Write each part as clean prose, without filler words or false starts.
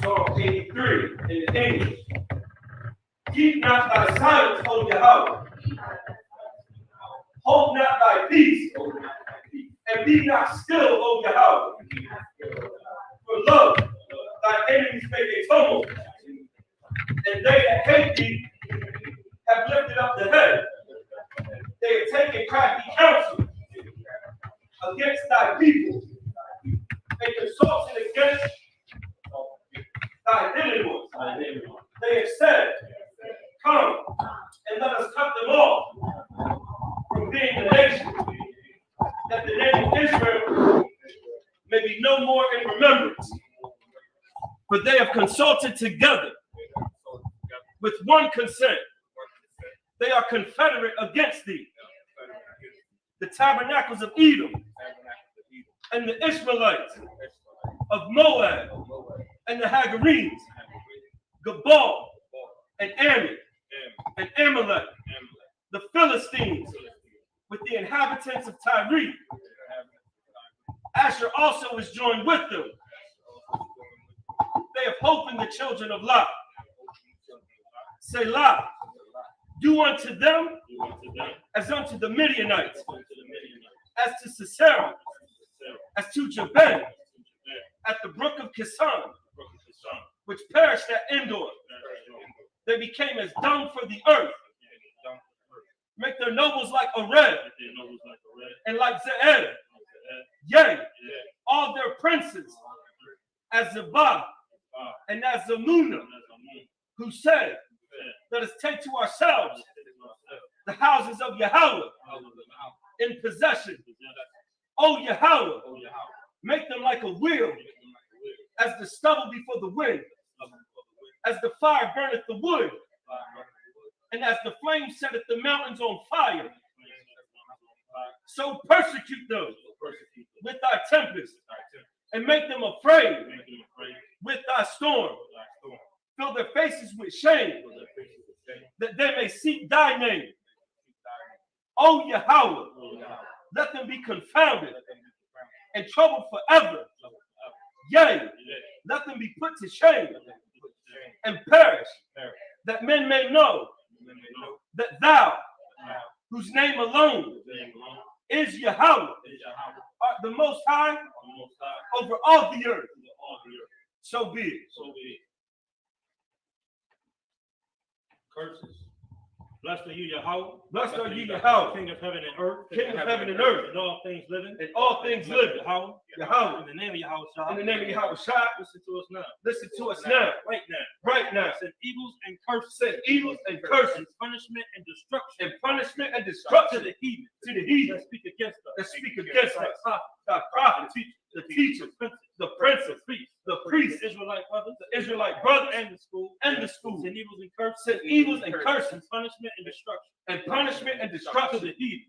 Psalm 83 in English. Keep not thy silence, O Yahweh. Hold not thy peace, and be not still, O Yahweh. For lo, thy enemies make a tumult, and they that hate thee have lifted up the head. They have taken crafty counsel against thy people, and consulted against thy hidden ones. They have said, come, and let us cut them off from being a nation, that the name of Israel may be no more in remembrance. For they have consulted together with one consent. They are confederate against thee. The Tabernacles of Edom and the Ishmaelites of Moab and the Hagarenes, Gabal and Ammon and Amalek, the Philistines with the inhabitants of Tyre. Asher also is joined with them. They have hope in the children of Lot. Selah, do unto them as unto the Midianites, as to Sisera, as to Jabin, at the brook of Kison, which perished at Endor. They became as dung for the earth. Make their nobles like Areb, and like Ze'ed. Yea, all their princes, as Zabah, and as Zamunah, who said, let us take to ourselves the houses of Yahweh in possession. O Yahweh, make them like a wheel, as the stubble before the wind, as the fire burneth the wood, and as the flame setteth the mountains on fire. So persecute them with thy tempest, and make them afraid with thy storm. Fill their faces with shame, that they may seek thy name. O Yahweh, let them be confounded and troubled forever. Yea, let them be put to shame and perish, that men may know that thou, whose name alone is Yahweh, art the Most High over all the earth. So be it. Curses. Blessed are you, Yahweh. Blessed are you, Yahweh, King of heaven and earth. King of heaven and earth, And all things living. and all things living. Yahweh. In the name of Yahweh. In the name of Yahweh. Listen to us now. Listen to us now. Right now. Right now. Send evils and curses. Send evils and curses. And punishment and destruction. And punishment and destruction To the heathen. To the heathen. That speak against us. That speak against us. The prophet, the teacher, the princes, the priests, The Israelite brothers. the Israelite brothers, And the school. and the schools. Send evils and curses. Send evils and curses. And punishment and destruction. And punishment and To destruction the heathen.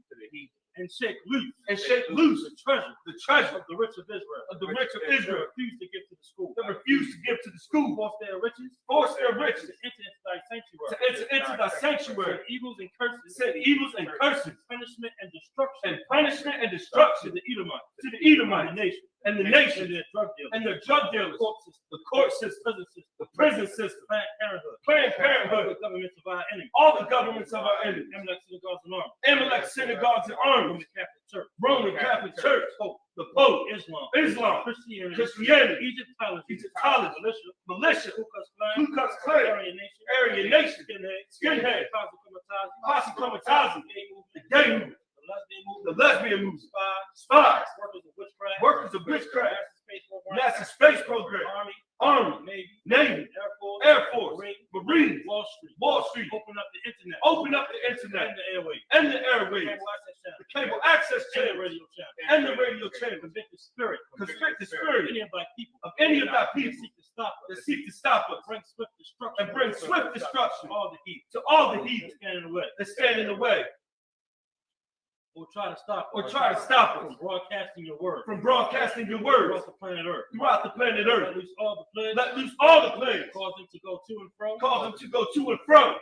And shake loose. and shake loose The treasure. the treasure Of the rich of Israel. of the rich of Israel They refuse to give to the school. that refuse to give to the school, Force their riches. force their riches To enter into thy sanctuary. to enter into thy sanctuary, Send evils and curses. send evils and curses Punishment and destruction. and punishment and To destruction the Edomites. to the And the Edomites nation. and the And nation their drug dealers. and their drug dealers, the court system, Prison system. the prison system, Planned Parenthood. Planned All Parenthood, the governments of our enemies. all the governments of our enemies, Amalek synagogues and armies. Amalek synagogues and armies, Roman Catholic Church. Roman Catholic Church, the Pope, Islam. Christianity, Egyptology. Egyptology, Militia. militia, Ku Klux Klan. Ku Klux Klan, Aryan Nation. Aryan Nation, Skinhead. Skinhead, Posse Posse Comitazi, the gay movement, The lesbian movement. the lesbian movement, spies, Workers of witchcraft. NASA space program, Army, Navy, Air Force, Marines, Wall Street. Open up the internet, And the airways. and the airways, the cable access And the channel, radio channel. and the radio channel. Convict the spirit. Constrict the spirit Any of thy people. of any of thy That people seek to stop that us. seek to stop us Bring swift destruction. and bring swift destruction All the heat. to all the heathen Stand in the way. that stand in the way Or try to stop or try to stop from us broadcasting your word. from broadcasting your words Across the planet Earth. throughout the planet Let Earth. loose all the plagues. Let loose all the plagues, Cause them to go to and fro. cause them to go to and fro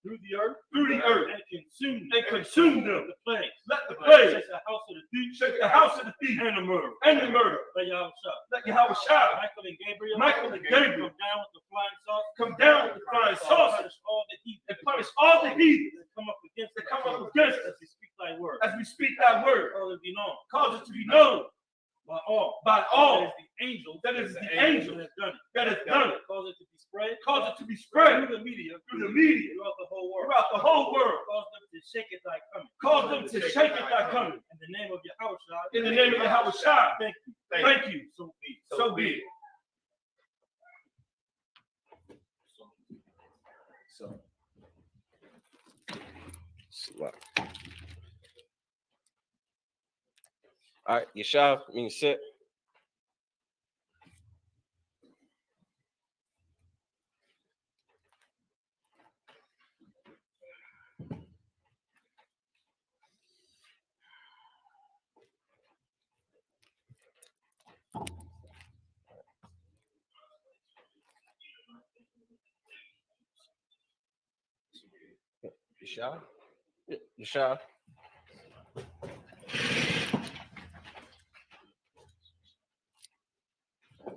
Through the earth. through the earth And consume them. and consume them. The plagues. Let the plagues Shake the house of the thief. shake the house of the thief And the murder. and the murder. Let Yahweh shout. Let Yahweh shine, Michael and Gabriel. Michael and Gabriel. Come down with the flying saucer. come down with the flying saucer Punish all the heat. and punish all the heathen That come up against that us. come up against us As we speak thy word. as we speak thy word. Cause it be known. Cause it to be known By all. by all That is the angel. that is the angel that has done it. that has done it. Cause it to be spread. Cause it to be spread Through the media. throughout the whole world. the whole world. Cause them to shake it thy coming. Cause them to shake it thy coming. In the name of Yahweh. In the name of Yahweh Shai. Thank you. Thank you. So be it. So be it. All right, Yeshua, you mean sit. Yeshua? Yeshua?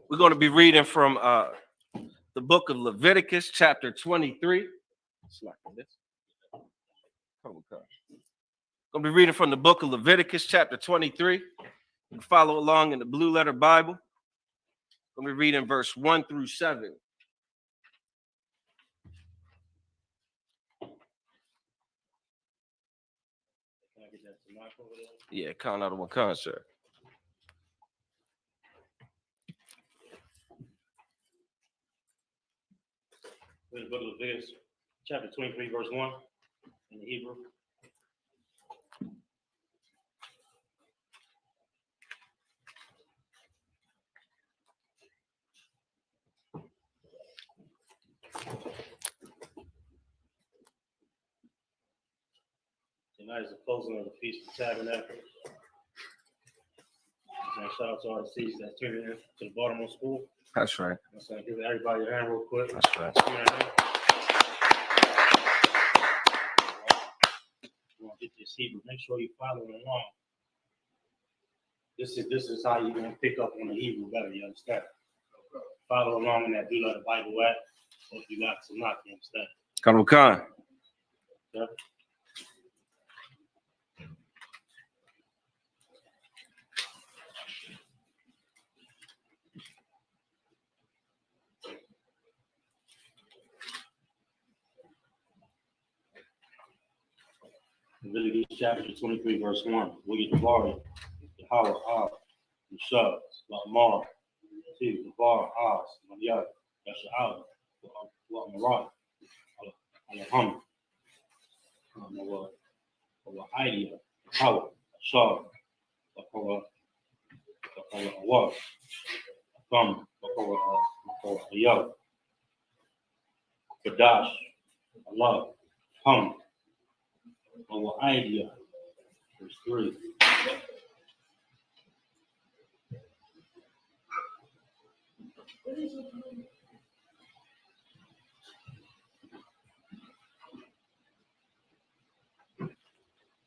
We're going to be reading from the book of Leviticus, chapter 23. Going to be reading from the book of Leviticus, chapter 23. You can follow along in the Blue Letter Bible. Going to be reading verse 1 through 7. Yeah, count out of one concert. The book of Leviticus, chapter 23, verse 1 in the Hebrew. Tonight is the closing of the Feast of Tabernacles. And shout out to all the seats that tuned in to the Baltimore School. That's right. So give everybody a hand real quick. That's right. You want to get this Hebrew, make sure you're following along. This is how you're gonna pick up on the Hebrew better. You understand? Follow along in that Do Let the Bible at. Or if you got to knock, you understand? Come on. Yeah. Leviticus chapter 23, verse 1. We get the glory, the Howard, the Shub, the Amar, the Bar, the Yah, Yasha'al, the Marat, Alham, the Idea, Howard, Shab, the Awar, Thumb, the Yah, Kadash, Allah, Hum, the Idea, verse 3.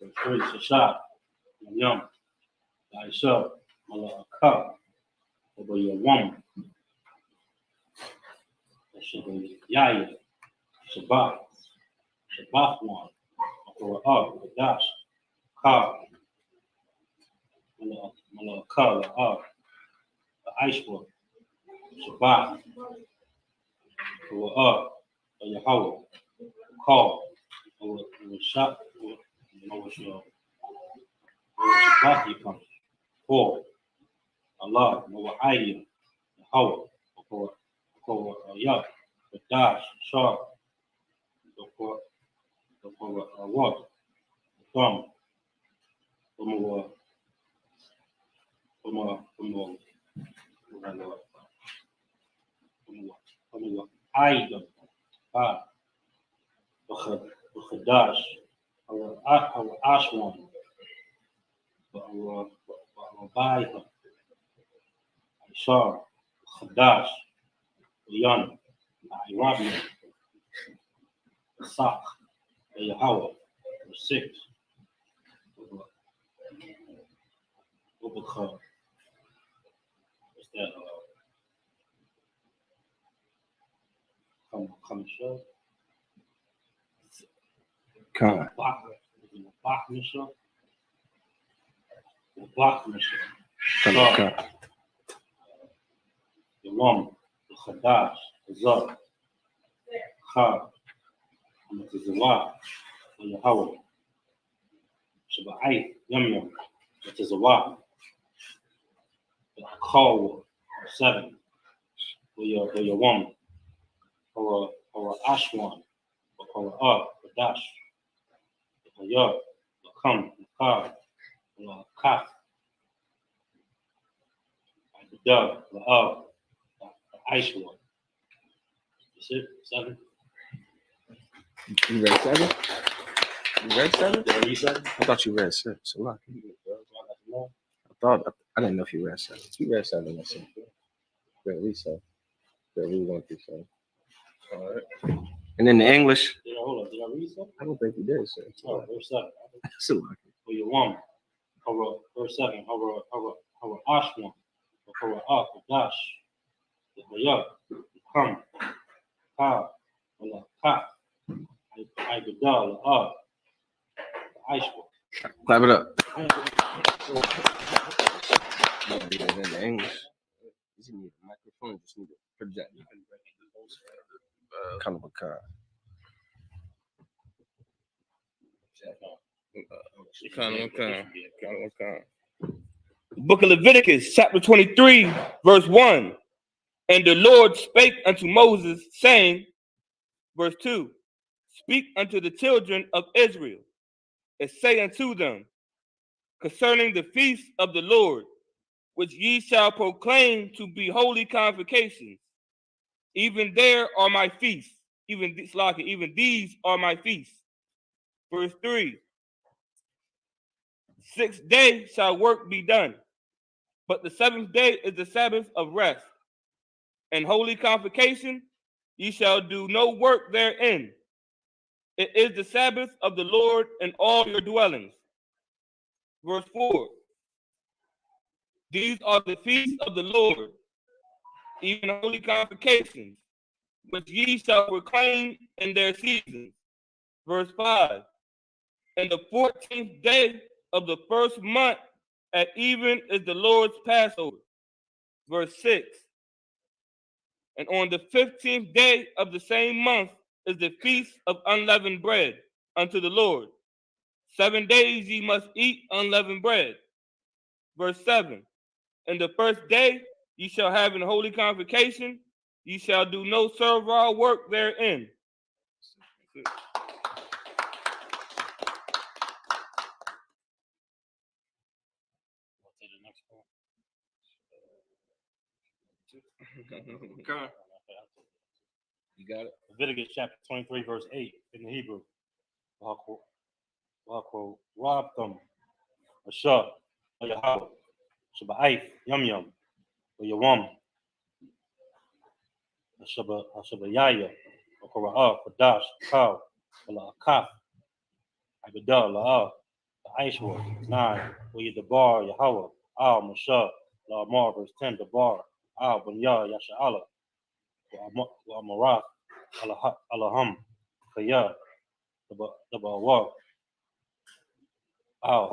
Verse 3, Shashak, Yum, I.S.U.P.K, I.S.U.P.K, over your woman. That should be Yaya, Shabbat, Shabbat one, or Dash, Ka, Malaka, the I.S.U.P.K, Shabbat, or Yahweh, Call, or Shop, what's your Shabbat you come for Allah, or Idea, Yahweh, or Yah, the Dash, Sharp, or what? From I.S.U.P.K, Dash, our Ashwan, our Baika, Shar, Dash, Yan, Irabi, Sak, Yahweh, 6, what's that? Come show. Come. Block Misha. Block Misha. Come. The woman, the Chadash, the Zah, Chad, the Zawah, the Yahweh, Shabbat, Yum, the Zawah, the Call, 7, for your woman, or Ashwan, or the Dash, the Yah, the Kam, the Ka, the Kaf, the Dove, the I.S.U.P.K. That's it, 7. You read 7? You read 7? Did I read 7? I thought you read 6. A lot. I didn't know if you read 7. You read 7. That's it. Read at least 7. Read 1 through 7. All right. And then the English. Hold on. Did I read 7? I don't think you did, sir. Oh, verse 7. That's a lot. For your woman, verse 7. Our Ashwan, our Dash, the Yah, the Kam, Ka, the Ka, I Gadal, the I.S.U.P.K. Clap it up. Read it in the English. You just need a microphone. Just need a projector. Kind of a car. Book of Leviticus, chapter 23, verse 1. And the Lord spake unto Moses, saying, verse 2, speak unto the children of Israel, and say unto them, concerning the feast of the Lord, which ye shall proclaim to be holy convocations, even there are my feasts, even these are my feasts. Verse 3, 6 days shall work be done, but the 7th day is the Sabbath of rest. And holy convocation, ye shall do no work therein. It is the Sabbath of the Lord in all your dwellings. Verse 4, These are the feasts of the Lord, even holy convocations, which ye shall proclaim in their seasons. Verse 5. And the 14th day of the first month at even is the Lord's Passover. Verse 6. And on the 15th day of the same month is the feast of unleavened bread unto the Lord. 7 days ye must eat unleavened bread. Verse 7. And the first day ye shall have an holy convocation. Ye shall do no servile work therein. Take the next one. Okay. You got it. Leviticus chapter 23, verse 8 in the Hebrew. Rob them. I.S.U.P.K. Yahweh. Shabbat Yum Yum. Yawam. Shabbat Yaya. Korah. Kadash. Kal. Kaf. Abidah. La'ah. I.S.U.P.K. 9. Dabar. Yahweh. Al. Mashah. La'amar. Verse 10. Dabar. Al. Bunyah. Yasha'Allah. Wa'amarath. Alaham. Kaya. Dabar. Al.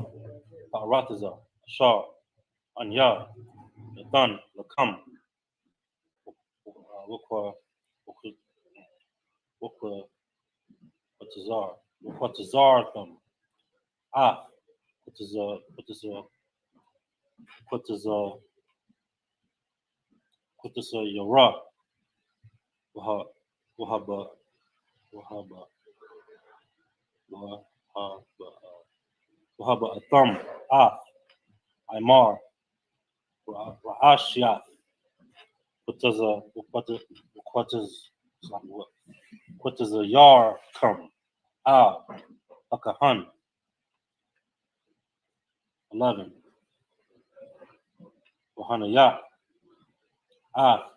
Paratiza. Ashar. Anya. Nathan. Lakam. Watazar them. Ah. Yara. Wahaba. Wahaba Atham. Ah. Imar. Ra'ashiath. What does a yar come? Ah, Akahan. 11. Wahanayat. Ah,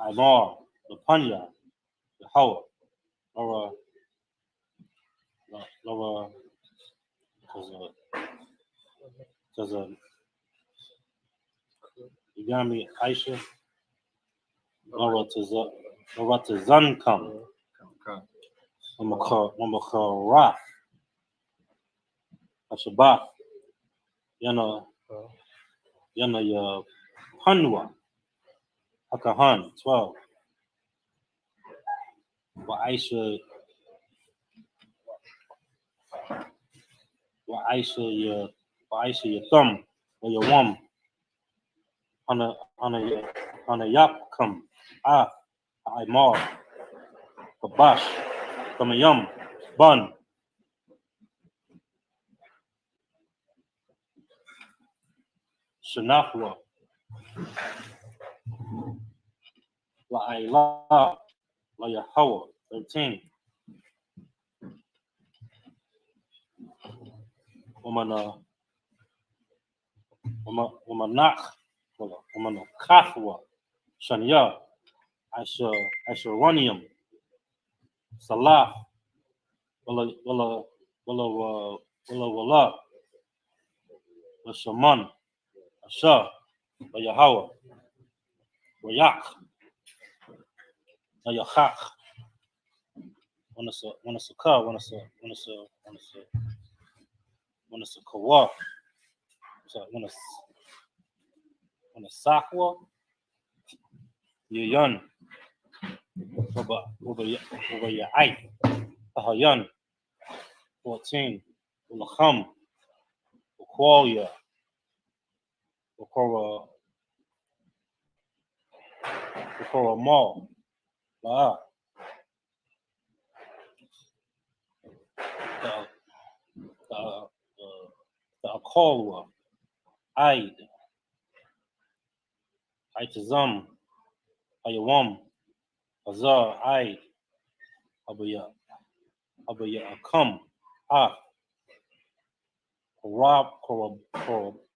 Imar. Lapanya. Yahweh. Laura. You got me, Aisha. Laura to Zun come. Okay. Mamakha Shabbat. Yana ya Hanwa. Akahan. 12. Aisha ya thumb or your wom. Hana yap come. Ah, Imar. Kabash. Kamayam. Bun. Shanafwa. La Yahweh. 13. Womanach. Kafwa. Shania. Asheronium. Salah. Walla. Shaman. Asha. Yahweh. Wayak. Yachach. Wanna kawa. Wanna sakwa. Yun. Over your eye. Ahayan. 14. Ulacham. Ukwalya. Ukora Mall. La. The Akolwa. Aid. Aitazam. Ayawam. Azar. Aid. Abaya Akam. Ah.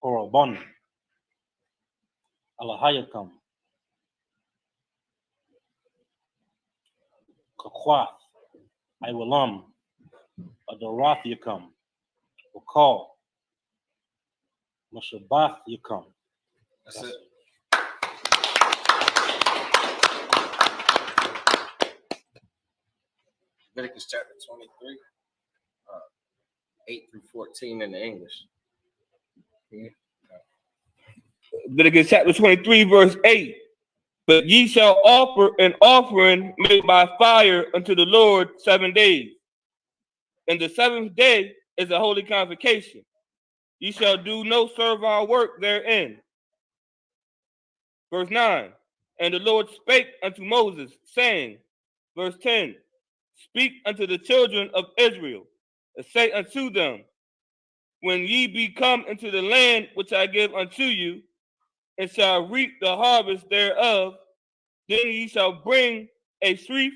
Korabon. Alahayakam. Kakwath. Iwalam. Adorath Yakam. Wakal. Mashabath Yakam. That's it. Leviticus chapter 23, 8 through 14 in the English. Leviticus chapter 23, verse 8. But ye shall offer an offering made by fire unto the Lord 7 days. And the seventh day is a holy convocation. Ye shall do no servile work therein. Verse 9. And the Lord spake unto Moses, saying, verse 10, speak unto the children of Israel, and say unto them, when ye be come into the land which I give unto you, and shall reap the harvest thereof, then ye shall bring a sheaf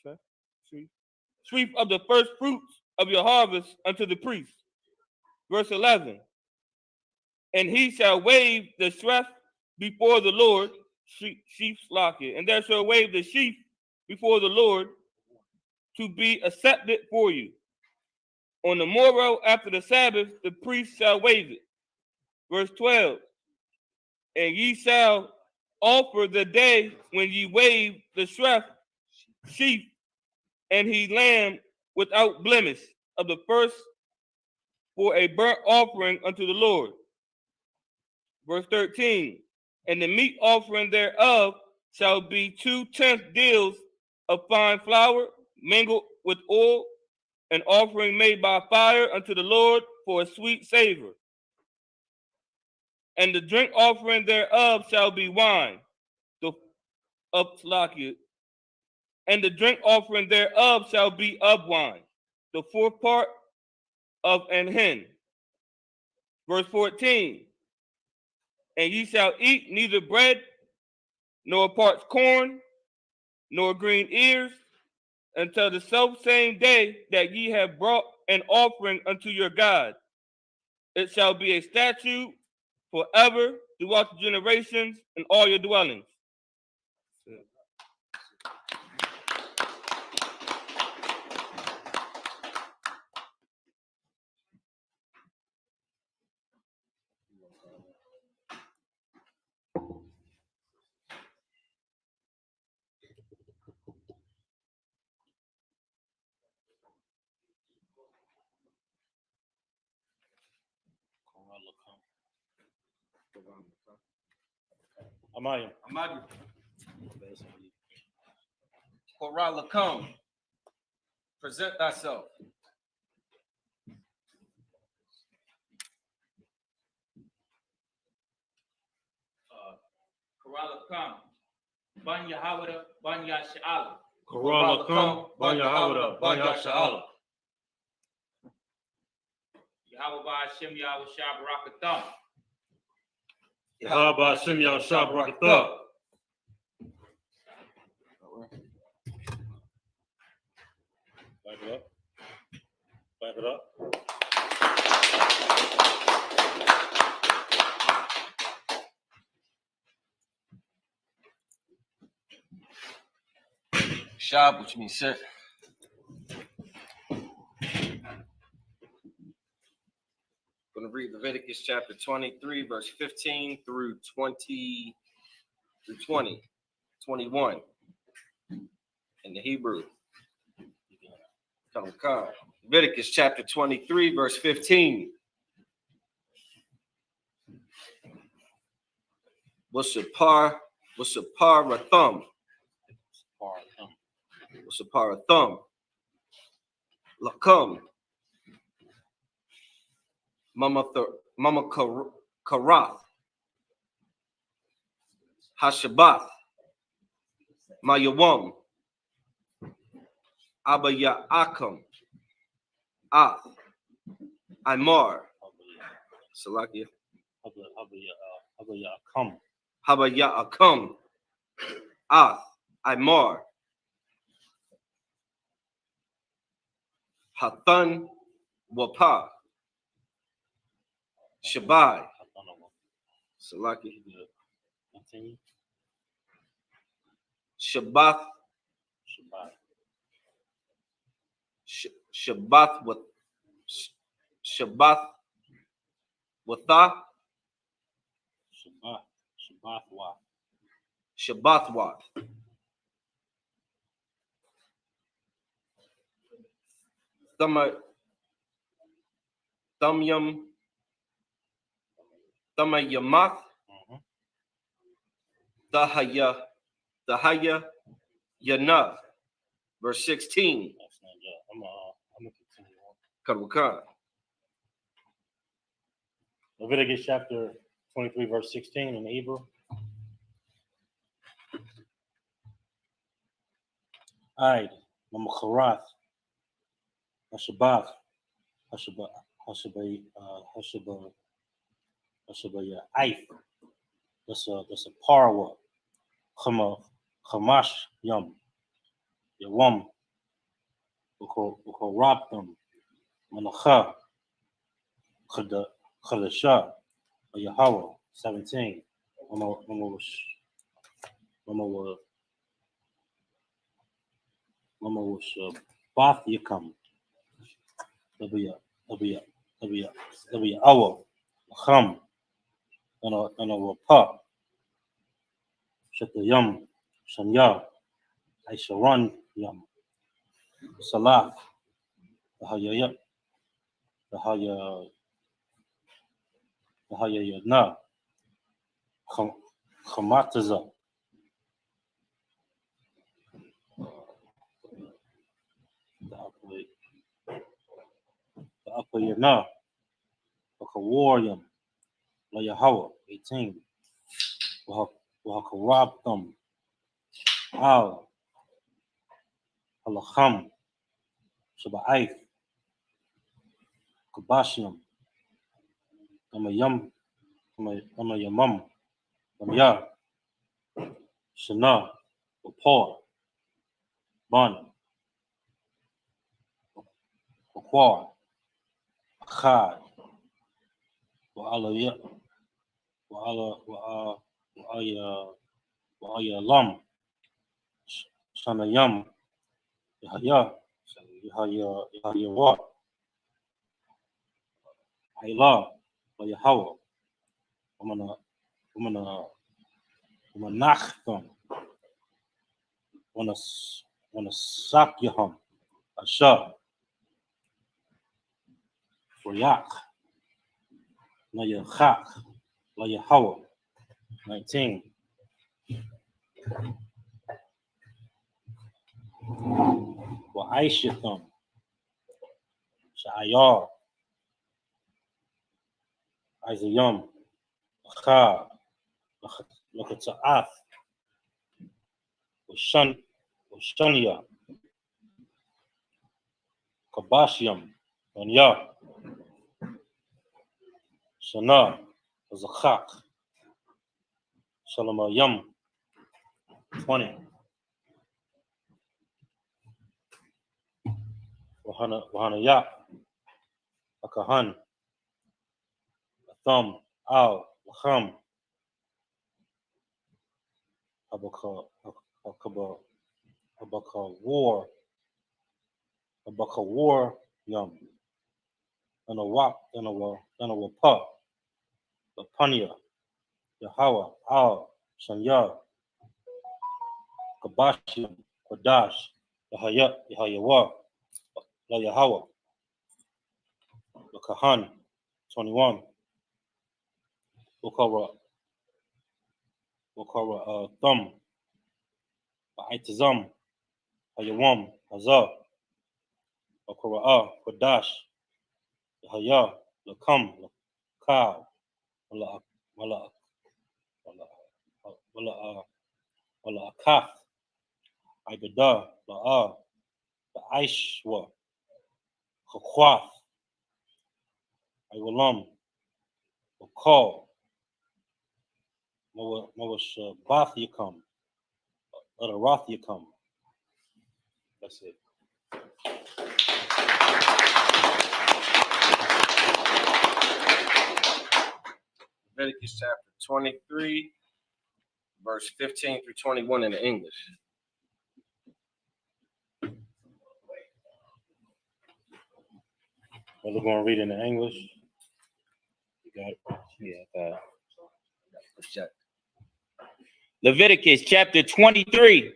of the first fruits of your harvest unto the priest. Verse 11. And he shall wave the sheaf before the Lord, and there shall wave the sheaf before the Lord to be accepted for you. On the morrow after the Sabbath, the priest shall wave it. Verse 12. And ye shall offer the day when ye wave the sheaf and he lamb without blemish of the first for a burnt offering unto the Lord. Verse 13. And the meat offering thereof shall be 2/10 deals of fine flour mingled with oil, an offering made by fire unto the Lord for a sweet savor. And the drink offering thereof shall be wine, and the drink offering thereof shall be of wine, the fourth part of an hin. Verse 14. And ye shall eat neither bread, nor parched corn, nor green ears, until the selfsame day that ye have brought an offering unto your God. It shall be a statute forever throughout the generations in all your dwellings. Amadu. Korala, come. Present thyself. Korala come. Banya Hawada, Banya Sha'ala. Korala come, Banya Hawada, Banya Sha'ala. Yahweh by Hashem, Yahweh Shah Barakatham. Yahweh Hashem Yahweh Shah Barakatah. Back it up. Back it up. Shab, which means sit. Going to read Leviticus chapter 23, verse 15 through 20, 21 in the Hebrew. Come. Leviticus chapter 23, verse 15. Wasapar Rathum. Wasapar Rathum. Lakum. Mama Karath. Hashabath. Mayawam. Abaya'akum. Ath. Imar. Salakia. Habaya'akum. Ath. Imar. Hathan Wapa. Shabai. Salaki. Shabbath. Shabbath with Shabbath Watha. Shabbathwath. Shabbathwath. Thamayamath. Dahaya Yana. Verse 16. That's not just. I'm gonna continue on. Karawakan. Leviticus chapter 23, verse 16 in Hebrew. Aid, Mamacharath, Hashabbath, Aif. That's a parwa. Chamash Yum. Yawam. Ukoraptum. Manacha. Chadasha. Yahweh. 17. Mama was Bath Yakam. W Awa. Cham. And a Wapa. Shatayam. Shanya. Aisharan Yam. Salah. The Haya Na. Chamataza. The upper Yana. Wakawarium. La Yahweh. 18. Wahakarabtum. Al. Halacham. Shaba'aif. Kabashium. Amayam. Amayamam. Amya. Shana. Wapor. Bun. Wakwar. Achad. Wa'ala. Wa'aya lam. Shanayam. Yahya. Yahya wa. Ayla. Yahweh. Umanachtham. Sakyaham. Asha. Rayak. Nayachak. La Yahweh. 19. Wa'aishitham. Sha'ayar. Isayam. Achad. Lakata'ath. Washanya. Kabashiam. Anya. Shana. Zachak. Shalamayam. 20. Wahanayak. Akahan. Atham. Al. Lacham. Abaka war yum. And a wap and a wapa. Lapanya. Yahweh. Al. Shanya. Kabashim. Kodash. Yahayawa. La Yahweh. Lakahan. 21. Wakara thumb. Ba'itazam. Hayawam. Hazah. Wakara Kodash. Yahya. Lakam. Lakal. Wala Akaf. Ibada. La'a. Ba'ishwa. Chakwaf. Iwalam. Wakal. Mawash Bath Yakam. Let a Roth Yakam. That's it. Leviticus chapter 23, verse 15 through 21 in the English. We're going to read in the English. You got it? Yeah, got it. Let's check. Leviticus chapter 23,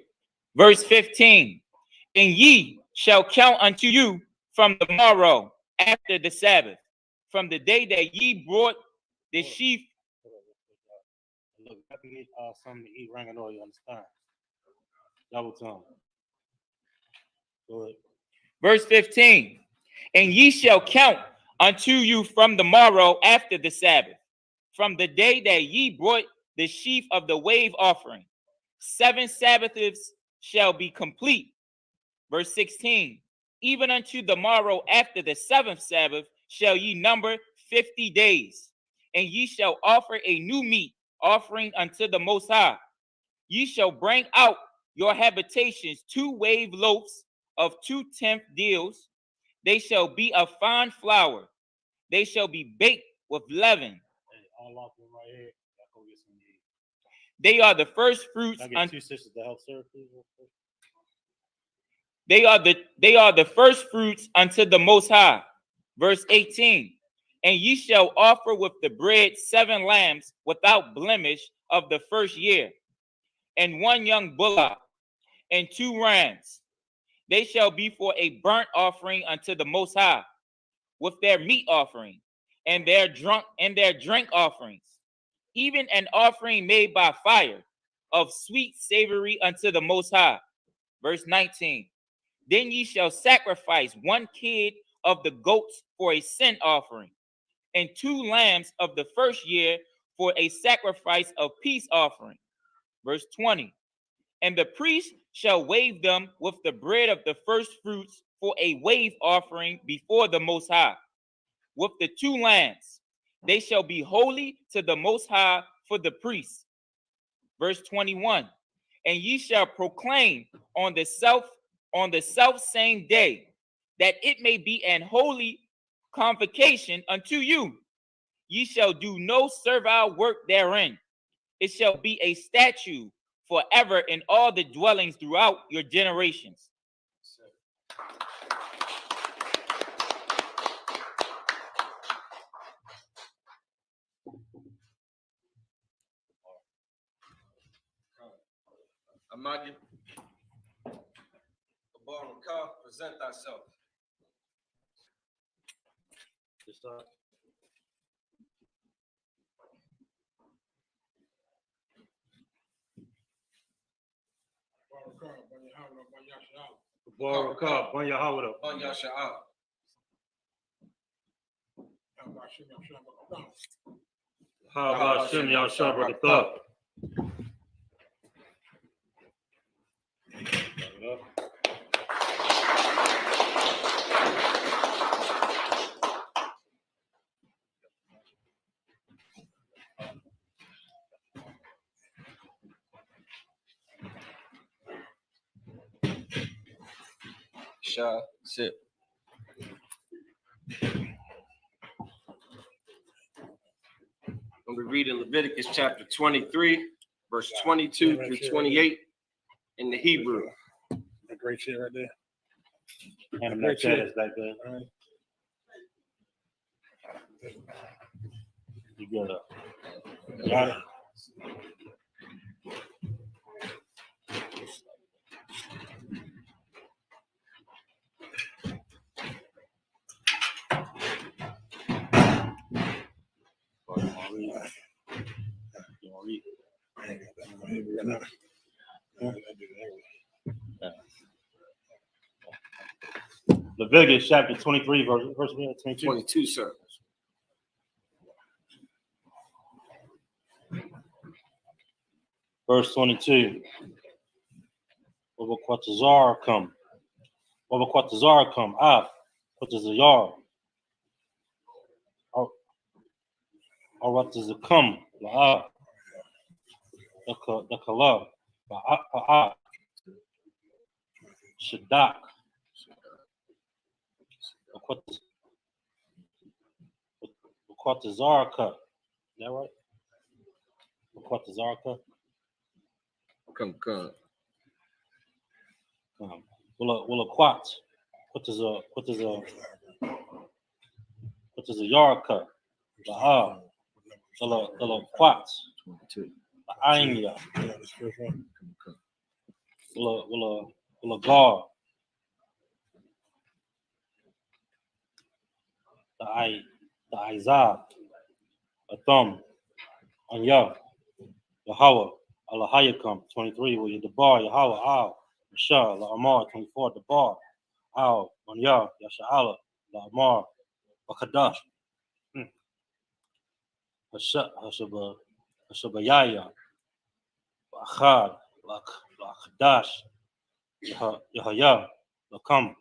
verse 15. And ye shall count unto you from the morrow after the Sabbath, from the day that ye brought the sheaf. Look, I can get something to eat, ring and all, you understand? Double tongue. Go ahead. Verse 15. And ye shall count unto you from the morrow after the Sabbath, from the day that ye brought the sheaf of the wave offering. 7 Sabbaths shall be complete. Verse 16. Even unto the morrow after the 7th Sabbath shall ye number 50 days. And ye shall offer a new meat offering unto the Most High. Ye shall bring out your habitations 2 wave loaves of 2/10 deals. They shall be of fine flour. They shall be baked with leaven. Hey, all off them right here. Y'all go get some to eat. They are the first fruits. Can I get 2 sisters to help serve, please? They are the first fruits unto the Most High. Verse 18. And ye shall offer with the bread 7 lambs without blemish of the first year, and 1 young bullock, and 2 rams. They shall be for a burnt offering unto the Most High, with their meat offering, and their drink offerings, even an offering made by fire, of sweet savory unto the Most High. Verse 19. Then ye shall sacrifice 1 kid of the goats for a sin offering, and 2 lambs of the first year for a sacrifice of peace offering. Verse 20. And the priest shall wave them with the bread of the first fruits for a wave offering before the Most High, with the 2 lambs. They shall be holy to the Most High for the priests. Verse 21. And ye shall proclaim on the self same day, that it may be an holy convocation unto you. Ye shall do no servile work therein. It shall be a statute forever in all the dwellings throughout your generations. Amagi, Bar, present thyself. Just Barakah, Ban Yahweh. On Yasha'ah. How about Shem Yahshua Barakah? Shah, sip. We'll be reading Leviticus chapter 23, verse 22 through 28 in the Hebrew. A great shit right there. And the next chat is back there. You got it. Leviticus chapter 23, verse 22. 22, sir. Verse 22. Wabakwatazar come. Wabakwatazar come. Kwatazar. Aratazakam. La'a. The Kala. Ba'a. Shadak. Wakwatazarka. Is that right? Wakwatazarka. Come. Will a quat. What is a yard cut? The quat. 22. Ainya, will a guard, the Isaac, a thumb, Anya, Yahweh, Allahayakam, 23, will you debar, Yahweh, Al, Mashah, La Amar, 24, debar, Al, Anya, Yasha'ala, La Amar, Bakadash, Hashabayaya, Achad, La Kadash, Yahaya, Lakam,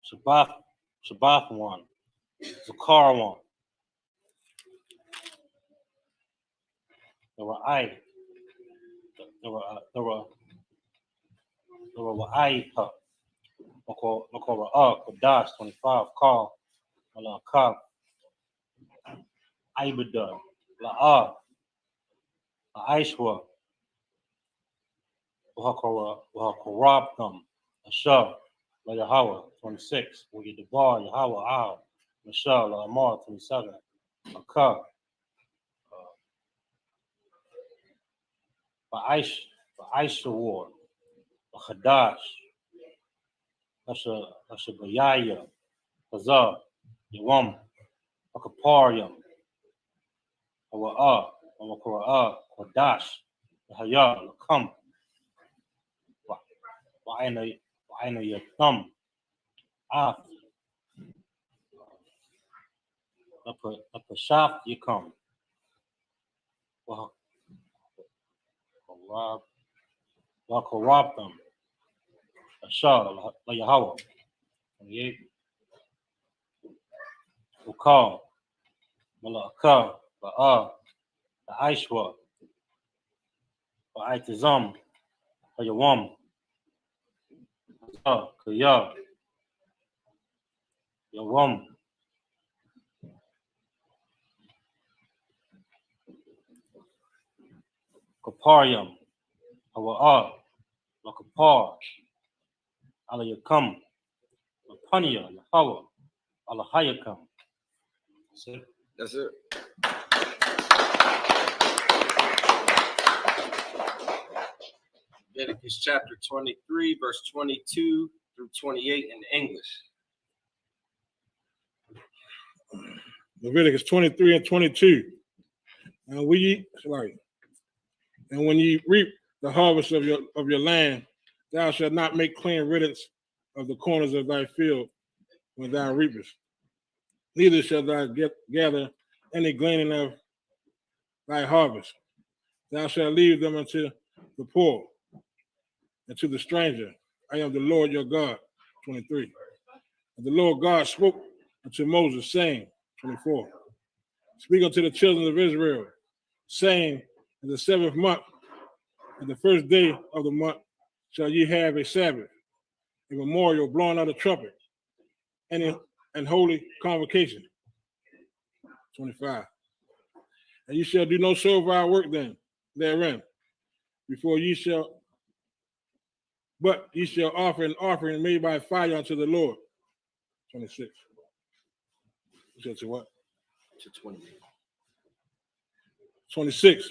Shabbat one, Zakar one. There were I.S.U.P.K, Kodash 25, Call, Malakab, Ibada, La'a, I.S.U.P.K, Wahakorab them, Ashah, La Yahweh 26, Wigi Debar, Yahweh Al, Mashah, La Amar 27, Akab, Ba'Aisha, Chadash, Ashabayaya, Kazah, Yawam, Akaparium, Awa'ah, Amakura'ah, Kodash, Yahaya, Lakam, Wa'ina Yatham, Af, Apashaf Yakam, Wakorab them, Ashah, La Yahweh, 28, Ukal, Malakah, Ba'ah, the Aishwa, Ba'aitizam, Yawam, Kaya, Yawam, Kaparium, Hawa'ah, Lakapar, Alayakam, Lapania, Yahweh, Alahayakam. That's it. Leviticus chapter 23, verse 22 through 28 in English. Leviticus 23 and 22. And when ye reap the harvest of your land, thou shalt not make clean riddance of the corners of thy field when thou reapest. Neither shalt thou gather any gleaning of thy harvest. Thou shalt leave them unto the poor and to the stranger. I am the Lord your God. 23. And the Lord God spoke unto Moses, saying, 24. Speak unto the children of Israel, saying, in the 7th month, and the first day of the month, shall ye have a Sabbath, a memorial blowing of the trumpet, and holy convocation. 25. And ye shall do no servile work therein, but ye shall offer an offering made by fire unto the Lord. 26. You said to what? To 28. 26.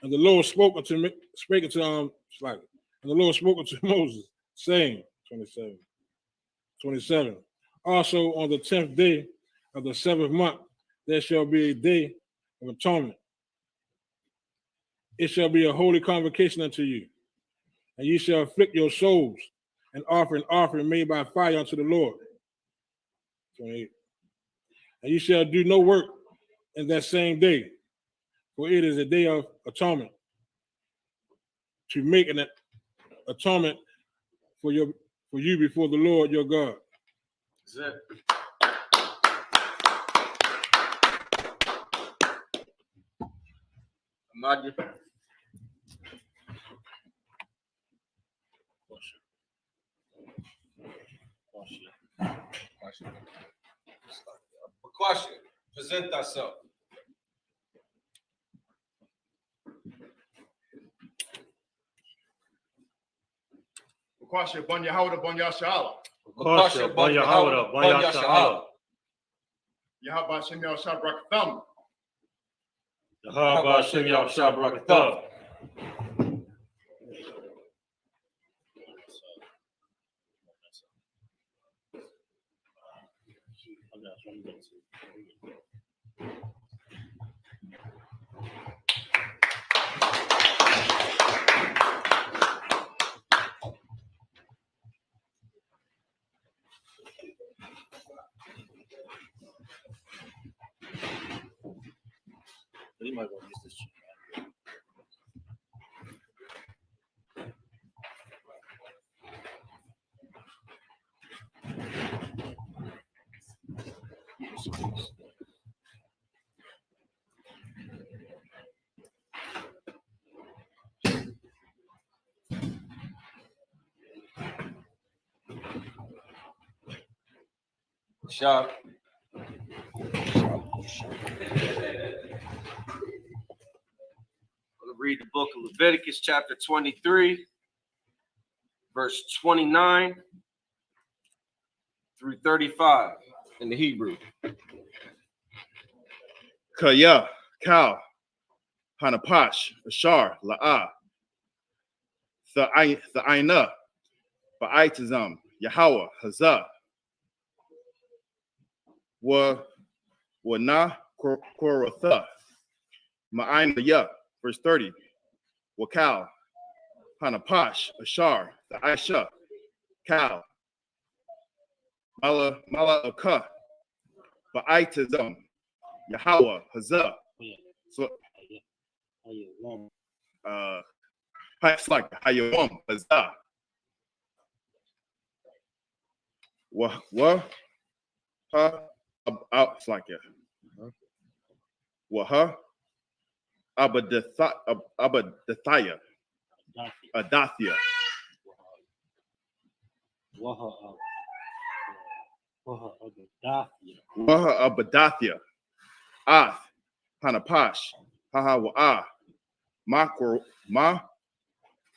And the Lord spake unto Moses, saying, 27. 27. Also on the 10th day of the 7th month, there shall be a day of atonement. It shall be a holy convocation unto you, and ye shall afflict your souls and offer an offering made by fire unto the Lord. 28. And ye shall do no work in that same day, for it is a day of atonement, to make an atonement for you before the Lord your God. That's it. Imagine. Question. Present thyself. Kwashe Bon Yahweh Bon Yasha'ala. Kasha, Ban Yahweh, Ban Yasha'ala. Yahweh Shem Yahshua Brakatham. The Haba Shem Yahshua Barakatah. You might want to use this shit. Shop. I'm going to read the book of Leviticus, chapter 23, verse 29 through 35 in the Hebrew. Kaya, Kal, Hanapash, Ashar, La'ah, Tha'ina, Ba'aitazam, Yahweh, Hazah, Wa Koratha, Ma'ain Ya, verse 30, Wakal, Hanapash, Ashar, Tha'isha, Kal, Mala Aka, Ba'aitazam, Yahweh, Hazah. So, it's like I.S.U.P.K, Hazah. It's like it. Waha, Abadathia, Adathia. Waha Abadathia, Ath, Hanapash, Haha Wa'ah, Ma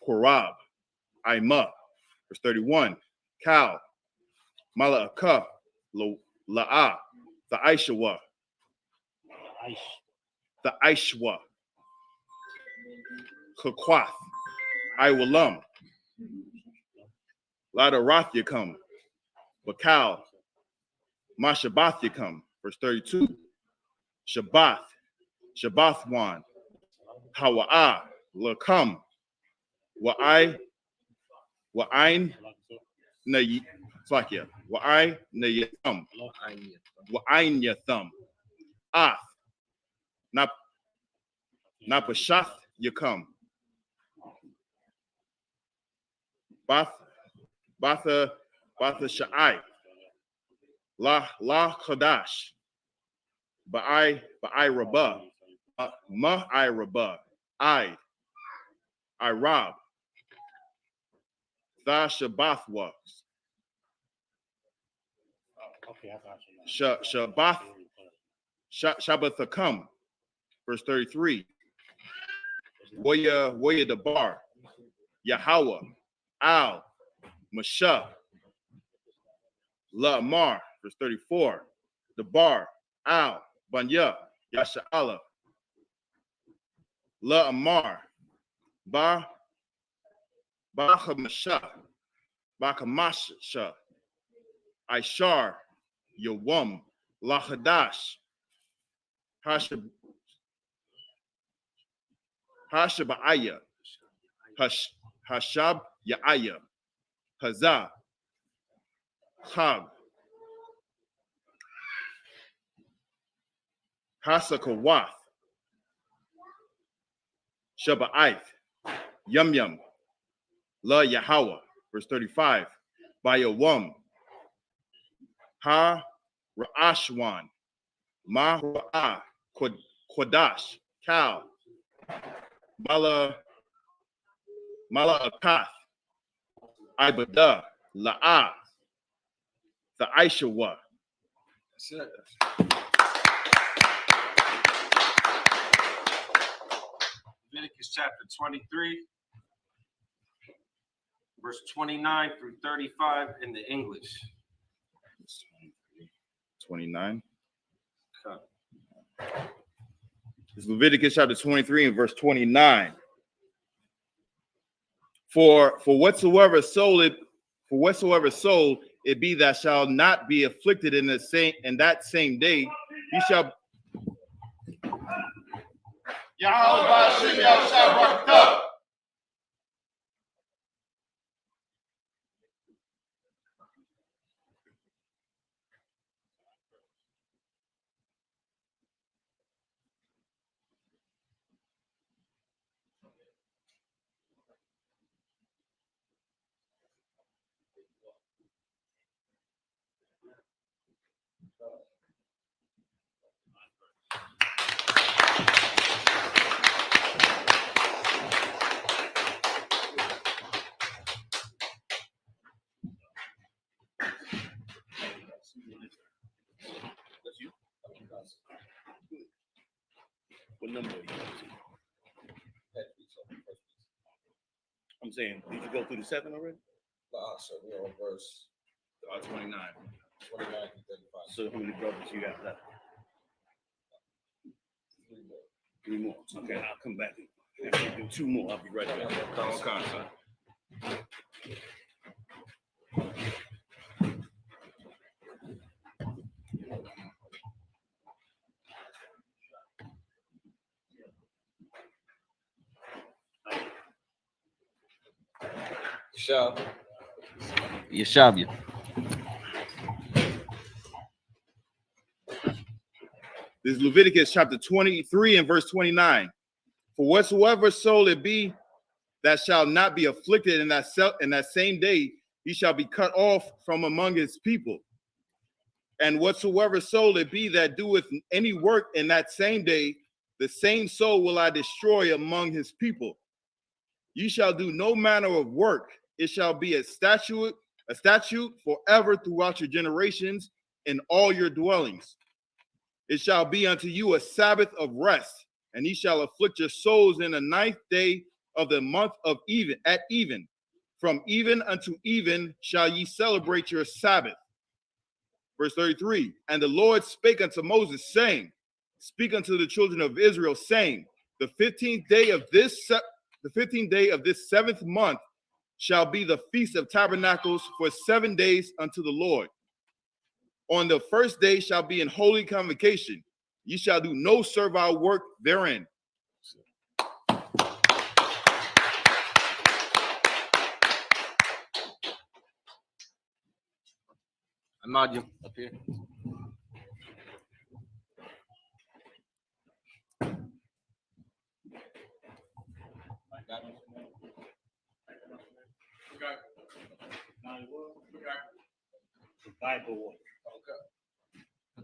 Korab, Ima, verse 31, Kal, Mala Aka, La'ah, the Aishawa, the Aishwa, Kakwath, Iwalam, Lada Rathia come, Bakal, Mashabathia come, verse 32, Shabbathwan, Hawa'ah, Lakam, Wa'ain Slakia, Wa'ai Nayathum, Wa'ain Yathum, Ath, Napashath Yakum, Batha Sha'ai, La Kodash, Ba'ai Rabah, Ma'ai Rabah, I Rob, Tha Shabbathwa, Shabbathakam, verse 33, Waya Dabar, Yahweh, Al, Masha, La'amar, verse 34, Dabar, Al, Banya, Yasha'ala, La'amar, Ba'chamasha, Ba'chamasha, Ishar, Yawam, Lachadash, Hashaba'aya, Hashab Ya'aya, Hazah, Chag, Hasakawath, Shaba'ith, Yum, La Yahweh, verse 35, Bayawam, Ha Ra'ashwan, Ma Ra'ah, Kodash, Kal, Mala Akath, Ibadah, La'ah, the Aishawa. That's it. Leviticus chapter 23, verse 29 through 35 in the English. 29. It's Leviticus chapter 23 and verse 29. For whatsoever soul it be that shall not be afflicted in that same day, he shall. What number are you? I'm saying, did you go through the 7 already? So we're on verse 29. 29 to 35. So how many brothers you got left? 3 more. Okay, I'll come back. After you do 2 more, I'll be right back. Okay, son. Yeshavia. This is Leviticus chapter 23 and verse 29. For whatsoever soul it be that shall not be afflicted in that same day, he shall be cut off from among his people. And whatsoever soul it be that doeth any work in that same day, the same soul will I destroy among his people. Ye shall do no manner of work. It shall be a statute forever throughout your generations in all your dwellings. It shall be unto you a Sabbath of rest, and ye shall afflict your souls in the 9th day of the month of even, at even. From even unto even shall ye celebrate your Sabbath. Verse 33, and the Lord spake unto Moses, saying, speak unto the children of Israel, saying, the 15th day of this 7th month shall be the Feast of Tabernacles for 7 days unto the Lord. On the first day shall be an holy convocation. Ye shall do no servile work therein. Amadia up here.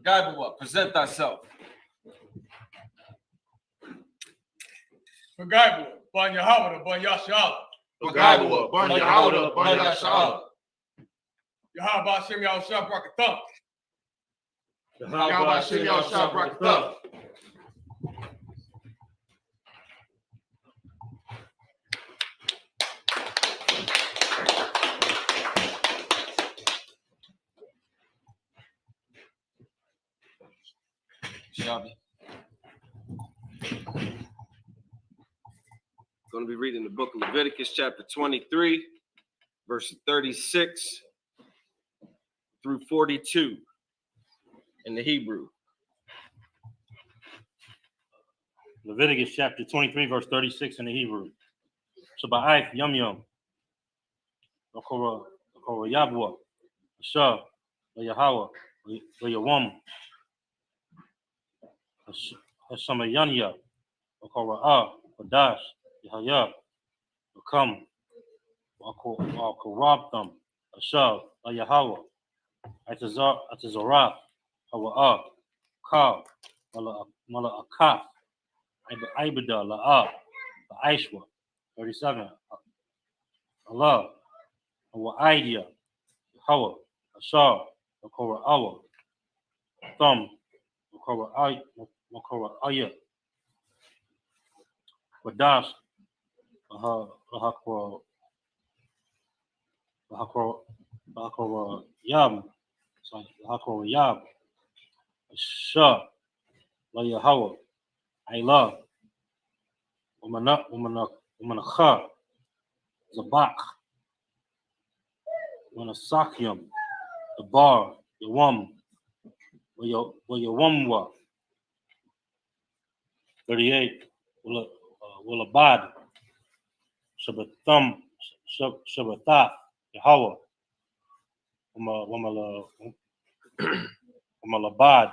Bible, present thyself. Pagaibu, Ban Yahawah, Ban Yashala. Pagaibu, Ban Yahawah, Ban Yashala. Yahawah Shem Yahushua Brakatah. Yahweh Shem Yahushua Brakatah. Shabby. Going to be reading the book of Leviticus, chapter 23, verses 36 through 42 in the Hebrew. Leviticus chapter 23, verse 36 in the Hebrew. So by I.S.U.P.K, Yum, Okora Yabwa, I.S.U.P.K, Yahweh, Yawam, Hashamayanya, Okora Kodash, Yahya, come, I'll corrupt them, I.S.U.P.K, Yahweh, Atazarah, Hawa, Ka, Mala Akaf, Ibada, La'a, I.S.U.P.K, 37, Allah, Hawa idea, Hawa, Ashar, Makora Awa, Thumb, Makora Aya, Wadash, Lahakora Yam, Lahakora Yab, Ashar, La Yahweh, I love. Umanakha. Zabak. Unasakyum. The bar. Yawam. Wayawamwa. 38. Willabad. Shabbathum. Shabbatha. Yahweh. Umalabad.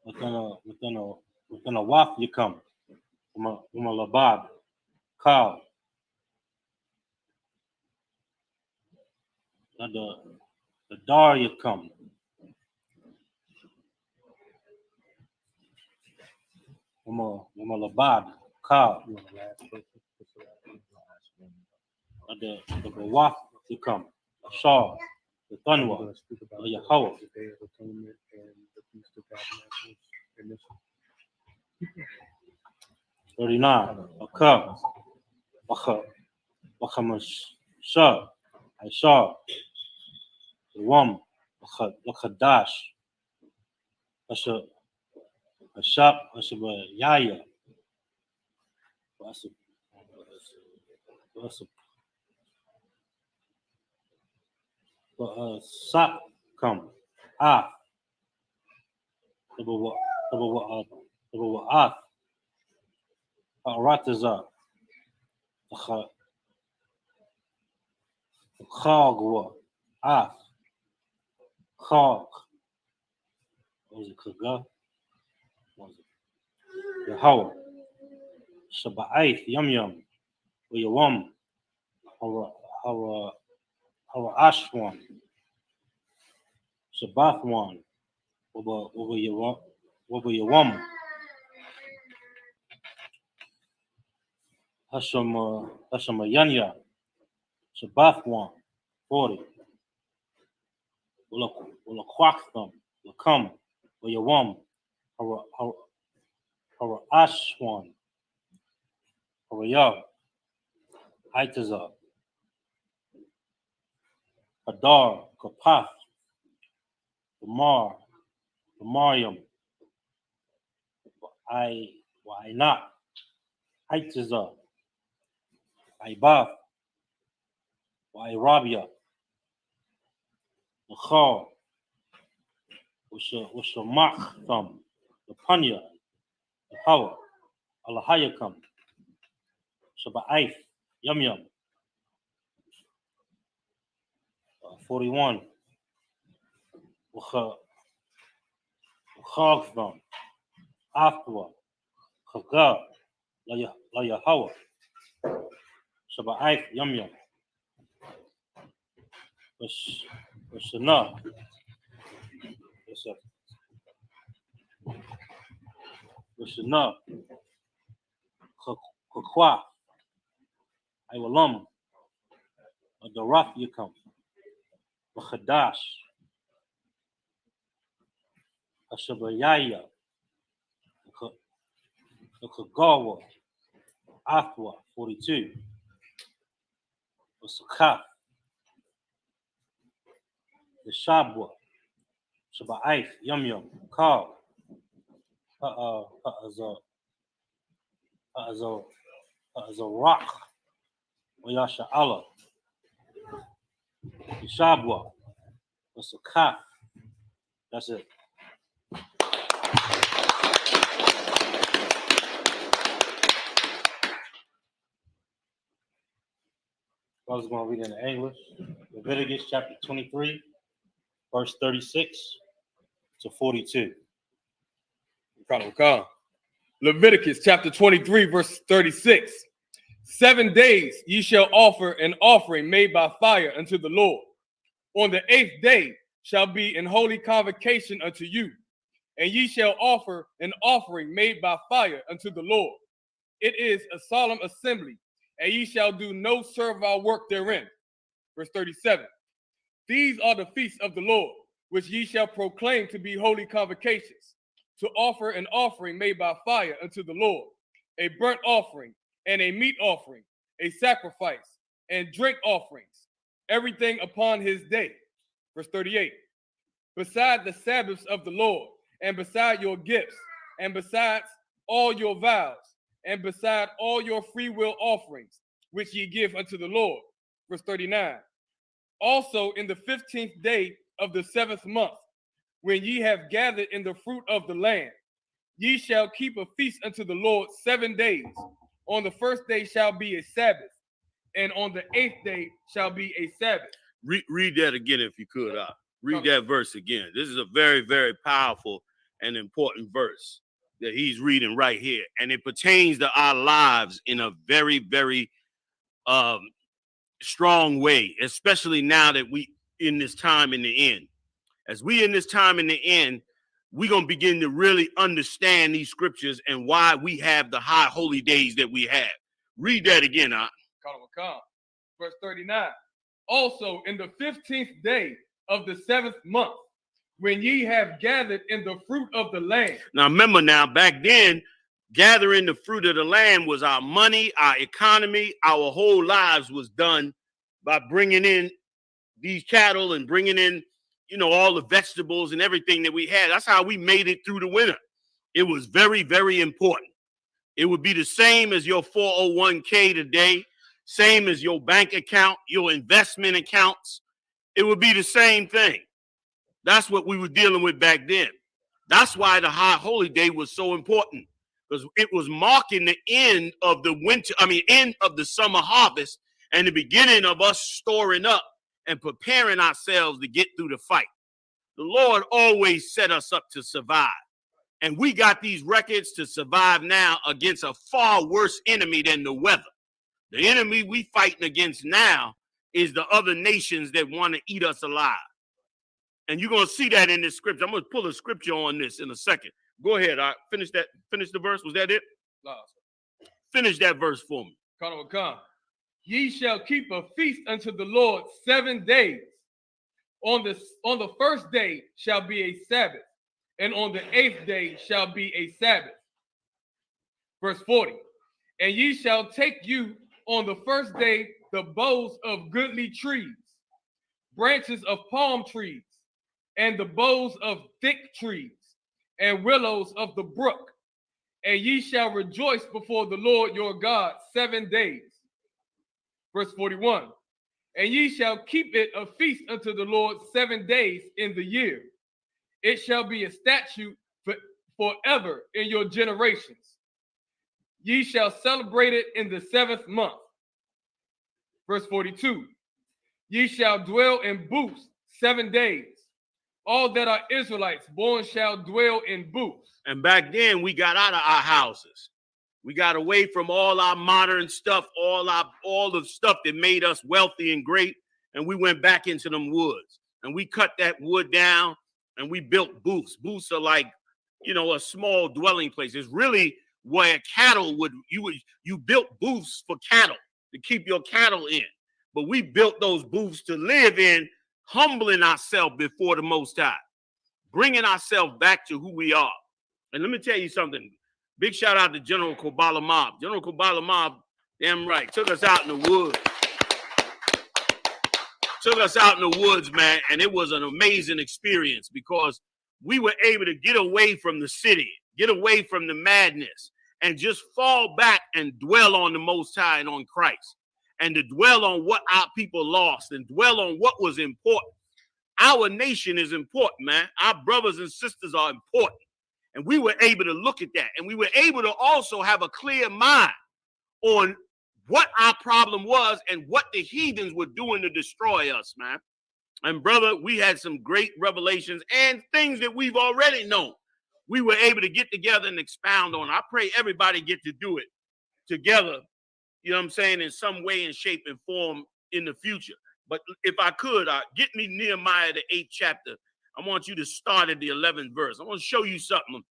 Within a waf you come. Umalabad. Cow. The dar you come. Umalabad. Cow. The waf you come. Shaw. The Thunwa. The Yahweh. The Day of Atonement and the Feast of Tabernacles. And this 39. A cup. Shah. I saw. The Wam. Lakadash. A shop. Yaya. Sap come. Ah. The Rataza. Khagwa. Ah. Khag. Was it Kaga? Was it Yahweh? Shabbat Yum Yum. Yawam. Our Ashwan. Shabbat one. Over Yawam. Hashama Yanya. Shabbat one. 40. Will a quack them. Will come. Will Yawam. Our Ashwan. Our Yah. Haitaza. Hadar. Kapath. The Mariam. Why not? Haitaza. Ibaf. Why Rabia. The Khal. What's your mach thumb? The Panya. The Hawa. Allahayakam. Shabbat Yum Yum. 41. Khagtham. Afwa. Khaga. La Yahweh. Shabbat Yum Yum. What's enough? What's enough? Kakwa. I will the rough you come. Khadash. Ashabayaya. The Kagawa. Afwa. 42. The Sakaf. The Shabwa. Shabbat Yum Yum. Ka. As a rock. Oyasha Allah. The Shabwa. The Sakaf. That's it. I was going to read in English. Leviticus chapter 23, verse 36 to 42. Leviticus chapter 23, verse 36. 7 days ye shall offer an offering made by fire unto the Lord. On the 8th day shall be an holy convocation unto you, and ye shall offer an offering made by fire unto the Lord. It is a solemn assembly, and ye shall do no servile work therein. Verse 37. These are the feasts of the Lord, which ye shall proclaim to be holy convocations, to offer an offering made by fire unto the Lord, a burnt offering and a meat offering, a sacrifice and drink offerings, everything upon his day. Verse 38. beside the Sabbaths of the Lord, and beside your gifts, and besides all your vows, and beside all your free will offerings, which ye give unto the Lord. Verse 39. Also in the 15th day of the 7th month, when ye have gathered in the fruit of the land, ye shall keep a feast unto the Lord 7 days. On the first day shall be a Sabbath, and on the 8th day shall be a Sabbath. Read that again if you could. Read that verse again. This is a very, very powerful and important verse that he's reading right here. And it pertains to our lives in a very, very strong way, especially now that we in this time in the end. As we in this time in the end, we're going to begin to really understand these scriptures and why we have the high holy days that we have. Read that again, Verse 39. Also in the 15th day of the 7th month, when ye have gathered in the fruit of the land. Now remember now, back then, gathering the fruit of the land was our money, our economy, our whole lives was done by bringing in these cattle and bringing in, you know, all the vegetables and everything that we had. That's how we made it through the winter. It was very, very important. It would be the same as your 401k today, same as your bank account, your investment accounts. It would be the same thing. That's what we were dealing with back then. That's why the high holy day was so important, because it was marking the end of the end of the summer harvest and the beginning of us storing up and preparing ourselves to get through the fight. The Lord always set us up to survive. And we got these records to survive now against a far worse enemy than the weather. The enemy we fighting against now is the other nations that want to eat us alive. And you're going to see that in this scripture. I'm going to pull a scripture on this in a second. Go ahead. Finish the verse. Was that it? No. Finish that verse for me. Ye shall keep a feast unto the Lord 7 days. On the first day shall be a Sabbath, and on the 8th day shall be a Sabbath. Verse 40. And ye shall take you on the first day the boughs of goodly trees, branches of palm trees, and the boughs of thick trees, and willows of the brook. And ye shall rejoice before the Lord your God 7 days. Verse 41. And ye shall keep it a feast unto the Lord 7 days in the year. It shall be a statute forever in your generations. Ye shall celebrate it in the 7th month. Verse 42. Ye shall dwell in booths 7 days. All that are Israelites born shall dwell in booths. And back then we got out of our houses. We got away from all our modern stuff, all the stuff that made us wealthy and great, and we went back into them woods. And we cut that wood down and we built booths. Booths are like, you know, a small dwelling place. It's really where cattle you built booths for cattle to keep your cattle in. But we built those booths to live in, humbling ourselves before the Most High, bringing ourselves back to who we are. And let me tell you something. Big shout out to General Kobala Mob. General Kobala Mob, damn right, took us out in the woods. Took us out in the woods, man, and it was an amazing experience because we were able to get away from the city, get away from the madness, and just fall back and dwell on the Most High and on Christ, and to dwell on what our people lost and dwell on what was important. Our nation is important, man. Our brothers and sisters are important. And we were able to look at that. And we were able to also have a clear mind on what our problem was and what the heathens were doing to destroy us, man. And brother, we had some great revelations and things that we've already known. We were able to get together and expound on. I pray everybody get to do it together, you know what I'm saying, in some way and shape and form in the future. But if I could, get me Nehemiah, the 8th chapter. I want you to start at the 11th verse. I want to show you something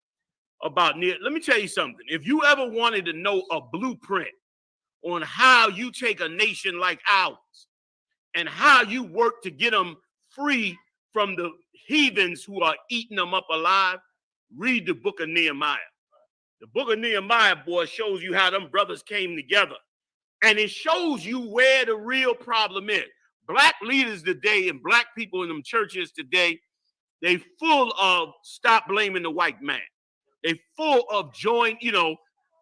about Nehemiah. Let me tell you something. If you ever wanted to know a blueprint on how you take a nation like ours and how you work to get them free from the heathens who are eating them up alive, read the book of Nehemiah. The book of Nehemiah, boy, shows you how them brothers came together. And it shows you where the real problem is. Black leaders today and black people in them churches today, They full of stop blaming the white man. They full of join,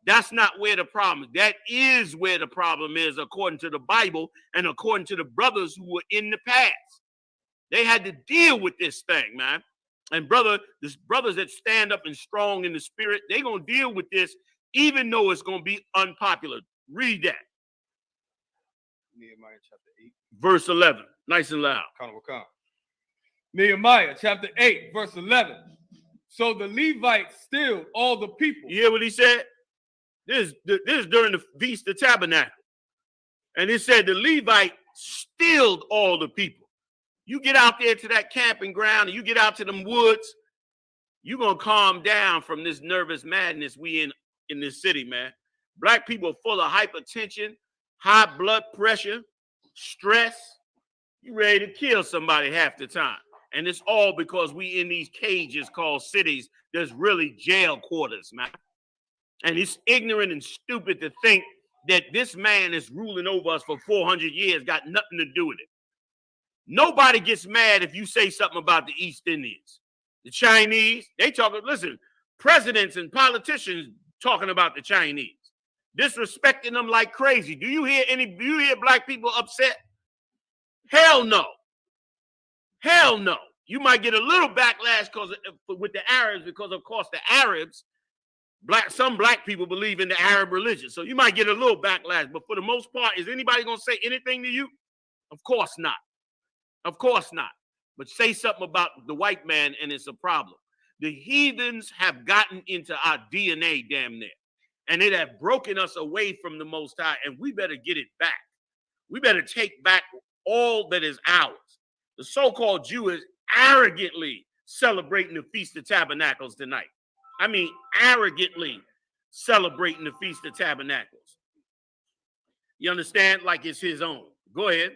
that's not where the problem is. That is where the problem is, according to the Bible and according to the brothers who were in the past. They had to deal with this thing, man. And brothers that stand up and strong in the spirit, they're going to deal with this, even though it's going to be unpopular. Read that. Nehemiah chapter 8. Verse 11. Nice and loud. Nehemiah chapter 8, verse 11. So the Levites stilled all the people. You hear what he said? This is during the Feast of Tabernacles. And it said the Levite stilled all the people. You get out there to that camping ground and you get out to them woods, you're going to calm down from this nervous madness we in this city, man. Black people are full of hypertension, high blood pressure, stress. You ready to kill somebody half the time. And it's all because we in these cages called cities. There's really jail quarters, man. And it's ignorant and stupid to think that this man is ruling over us for 400 years, got nothing to do with it. Nobody gets mad if you say something about the East Indians. The Chinese, they talk, listen, presidents and politicians talking about the Chinese, disrespecting them like crazy. Do you hear black people upset? Hell no. Hell no. You might get a little backlash with the Arabs because, of course, the Arabs, some black people believe in the Arab religion. So you might get a little backlash. But for the most part, is anybody going to say anything to you? Of course not. Of course not. But say something about the white man and it's a problem. The heathens have gotten into our DNA damn near. And it have broken us away from the Most High. And we better get it back. We better take back all that is ours. The so-called Jew is arrogantly celebrating the Feast of Tabernacles tonight. I mean, arrogantly celebrating the Feast of Tabernacles. You understand? Like it's his own. Go ahead.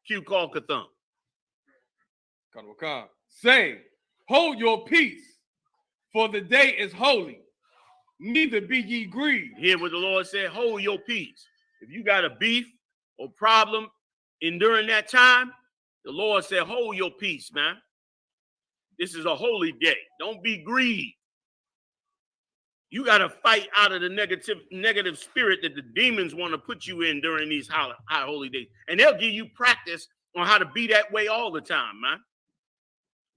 Q call Katham. Say, hold your peace, for the day is holy. Neither be ye grieved. Hear what the Lord said, hold your peace. If you got a beef or problem during that time, the Lord said, hold your peace, man. This is a holy day. Don't be grieved. You got to fight out of the negative spirit that the demons want to put you in during these high holy days. And they'll give you practice on how to be that way all the time, man.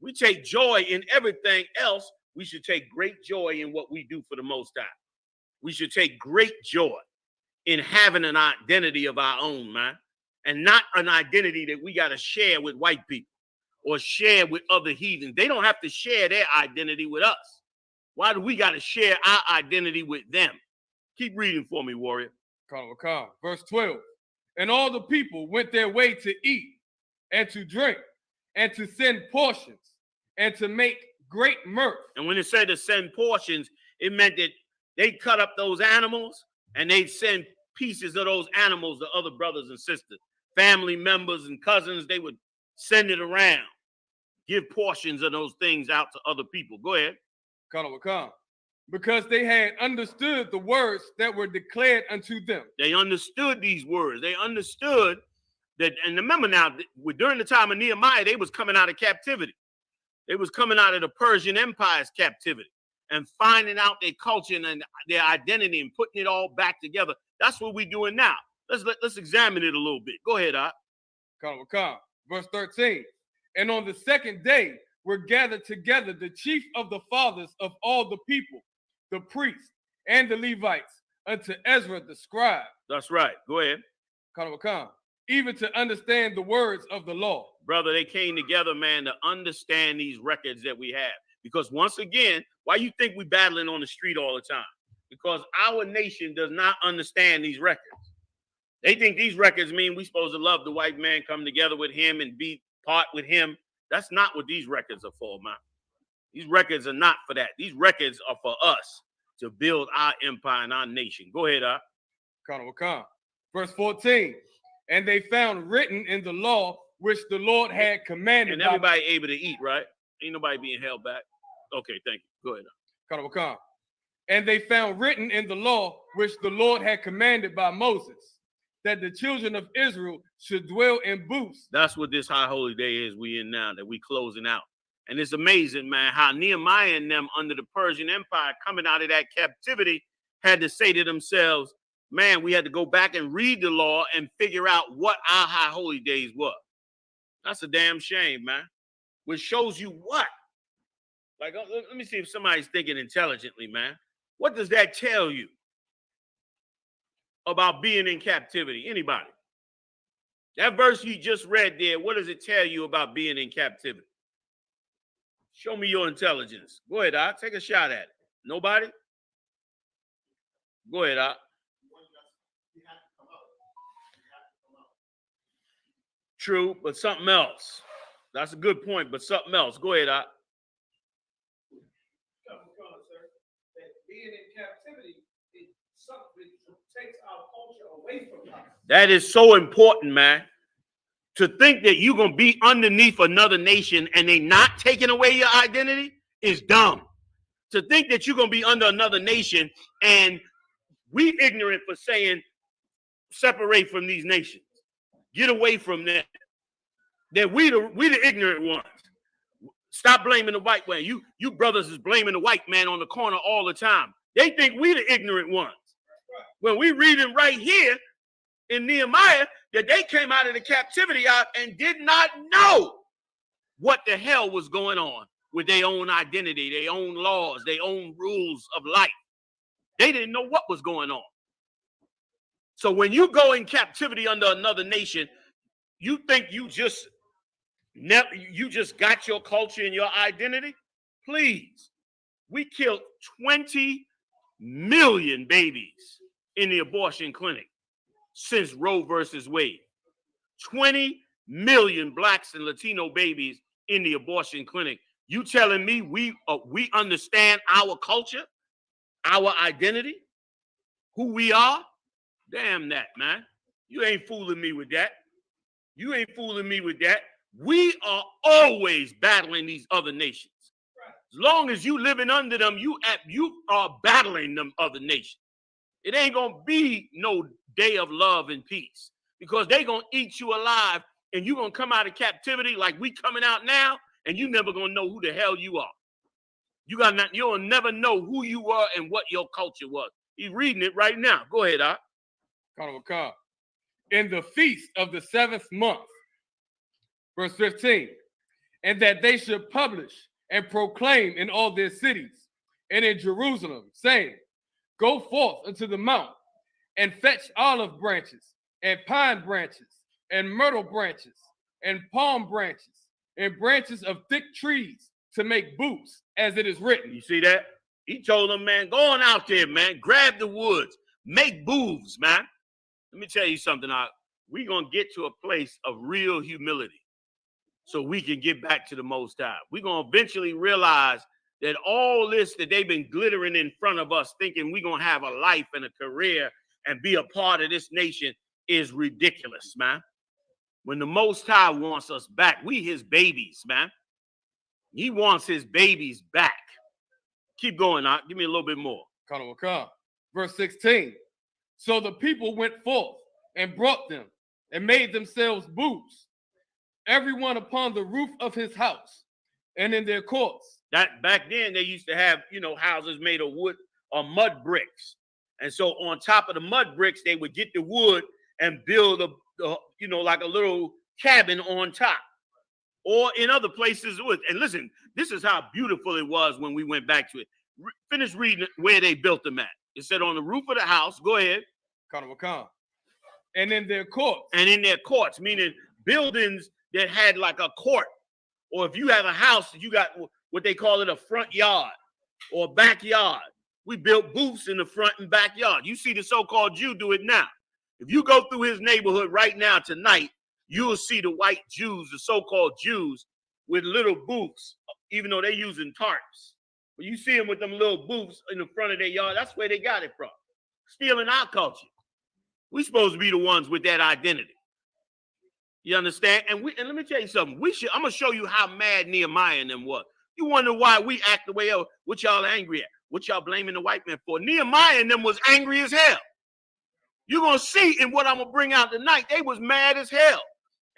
We take joy in everything else. We should take great joy in what we do for the Most High. We should take great joy in having an identity of our own, man. And not an identity that we got to share with white people or share with other heathens. They don't have to share their identity with us. Why do we got to share our identity with them? Keep reading for me, warrior. Verse 12. And all the people went their way to eat and to drink and to send portions and to make great mirth. And when it said to send portions, it meant that they cut up those animals and they'd send pieces of those animals to other brothers and sisters, family members and cousins. They would send it around, give portions of those things out to other people. Go ahead. Because they had understood the words that were declared unto them. They understood these words. They understood that, and remember now, during the time of Nehemiah, they was coming out of captivity. They was coming out of the Persian Empire's captivity and finding out their culture and their identity and putting it all back together. That's what we're doing now. Let's examine it a little bit. Go ahead, Art. Verse 13. And on the second day were gathered together the chief of the fathers of all the people, the priests and the Levites, unto Ezra the scribe. That's right. Go ahead. Even to understand the words of the law. Brother, they came together, man, to understand these records that we have. Because once again, why you think we battling on the street all the time? Because our nation does not understand these records. They think these records mean we supposed to love the white man, come together with him and be part with him. That's not what these records are for, man. These records are not for that. These records are for us to build our empire and our nation. Go ahead, Art. Verse 14. And they found written in the law which the Lord had commanded. And everybody able to eat, right? Ain't nobody being held back. Okay, thank you. Go ahead. And they found written in the law which the Lord had commanded by Moses, that the children of Israel should dwell in booths. That's what this high holy day is we in now, that we closing out. And it's amazing, man, how Nehemiah and them under the Persian Empire coming out of that captivity had to say to themselves, man, we had to go back and read the law and figure out what our high holy days were. That's a damn shame, man. Which shows you what? Like, let me see if somebody's thinking intelligently, man. What does that tell you about being in captivity? Anybody? That verse you just read there, what does it tell you about being in captivity? Show me your intelligence. Go ahead, Doc. Take a shot at it. Nobody? Go ahead, Doc. True, but something else. That's a good point, but something else. Go ahead, Doc. Being in captivity, it takes our culture away from us. That is so important, man. To think that you're going to be underneath another nation and they not taking away your identity is dumb. To think that you're going to be under another nation and we ignorant for saying separate from these nations. Get away from that. That we the ignorant ones. Stop blaming the white man. You brothers is blaming the white man on the corner all the time. They think we the ignorant ones. When we reading right here in Nehemiah that they came out of the captivity out and did not know what the hell was going on with their own identity, their own laws, their own rules of life. They didn't know what was going on. So when you go in captivity under another nation, you think you just got your culture and your identity? Please. We killed 20 million babies in the abortion clinic since Roe versus Wade. 20 million blacks and Latino babies in the abortion clinic. You telling me we understand our culture, our identity, who we are? Damn that, man. You ain't fooling me with that. You ain't fooling me with that. We are always battling these other nations. As long as you living under them, you are battling them other nations. It ain't gonna be no day of love and peace because they gonna eat you alive and you gonna come out of captivity like we coming out now, and you never gonna know who the hell you are. You'll never know who you were and what your culture was. He's reading it right now. Go ahead, Doc. In the feast of the 7th month, verse 15, and that they should publish and proclaim in all their cities and in Jerusalem, saying, go forth into the mount and fetch olive branches and pine branches and myrtle branches and palm branches and branches of thick trees to make booths, as it is written. You see that? He told them, man, go on out there, man. Grab the woods. Make booths, man. Let me tell you something. We're going to get to a place of real humility so we can get back to the Most High. We're going to eventually realize that all this that they've been glittering in front of us, thinking we're going to have a life and a career and be a part of this nation is ridiculous, man. When the Most High wants us back, we his babies, man. He wants his babies back. Keep going, Doc. Give me a little bit more. Verse 16. So the people went forth and brought them and made themselves booths, everyone upon the roof of his house and in their courts. That back then they used to have, houses made of wood or mud bricks. And so on top of the mud bricks, they would get the wood and build like a little cabin on top. Or in other places. And listen, this is how beautiful it was when we went back to it. Finish reading where they built them at. It said on the roof of the house. Go ahead. And in their courts. And in their courts, meaning buildings that had like a court. Or if you have a house, you got what they call it a front yard or backyard. We built booths in the front and backyard. You see the so-called Jew do it now. If you go through his neighborhood right now tonight, you'll see the white Jews, the so-called Jews, with little booths, even though they're using tarps. But you see them with them little booths in the front of their yard. That's where they got it from. Stealing our culture. We're supposed to be the ones with that identity. You understand? And let me tell you something. I'm going to show you how mad Nehemiah and them was. You wonder why we act the way of what y'all angry at. What y'all blaming the white man for. Nehemiah and them was angry as hell. You're going to see in what I'm going to bring out tonight, they was mad as hell.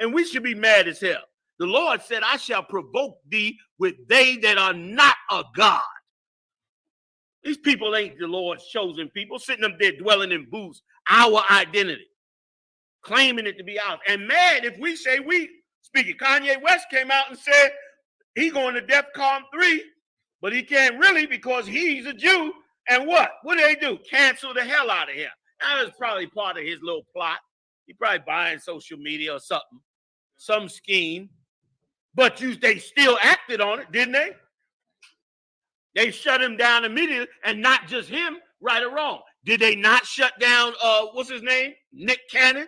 And we should be mad as hell. The Lord said, I shall provoke thee with they that are not of God. These people ain't the Lord's chosen people, sitting up there dwelling in booths, our identity, claiming it to be ours. And mad if we say we speak it. Kanye West came out and said he going to DEFCON 3, but he can't really because he's a Jew. And what? What do they do? Cancel the hell out of him. That was probably part of his little plot. He probably buying social media or something, some scheme. But they still acted on it, didn't they? They shut him down immediately, and not just him, right or wrong. Did they not shut down, what's his name? Nick Cannon?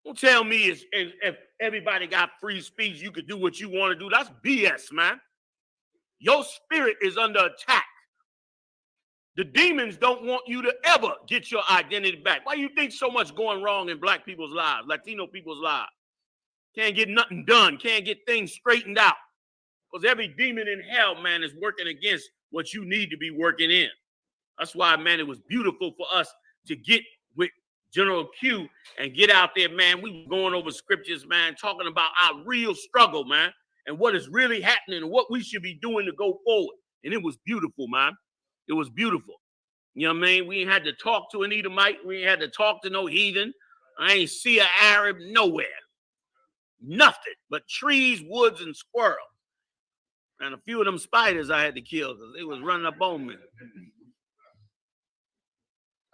Don't tell me if everybody got free speech, you could do what you want to do. That's BS, man. Your spirit is under attack. The demons don't want you to ever get your identity back. Why do you think so much going wrong in black people's lives, Latino people's lives? Can't get nothing done. Can't get things straightened out. Because every demon in hell, man, is working against what you need to be working in. That's why, man, it was beautiful for us to get with General Q and get out there, man. We were going over scriptures, man, talking about our real struggle, man, and what is really happening and what we should be doing to go forward. And it was beautiful, man. It was beautiful. You know what I mean? We ain't had to talk to an Edomite. We ain't had to talk to no heathen. I ain't see an Arab nowhere. Nothing but trees, woods, and squirrels. And a few of them spiders I had to kill because they was running up on me.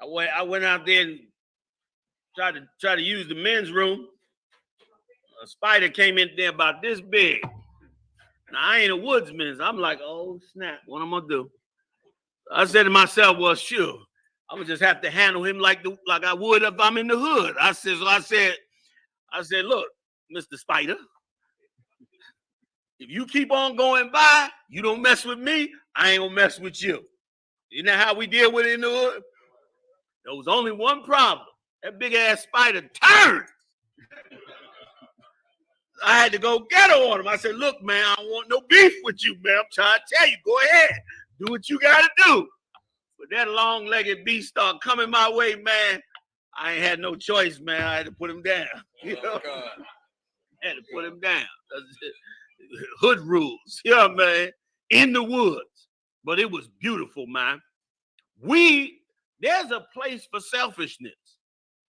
I went out there and tried to use the men's room. A spider came in there about this big. Now, I ain't a woodsman. So I'm like, oh, snap. What am I going to do? I said to myself, well, sure. I'm going to just have to handle him like I would if I'm in the hood. I said, look, Mr. Spider, if you keep on going by, you don't mess with me, I ain't gonna mess with you. Isn't that how we deal with it in the hood? There was only one problem. That big ass spider turned. I had to go get her on him. I said, look, man, I don't want no beef with you, man. I'm trying to tell you, go ahead. Do what you gotta do. But that long-legged beast started coming my way, man. I ain't had no choice, man. I had to put him down. You know? I had to put him down. Hood rules, yeah, man, in the woods. But it was beautiful, man. There's a place for selfishness.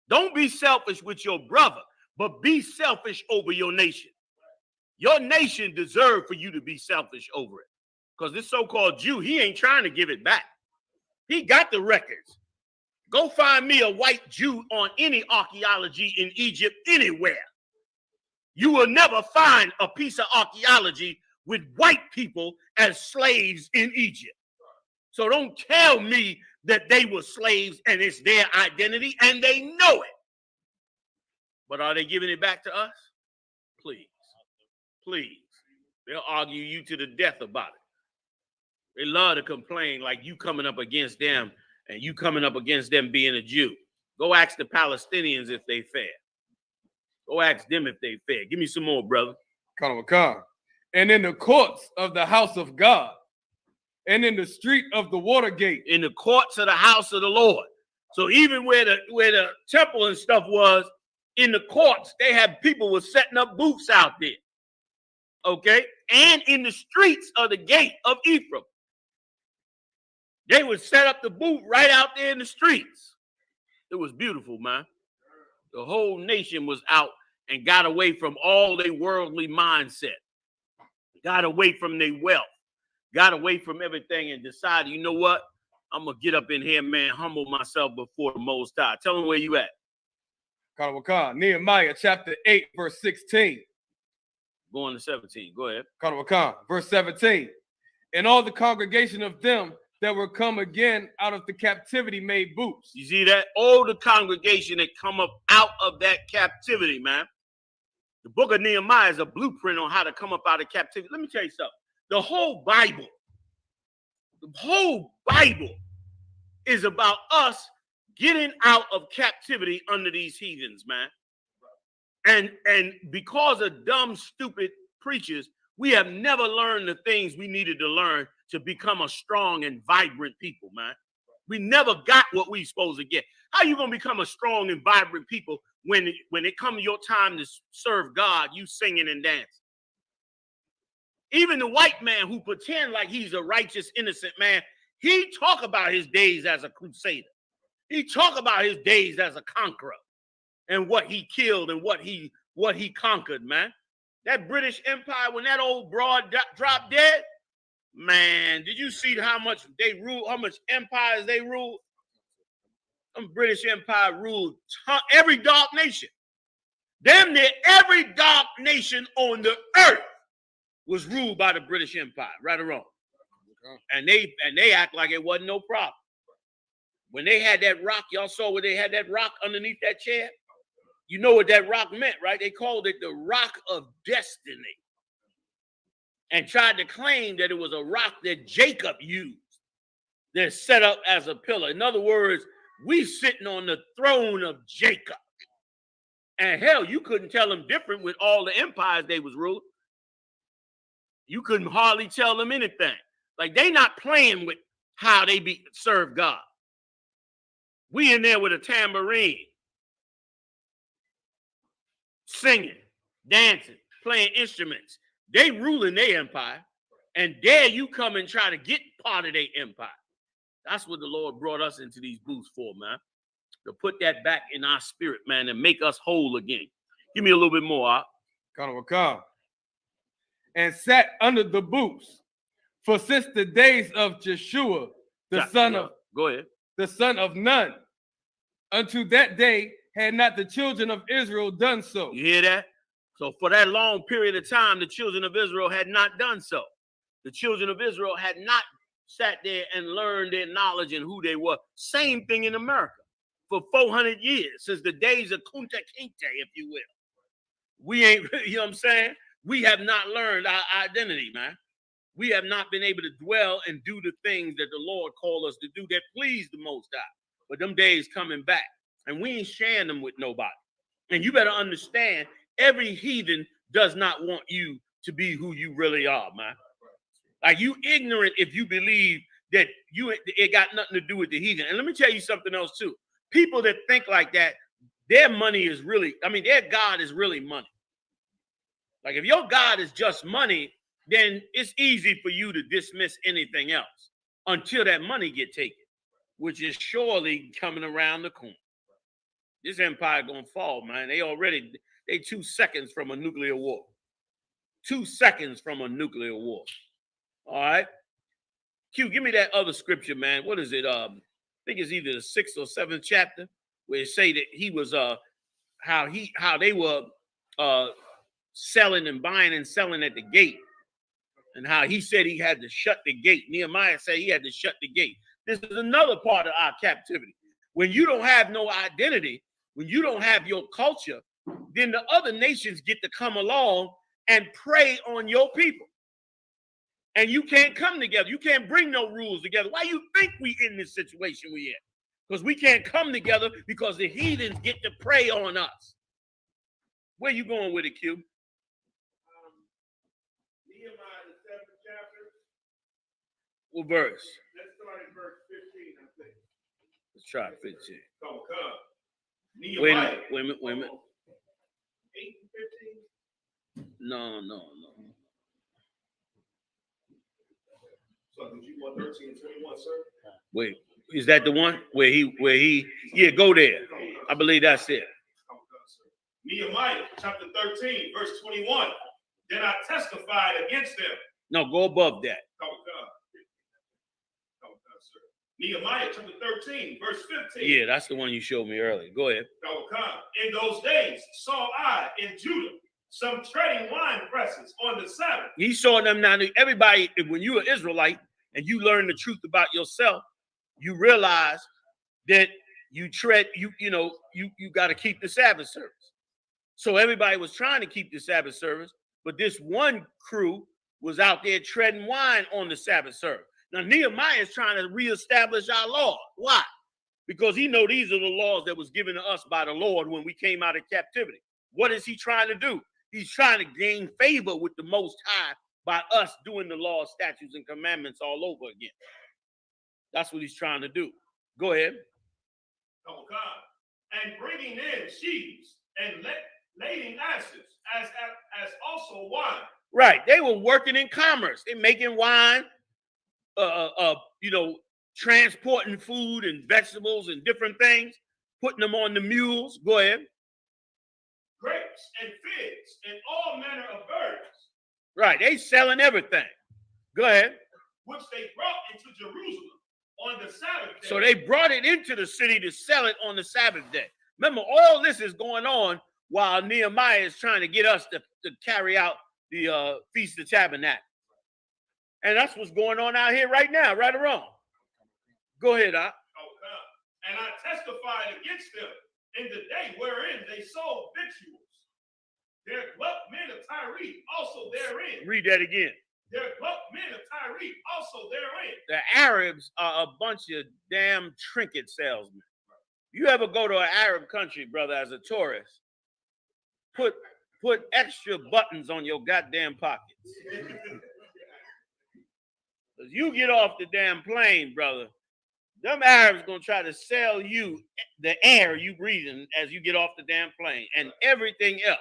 Don't be selfish with your brother, but be selfish over your nation. Your nation deserves for you to be selfish over it. Because this so-called Jew, he ain't trying to give it back. He got the records. Go find me a white Jew on any archaeology in Egypt anywhere. You will never find a piece of archaeology with white people as slaves in Egypt. So don't tell me that they were slaves and it's their identity and they know it. But are they giving it back to us? Please. Please. They'll argue you to the death about it. They love to complain like you coming up against them and you coming up against them being a Jew. Go ask the Palestinians if they fair. Go ask them if they fair. Give me some more, brother. And in the courts of the house of God, and in the street of the water gate. In the courts of the house of the Lord. So even where the temple and stuff was, in the courts, they had people was setting up booths out there. Okay? And in the streets of the gate of Ephraim. They would set up the booth right out there in the streets. It was beautiful, man. The whole nation was out and got away from all their worldly mindset. Got away from their wealth. Got away from everything and decided, you know what? I'm going to get up in here, man, humble myself before the Most High. Tell them where you at. Nehemiah chapter 8, verse 16. Going to 17. Go ahead. Verse 17. And all the congregation of them that were come again out of the captivity made booths. You see that? All the congregation that come up out of that captivity, man. The book of Nehemiah is a blueprint on how to come up out of captivity. Let me tell you something. The whole Bible is about us getting out of captivity under these heathens, man. And because of dumb, stupid preachers, we have never learned the things we needed to learn to become a strong and vibrant people, man. We never got what we supposed to get. How you gonna become a strong and vibrant people when it comes your time to serve God, you singing and dancing? Even the white man who pretend like he's a righteous, innocent man, he talk about his days as a crusader. He talk about his days as a conqueror and what he killed and what he conquered, man. That British Empire, when that old broad dropped dead, man, did you see how much they ruled, how much empires they ruled? British Empire ruled every dark nation. Damn near every dark nation on the earth was ruled by the British Empire, right or wrong. And they act like it wasn't no problem. When they had that rock, y'all saw where they had that rock underneath that chair? You know what that rock meant, right? They called it the rock of destiny. And tried to claim that it was a rock that Jacob used. They're set up as a pillar. In other words, we sitting on the throne of Jacob. And hell, you couldn't tell them different with all the empires they was ruling. You couldn't hardly tell them anything. Like they not playing with how they serve God. We in there with a tambourine, singing, dancing, playing instruments. They ruling their empire, and dare you come and try to get part of their empire. That's what the Lord brought us into these booths for, man. To put that back in our spirit, man, and make us whole again. Give me a little bit more. Come. And sat under the booths. For since the days of Jeshua, the son of Nun, unto that day had not the children of Israel done so. You hear that? So for that long period of time, the children of Israel had not done so. The children of Israel had not sat there and learned their knowledge and who they were. Same thing in America. For 400 years, since the days of Kunta Kinte, if you will. We ain't, you know what I'm saying? We have not learned our identity, man. We have not been able to dwell and do the things that the Lord called us to do that please the Most High. But them days coming back, and we ain't sharing them with nobody. And you better understand, every heathen does not want you to be who you really are, man. Like you ignorant if you believe that it got nothing to do with the heathen. And let me tell you something else too. People that think like that, their money is really, their God is really money. Like if your God is just money, then it's easy for you to dismiss anything else until that money get taken, which is surely coming around the corner. This empire gonna fall, man. They 2 seconds from a nuclear war. 2 seconds from a nuclear war. All right. Q, give me that other scripture, man. What is it? I think it's either the 6th or 7th chapter where it say that he was how they were selling and buying and selling at the gate, and how he said he had to shut the gate. Nehemiah said he had to shut the gate. This is another part of our captivity. When you don't have no identity, when you don't have your culture, then the other nations get to come along and prey on your people. And you can't come together. You can't bring no rules together. Why you think we in this situation we in? Because we can't come together because the heathens get to prey on us. Where you going with it, Q? Nehemiah, the 7th chapter. What verse? Let's start at verse 15, I think. Let's try 15. Come. Nehemiah. Wait a minute. 8 and 15? No. So did you want 13 and 21, sir? Wait, is that the one where he yeah, go there. I believe that's it. Nehemiah chapter 13, verse 21. Then I testified against them. No, go above that. Nehemiah chapter 13, verse 15. Yeah, that's the one you showed me earlier. Go ahead. In those days saw I in Judah some treading wine presses on the Sabbath. He saw them now. Everybody, when you're an Israelite and you learn the truth about yourself, you realize that you got to keep the Sabbath service. So everybody was trying to keep the Sabbath service, but this one crew was out there treading wine on the Sabbath service. Now, Nehemiah is trying to reestablish our law. Why? Because he know these are the laws that was given to us by the Lord when we came out of captivity. What is he trying to do? He's trying to gain favor with the Most High by us doing the law, statutes, and commandments all over again. That's what he's trying to do. Go ahead. Oh God. And bringing in sheaves and lading asses, as also wine. Right. They were working in commerce. They're making wine, transporting food and vegetables and different things, putting them on the mules. Go ahead. Grapes and figs and all manner of birds. Right. They selling everything. Go ahead. Which they brought into Jerusalem on the Sabbath day. So they brought it into the city to sell it on the Sabbath day. Remember, all this is going on while Nehemiah is trying to get us to carry out the Feast of Tabernacles. And that's what's going on out here right now, right or wrong. Go ahead, Doc. And I testified against them in the day wherein they sold victuals. There dwelt men of Tyre also therein. Read that again. There dwelt men of Tyre also therein. The Arabs are a bunch of damn trinket salesmen. You ever go to an Arab country, brother, as a tourist, put extra buttons on your goddamn pockets. Because you get off the damn plane, brother, them Arabs gonna try to sell you the air you breathing as you get off the damn plane and everything else.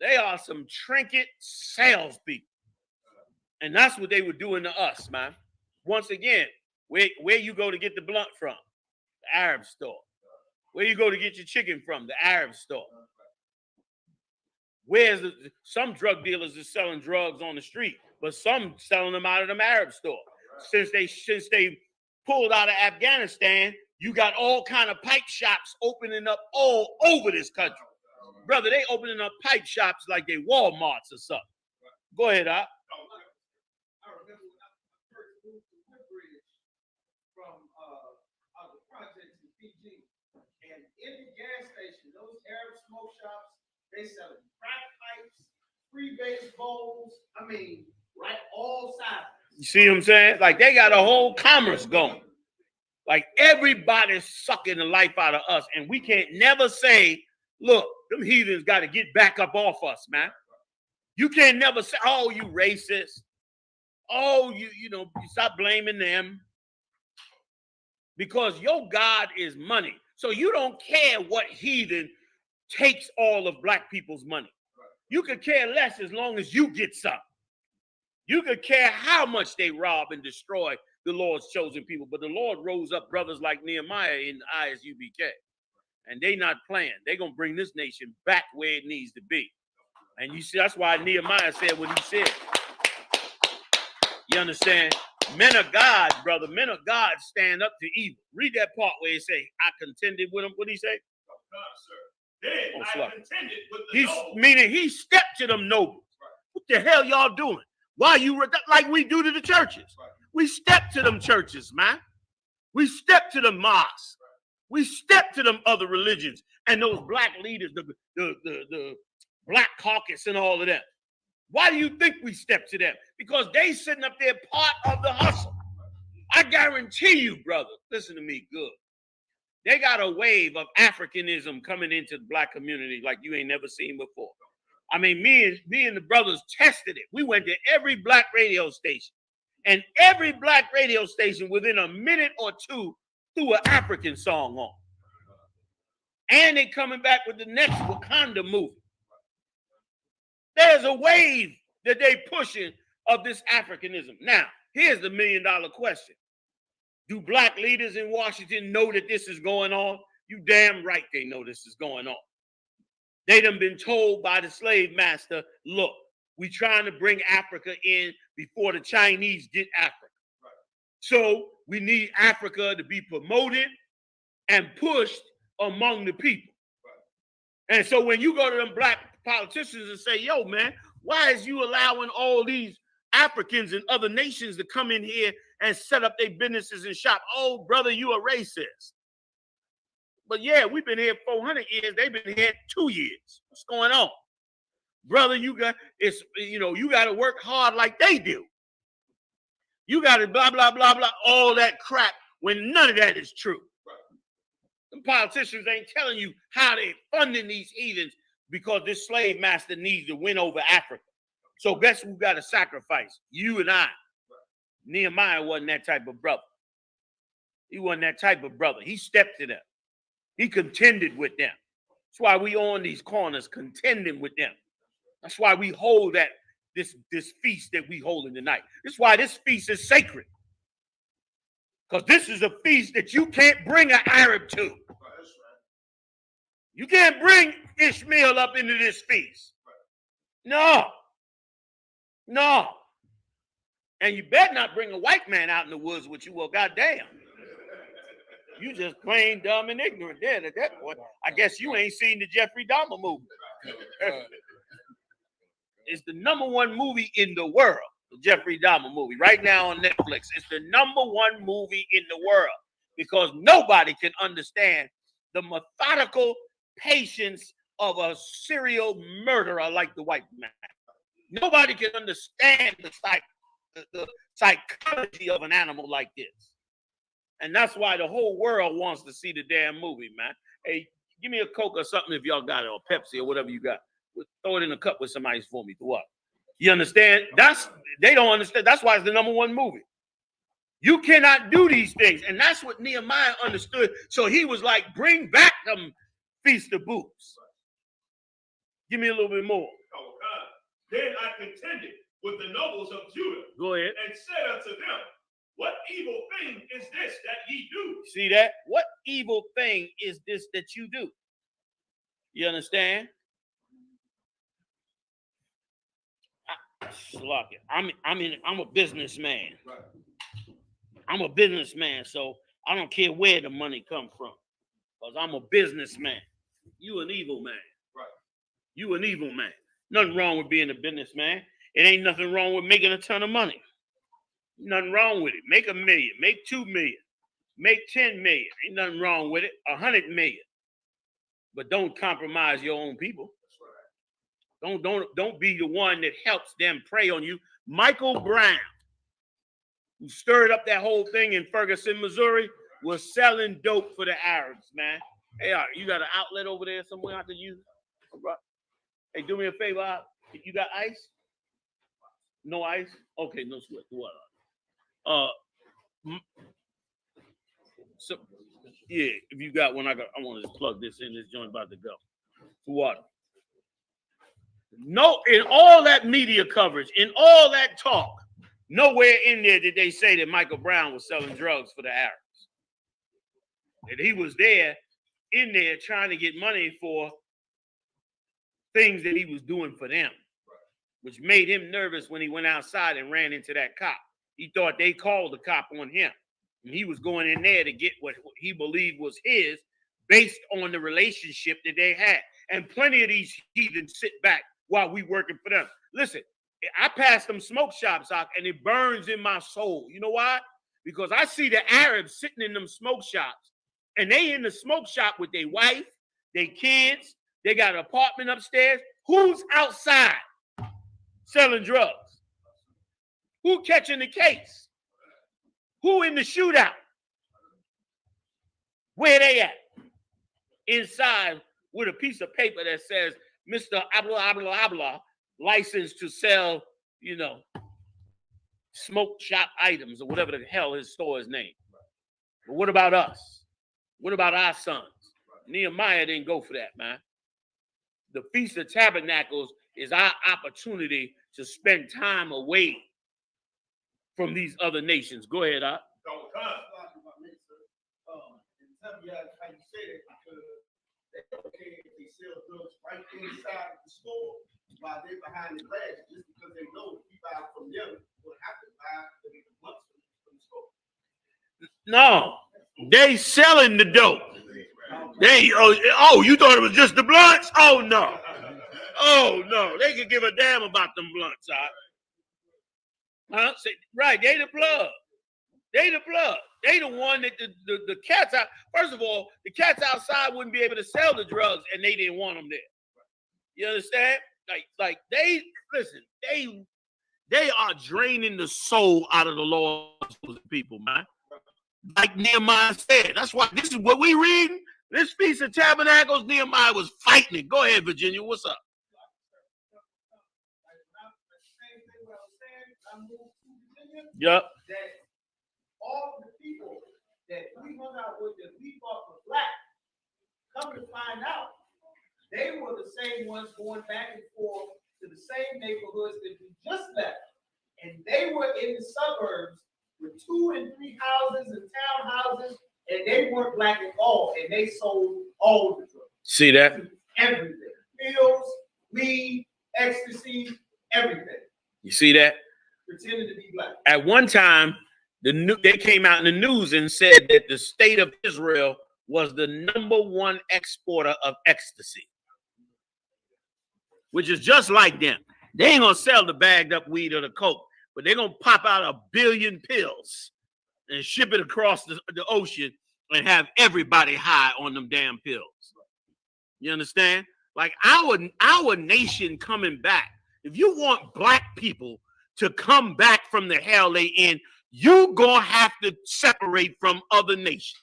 They are some trinket salespeople. And that's what they were doing to us, man. Once again, where you go to get the blunt from? The Arab store. Where you go to get your chicken from? The Arab store. Some drug dealers are selling drugs on the street, but some selling them out of them Arab store. Since they pulled out of Afghanistan, you got all kind of pipe shops opening up all over this country. Brother, they opening up pipe shops like they Walmarts or something. Go ahead, Op. I remember when I first moved to Woodbridge from the projects in PG, and in the gas station, those Arab smoke shops, they selling crack pipes, freebase bowls. I mean, like all sizes. You see what I'm saying? Like they got a whole commerce going. Like everybody's sucking the life out of us, and we can't never say, "Look, them heathens got to get back up off us, man." You can't never say, "Oh, you racist." Oh, you stop blaming them. Because your God is money. So you don't care what heathen takes all of black people's money. You could care less as long as you get some. You could care how much they rob and destroy the Lord's chosen people. But the Lord rose up brothers like Nehemiah in I.S.U.P.K. And they not playing. They're going to bring this nation back where it needs to be. And you see, that's why Nehemiah said what he said. You understand? Men of God, brother, men of God stand up to evil. Read that part where he say, I contended with him. What did he say? Oh, God, sir. Then I contended with the nobles. Meaning he stepped to them nobles. Right. What the hell y'all doing? Why you like we do to the churches? Right. We step to them churches, man. We step to the mosques. Right. We step to them other religions and those black leaders, the black caucus and all of that. Why do you think we step to them? Because they sitting up there part of the hustle. I guarantee you, brother, listen to me good. They got a wave of Africanism coming into the black community like you ain't never seen before. I mean, me and the brothers tested it. We went to every black radio station. And every black radio station within a minute or two threw an African song on. And they coming back with the next Wakanda movie. There's a wave that they pushing of this Africanism. Now, here's the $1 million question. Do black leaders in Washington know that this is going on? You damn right they know this is going on. They done been told by the slave master, look, we trying to bring Africa in before the Chinese get Africa. Right. So we need Africa to be promoted and pushed among the people. Right. And so when you go to them black politicians and say, yo, man, why is you allowing all these Africans and other nations to come in here and set up their businesses and shop? Oh, brother, you a racist. But yeah, we've been here 400 years. They've been here 2 years. What's going on? Brother, you got to work hard like they do. You got to blah, blah, blah, blah, all that crap when none of that is true. The politicians ain't telling you how they funding these heathens because this slave master needs to win over Africa. So guess who got to sacrifice? You and I. Nehemiah wasn't that type of brother. He wasn't that type of brother. He stepped to them. He contended with them. That's why we on these corners contending with them. That's why we hold that this feast that we holding tonight. That's why this feast is sacred. Because this is a feast that you can't bring an Arab to. You can't bring Ishmael up into this feast. No. No. And you better not bring a white man out in the woods with you. Well, goddamn. You just plain dumb and ignorant then at that point. I guess you ain't seen the Jeffrey Dahmer movie. It's the #1 movie in the world. The Jeffrey Dahmer movie right now on Netflix. It's the #1 movie in the world because nobody can understand the methodical patience of a serial murderer like the white man. Nobody can understand the psychology of an animal like this. And that's why the whole world wants to see the damn movie, man. Hey, give me a Coke or something if y'all got it, or Pepsi or whatever you got. Throw it in a cup with some ice for me. For what? You understand? They don't understand. That's why it's the #1 movie. You cannot do these things. And that's what Nehemiah understood. So he was like, bring back them Feast of Booths. Give me a little bit more. Oh, God. Then I contended with the nobles of Judah. Go ahead. And said unto them, what evil thing is this that ye do? See that? What evil thing is this that you do? You understand? I'm a businessman. I'm a businessman, so I don't care where the money come from. Because I'm a businessman. You an evil man. Right. You an evil man. Nothing wrong with being a businessman. It ain't nothing wrong with making a ton of money. Nothing wrong with it. Make $1 million. Make $2 million. Make 10 million. Ain't nothing wrong with it. 100 million. But don't compromise your own people. Don't be the one that helps them prey on you. Michael Brown, who stirred up that whole thing in Ferguson, Missouri, was selling dope for the Arabs, man. Hey, you got an outlet over there somewhere I can use? Hey, do me a favor. You got ice? No ice? Okay, no sweat. What? So yeah, if you got one, I want to just plug this in. This joint about to go. Water. No, in all that media coverage, in all that talk, nowhere in there did they say that Michael Brown was selling drugs for the Arabs. That he was in there trying to get money for things that he was doing for them, which made him nervous when he went outside and ran into that cop. He thought they called the cop on him. And he was going in there to get what he believed was his based on the relationship that they had. And plenty of these heathens sit back while we working for them. Listen, I pass them smoke shops out and it burns in my soul. You know why? Because I see the Arabs sitting in them smoke shops and they in the smoke shop with their wife, their kids, they got an apartment upstairs. Who's outside selling drugs? Who catching the case? Who in the shootout? Where they at? Inside with a piece of paper that says, Mr. Abla, licensed to sell, smoke shop items or whatever the hell his store is named. But what about us? What about our sons? Nehemiah didn't go for that, man. The Feast of Tabernacles is our opportunity to spend time away from these other nations. Go ahead, Doc. Tell me how you say that because they okay if they sell drugs right inside of the store while they're behind the glass just because they know if you buy from them, will have to buy the blunts from the store. No, they selling the dope. You thought it was just the blunts? Oh no. They could give a damn about them blunts, right? They the plug. They the one that the cats out. First of all, the cats outside wouldn't be able to sell the drugs, and they didn't want them there. You understand? Like they listen. They are draining the soul out of the Lord's people, man. Like Nehemiah said. That's why this is what we reading. This Feast of Tabernacles, Nehemiah was fighting it. Go ahead, Virginia. What's up? Yep. That all the people that we hung out with that we thought were black. Come to find out, they were the same ones going back and forth to the same neighborhoods that we just left. And they were in the suburbs with 2 and 3 houses and townhouses, and they weren't black at all. And they sold all of the drugs. See that? Everything. Pills, weed, ecstasy, everything. You see that? Pretending to be black. At one time, they came out in the news and said that the state of Israel was the #1 exporter of ecstasy, which is just like them. They ain't gonna sell the bagged up weed or the coke, but they're gonna pop out 1 billion pills and ship it across the ocean and have everybody high on them damn pills. You understand? Like our nation coming back. If you want black people to come back from the hell they in, you gonna have to separate from other nations.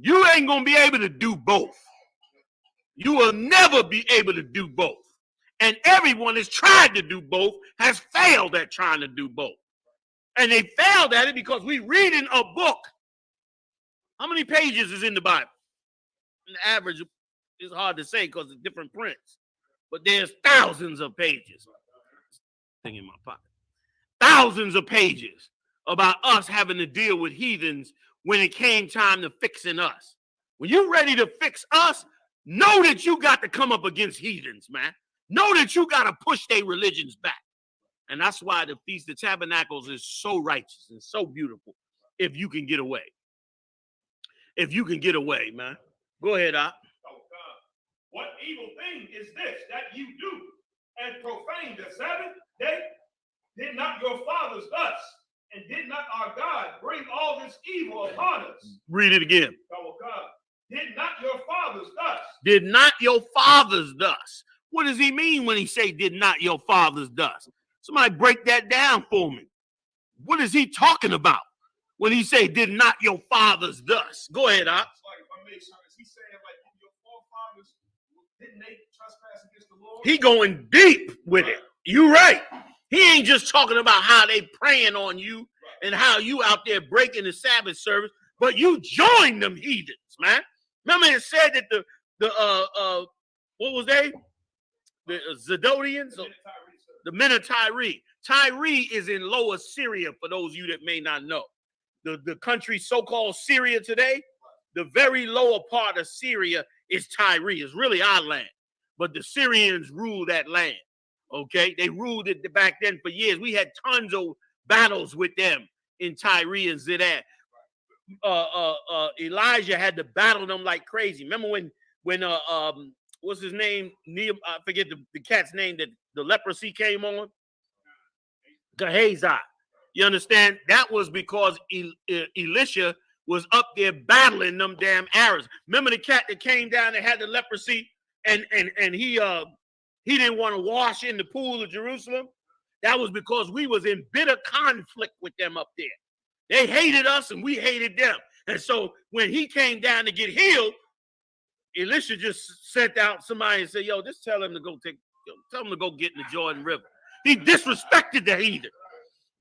You ain't gonna be able to do both. You will never be able to do both. And everyone that's tried to do both has failed at trying to do both. And they failed at it because we reading a book. How many pages is in the Bible? And the average is hard to say because it's different prints. But there's thousands of pages. Thing in my pocket. Thousands of pages about us having to deal with heathens when it came time to fixing us. When you're ready to fix us, know that you got to come up against heathens, man. Know that you got to push their religions back. And that's why the Feast of Tabernacles is so righteous and so beautiful if you can get away. If you can get away, man. Go ahead, Op. Oh, God. What evil thing is this that you do and profane the Sabbath day? Did not your fathers thus, and did not our God bring all this evil upon us? Read it again. Oh, God. Did not your fathers thus? Did not your fathers thus? What does he mean when he say did not your fathers thus? Somebody break that down for me. What is he talking about when he say did not your fathers thus? Go ahead, Op. Is he saying like your forefathers didn't they trespass against the Lord? He going deep with it. You right. He ain't just talking about how they praying on you and how you out there breaking the Sabbath service, but you join them heathens, man. Remember it said that the what was they? The Zidonians? The men of Tyre. Tyre is in Lower Syria, for those of you that may not know. The country so-called Syria today, the very lower part of Syria is Tyre. It's really our land. But the Syrians rule that land. Okay? They ruled it back then for years. We had tons of battles with them in Tyre and Zidon. Elijah had to battle them like crazy. Remember when what's his name? I forget the cat's name that the leprosy came on? Gehazi. You understand? That was because Elisha was up there battling them damn Arabs. Remember the cat that came down and had the leprosy and he didn't want to wash in the pool of Jerusalem? That was because we was in bitter conflict with them up there. They hated us and we hated them. And so when he came down to get healed, Elisha just sent out somebody and said, yo, just tell him to go get in the Jordan River. He disrespected the heathen.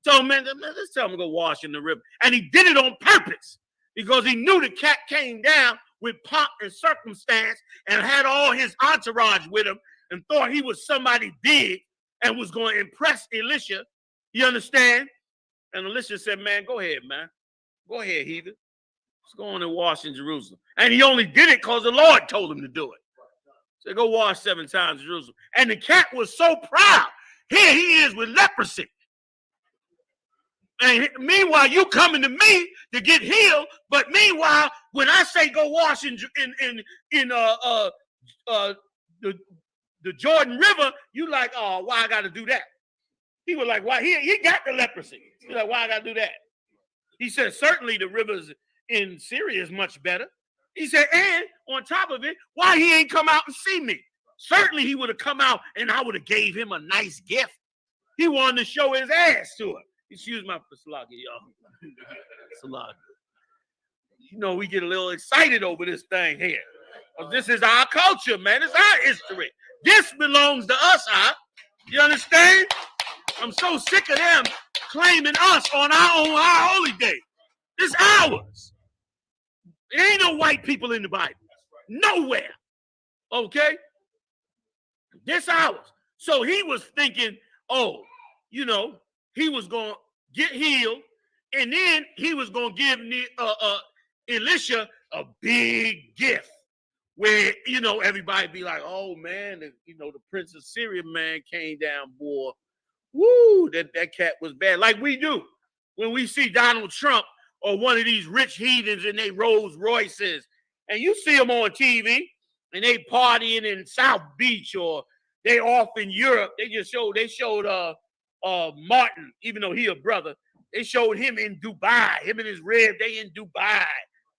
So, man, let's tell him to go wash in the river. And he did it on purpose because he knew the cat came down with pomp and circumstance and had all his entourage with him and thought he was somebody big and was going to impress Elisha. You understand? And Elisha said, man, go ahead, man. Go ahead, heathen. Let's go on and wash in Jerusalem. And he only did it because the Lord told him to do it. So go wash 7 times in Jerusalem. And the cat was so proud. Here he is with leprosy. And meanwhile, you coming to me to get healed. But meanwhile, when I say go wash in the Jordan River, you like, oh, why I got to do that? He was like, why? He got the leprosy. He's like, why I got to do that? He said, certainly the rivers in Syria is much better. He said, and on top of it, why he ain't come out and see me? Certainly he would have come out and I would have gave him a nice gift. He wanted to show his ass to her. Excuse my Salagi, y'all. Salagi. You know, we get a little excited over this thing here. This is our culture, man. It's our history. This belongs to us, huh? You understand? I'm so sick of them claiming us on our holy day. It's ours. There ain't no white people in the Bible. Nowhere. Okay? This ours. So he was thinking, oh, you know, he was going to get healed, and then he was going to give Elisha a big gift where, you know, everybody be like, oh, man, you know, the Prince of Syria man came down, boy. Woo, that cat was bad. Like we do when we see Donald Trump or one of these rich heathens in their Rolls Royces, and you see them on TV, and they partying in South Beach or they off in Europe. They showed Martin, even though he a brother, they showed him in Dubai, him and his rib, they in Dubai.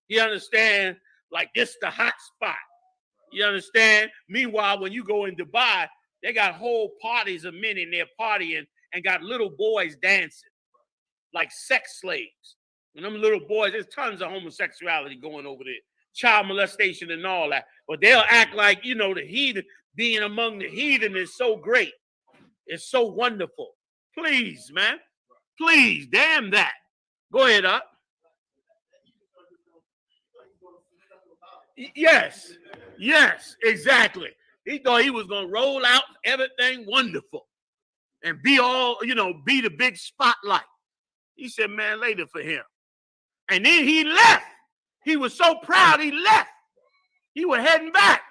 You understand? Like this the hot spot. You understand? Meanwhile, when you go in Dubai, they got whole parties of men in there partying and got little boys dancing like sex slaves. And them little boys, there's tons of homosexuality going over there, child molestation and all that. But they'll act like, you know, the heathen, being among the heathen is so great. It's so wonderful. Please, man. Please, damn that. Go ahead, up. Yes, exactly. He thought he was going to roll out everything wonderful and be all, you know, be the big spotlight. He said, man, later for him. And then he left. He was so proud he left. He was heading back.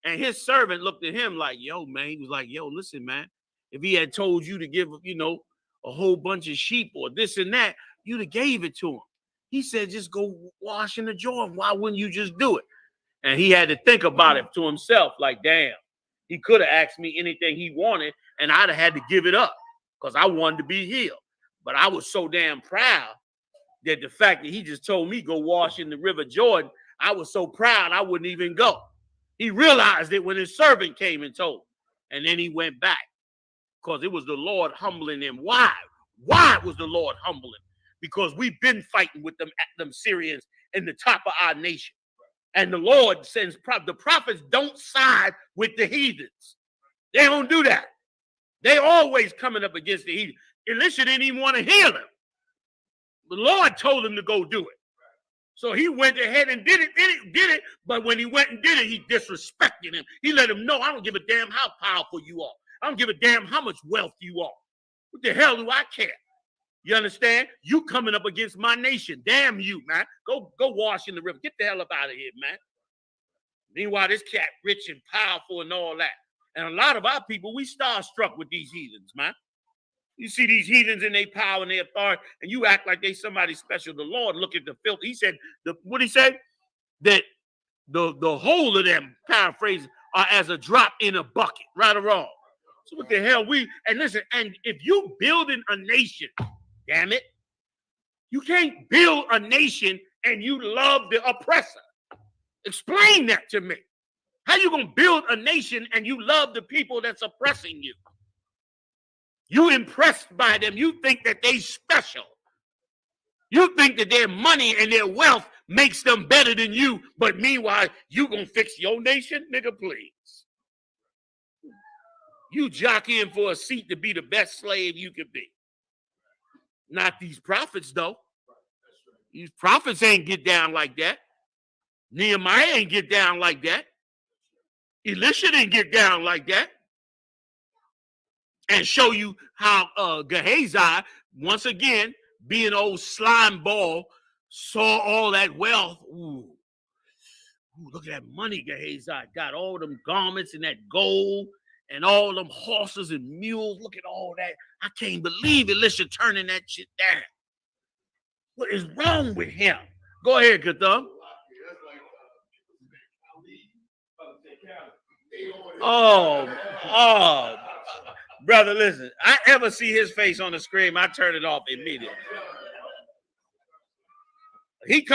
And his servant looked at him like, yo, man. He was like, yo, listen, man. If he had told you to give, you know, a whole bunch of sheep or this and that, you'd have gave it to him. He said, just go wash in the Jordan. Why wouldn't you just do it? And he had to think about it to himself, like, damn, he could have asked me anything he wanted, and I'd have had to give it up because I wanted to be healed. But I was so damn proud that the fact that he just told me go wash in the River Jordan, I was so proud I wouldn't even go. He realized it when his servant came and told him. And then he went back because it was the Lord humbling him. Why? Why was the Lord humbling? Because we've been fighting with them Syrians in the top of our nation. And the Lord sends the prophets don't side with the heathens. They don't do that. They always coming up against the heathen. Elisha didn't even want to heal him. The Lord told him to go do it. So he went ahead and did it. But when he went and did it, he disrespected him. He let him know, I don't give a damn how powerful you are. I don't give a damn how much wealth you are. What the hell do I care? You understand? You coming up against my nation. Damn you, man. Go wash in the river. Get the hell up out of here, man. Meanwhile, this cat rich and powerful and all that. And a lot of our people, we starstruck with these heathens, man. You see these heathens in their power and their authority, and you act like they somebody special. The Lord look at the filth. He said, what he said? That the whole of them, paraphrasing, are as a drop in a bucket, right or wrong. So what the hell and listen, and if you building a nation, damn it, you can't build a nation and you love the oppressor. Explain that to me. How you gonna build a nation and you love the people that's oppressing you? You impressed by them. You think that they special. You think that their money and their wealth makes them better than you, but meanwhile, you gonna fix your nation? Nigga, please. You jockeying for a seat to be the best slave you could be. Not these prophets, though. These prophets ain't get down like that. Nehemiah ain't get down like that. Elisha didn't get down like that. And show you how Gehazi, once again, being old slime ball, saw all that wealth. Ooh, look at that money Gehazi got. All them garments and that gold and all them horses and mules. Look at all that. I can't believe Elisha turning that shit down. What is wrong with him? Go ahead, Katham. Oh. Brother, listen, I ever see his face on the screen, I turn it off immediately. He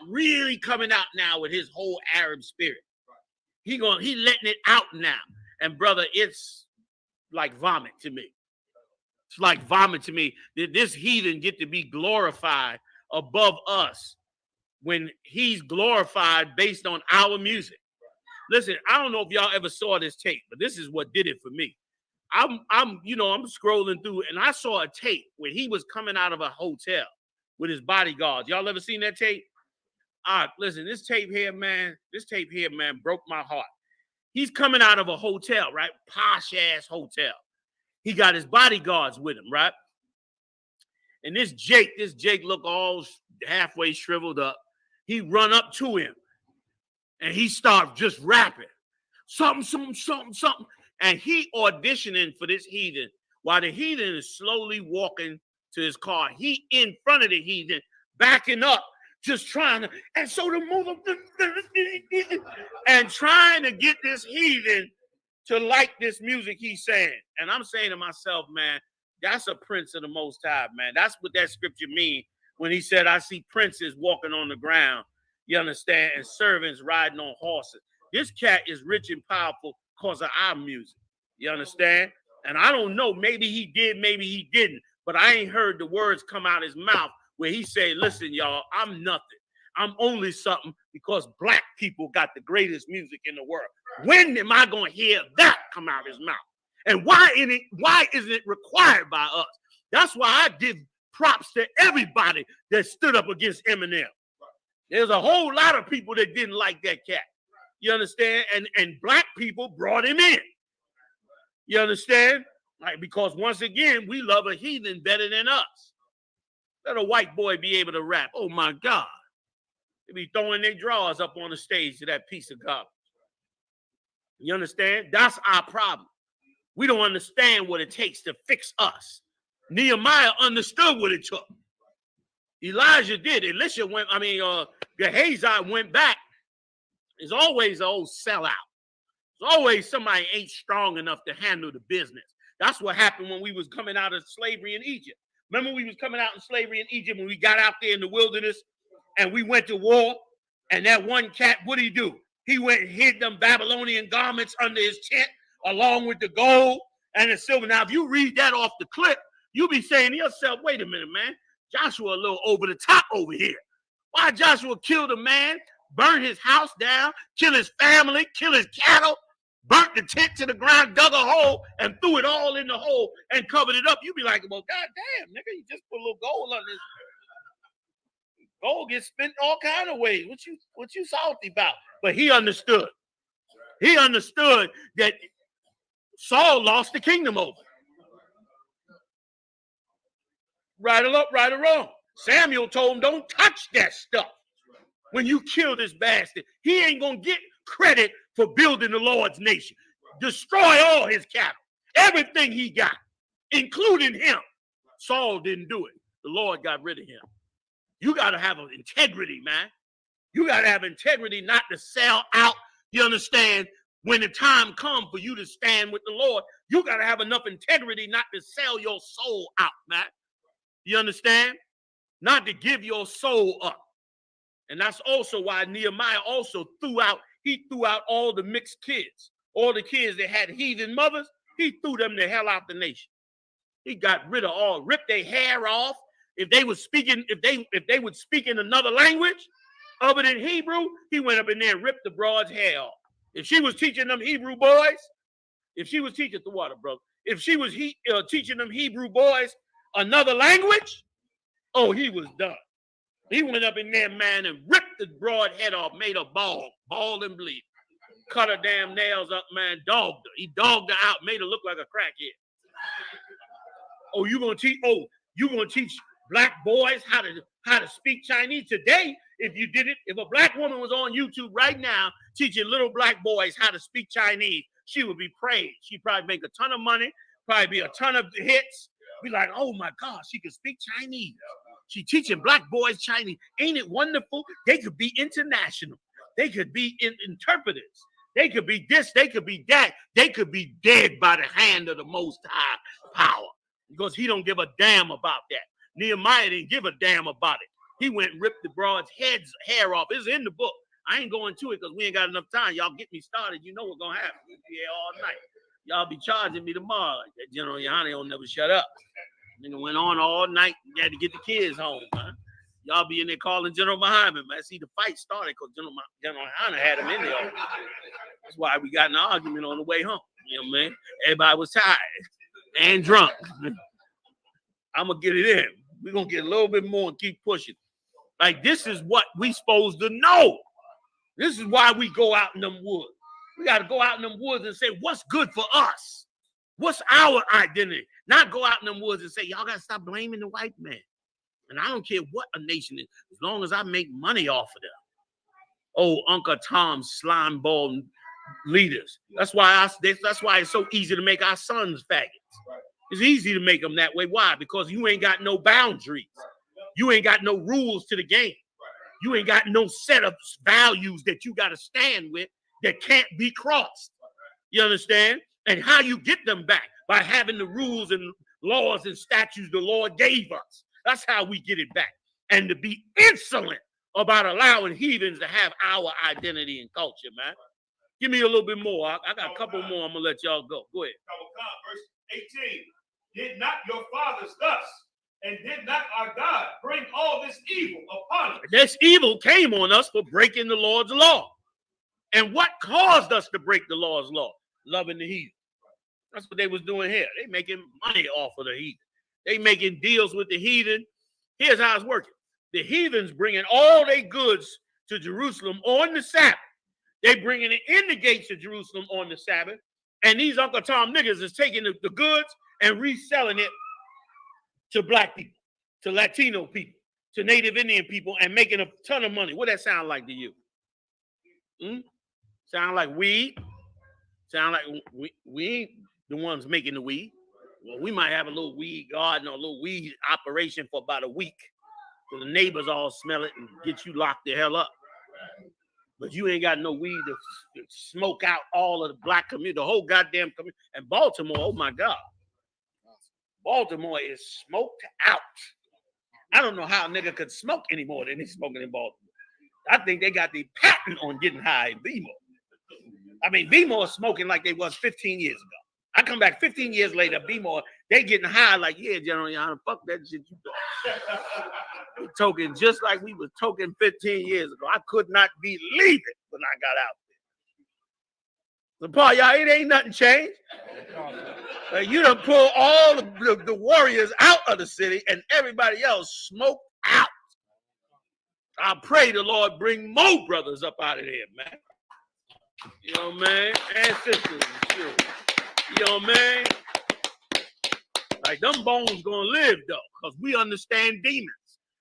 really coming out now with his whole Arab spirit. He letting it out now. And brother, it's like vomit to me. It's like vomit to me that this heathen get to be glorified above us when he's glorified based on our music. Listen, I don't know if y'all ever saw this tape, but this is what did it for me. I'm scrolling through and I saw a tape where he was coming out of a hotel with his bodyguards. Y'all ever seen that tape? Listen, this tape here, man, broke my heart. He's coming out of a hotel, right? Posh-ass hotel. He got his bodyguards with him, right? And this Jake look all halfway shriveled up. He run up to him, and he start just rapping. Something. And he auditioning for this heathen while the heathen is slowly walking to his car. He in front of the heathen, backing up, just trying to, and so to move and trying to get this heathen to like this music he's saying. And I'm saying to myself, man, that's a prince of the Most High, man. That's what that scripture means when he said, I see princes walking on the ground, you understand, and servants riding on horses. This cat is rich and powerful because of our music, you understand? And I don't know, maybe he did, maybe he didn't, but I ain't heard the words come out his mouth where he say, listen, y'all, I'm nothing. I'm only something because black people got the greatest music in the world. When am I going to hear that come out of his mouth? And why isn't it required by us? That's why I give props to everybody that stood up against Eminem. There's a whole lot of people that didn't like that cat. You understand? And black people brought him in. You understand? Like, because once again, we love a heathen better than us. Let a white boy be able to rap. Oh my God. They be throwing their drawers up on the stage to that piece of garbage. You understand? That's our problem. We don't understand what it takes to fix us. Nehemiah understood what it took. Elijah did. Gehazi went back. There's always an old sellout. There's always somebody ain't strong enough to handle the business. That's what happened when we was coming out of slavery in Egypt. Remember we was coming out in slavery in Egypt when we got out there in the wilderness and we went to war? And that one cat, what did he do? He went and hid them Babylonian garments under his tent along with the gold and the silver. Now, if you read that off the clip, you'll be saying to yourself, wait a minute, man. Joshua a little over the top over here. Why Joshua killed a man, burned his house down, kill his family, kill his cattle, burnt the tent to the ground, dug a hole, and threw it all in the hole and covered it up? You'd be like, well, goddamn, nigga, you just put a little gold on this. Gold gets spent all kind of ways. What you salty about? But he understood. He understood that Saul lost the kingdom over. Right or wrong. Samuel told him, don't touch that stuff. When you kill this bastard, he ain't going to get credit for building the Lord's nation. Destroy all his cattle. Everything he got, including him. Saul didn't do it. The Lord got rid of him. You got to have integrity, man. You got to have integrity not to sell out, you understand, when the time comes for you to stand with the Lord. You got to have enough integrity not to sell your soul out, man. You understand? Not to give your soul up. And that's also why Nehemiah also threw out all the mixed kids. All the kids that had heathen mothers, he threw them the hell out the nation. He got rid of all, ripped their hair off. If they would speak in another language other than Hebrew, he went up in there and ripped the broad's hair off. If she was teaching them Hebrew boys, if she was teaching the water, bro, if she was teaching them Hebrew boys another language, oh, he was done. He went up in there, man, and ripped the broad head off, made her bald and bleed. Cut her damn nails up, man, dogged her. He dogged her out, made her look like a crackhead. Oh, you gonna teach black boys how to speak Chinese today? If a black woman was on YouTube right now teaching little black boys how to speak Chinese, she would be praised. She'd probably make a ton of money, probably be a ton of hits. Be like, oh my God, she can speak Chinese. She teaching black boys Chinese. Ain't it wonderful? They could be international. They could be interpreters. They could be this. They could be that. They could be dead by the hand of the Most High power, because he don't give a damn about that. Nehemiah didn't give a damn about it. He went and ripped the broad's hair off. It's in the book. I ain't going to it because we ain't got enough time. Y'all get me started. You know what's going to happen. We'll be here all night. Y'all be charging me tomorrow. Like that General Yanni don't never shut up. Nigga went on all night. You had to get the kids home, man. Y'all be in there calling General Muhammad, man. See, the fight started because General Muhammad had him in there. That's why we got in an argument on the way home. You know what I mean? Everybody was tired and drunk. I'm going to get it in. We're going to get a little bit more and keep pushing. Like, this is what we supposed to know. This is why we go out in them woods. We got to go out in them woods and say, what's good for us? What's our identity? Not go out in them woods and say, y'all got to stop blaming the white man. And I don't care what a nation is, as long as I make money off of them. Oh, Uncle Tom's slime ball leaders. That's why it's so easy to make our sons faggots. It's easy to make them that way. Why? Because you ain't got no boundaries. You ain't got no rules to the game. You ain't got no set of values that you got to stand with that can't be crossed. You understand? And how you get them back? By having the rules and laws and statutes the Lord gave us. That's how we get it back. And to be insolent about allowing heathens to have our identity and culture, man. Give me a little bit more. I got a couple more. I'm going to let y'all go. Go ahead. Verse 18. Did not your fathers thus, and did not our God bring all this evil upon us? This evil came on us for breaking the Lord's law. And what caused us to break the Lord's law? Loving the heathen. That's what they was doing here. They making money off of the heathen. They making deals with the heathen. Here's how it's working. The heathens bringing all their goods to Jerusalem on the Sabbath. They bringing it in the gates of Jerusalem on the Sabbath. And these Uncle Tom niggas is taking the goods and reselling it to black people, to Latino people, to Native Indian people, and making a ton of money. What that sound like to you? Sound like weed? Sound like we ain't the ones making the weed. Well, we might have a little weed garden or a little weed operation for about a week. So the neighbors all smell it and get you locked the hell up. But you ain't got no weed to smoke out all of the black community, the whole goddamn community. And Baltimore, oh my God. Baltimore is smoked out. I don't know how a nigga could smoke anymore than he's smoking in Baltimore. I think they got the patent on getting high in B-more. I mean, B-more is smoking like they was 15 years ago. I come back 15 years later, B-more, they getting high like, yeah, General Yana, fuck that shit you doing. We toking just like we was toking 15 years ago. I could not believe it when I got out there. So, Paul, y'all, it ain't nothing changed. You done pull all the warriors out of the city and everybody else smoked out. I pray the Lord bring more brothers up out of there, man. You know, man, and sisters and shit. You know, man. Like, them bones gonna live, though, because we understand demons.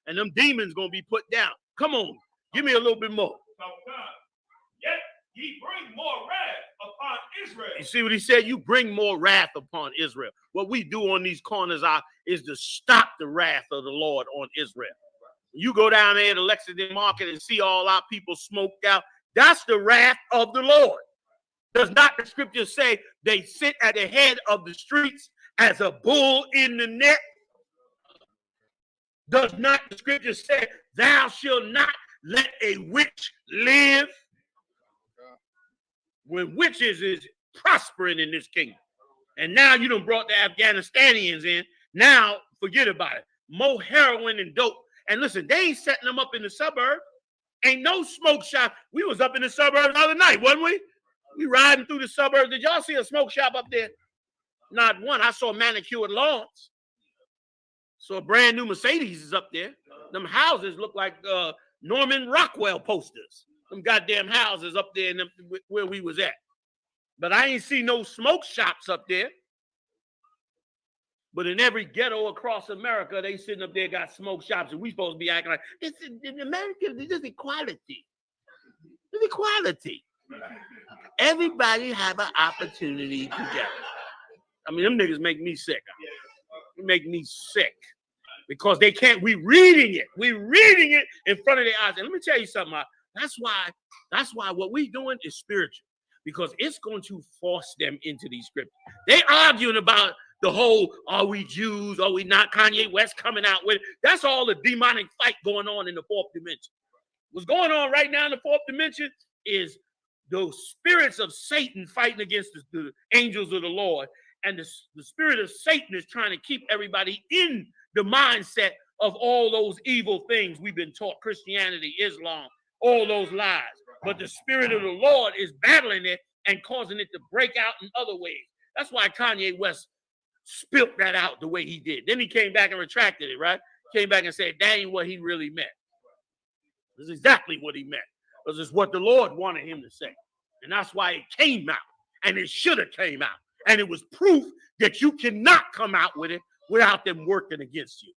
And them demons gonna be put down. Come on, give me a little bit more. Yet ye bring more wrath upon Israel. You see what he said? You bring more wrath upon Israel. What we do on these corners is to stop the wrath of the Lord on Israel. You go down there to Lexington Market and see all our people smoked out. That's the wrath of the Lord. Does not the scripture say they sit at the head of the streets as a bull in the net? Does not the scripture say, thou shalt not let a witch live? When witches is prospering in this kingdom. And now you done brought the Afghanistanians in. Now, forget about it. More heroin and dope. And listen, they ain't setting them up in the suburbs. Ain't no smoke shop. We was up in the suburbs the other night, wasn't we? We riding through the suburbs. Did y'all see a smoke shop up there? Not one. I saw manicured lawns. So a brand new Mercedes is up there. Them houses look like Norman Rockwell posters. Them goddamn houses up there in them, where we was at. But I ain't see no smoke shops up there. But in every ghetto across America, they sitting up there got smoke shops, and we supposed to be acting like it's in America. There's equality. There's equality. Everybody have an opportunity to get. I mean, them niggas make me sick. They make me sick because they can't. We reading it. We reading it in front of their eyes. And let me tell you something. That's why what we doing is spiritual, because it's going to force them into these scriptures. They arguing about the whole, are we Jews? Are we not? Kanye West coming out with it. That's all the demonic fight going on in the fourth dimension. What's going on right now in the fourth dimension is those spirits of Satan fighting against the angels of the Lord. And the spirit of Satan is trying to keep everybody in the mindset of all those evil things we've been taught, Christianity, Islam, all those lies. But the spirit of the Lord is battling it and causing it to break out in other ways. That's why Kanye West spilt that out the way he did. Then he came back and retracted it, right? came back and said, that ain't what he really meant. This is exactly what he meant. Because it's what the Lord wanted him to say. And that's why it came out. And it should have came out. And it was proof that you cannot come out with it without them working against you.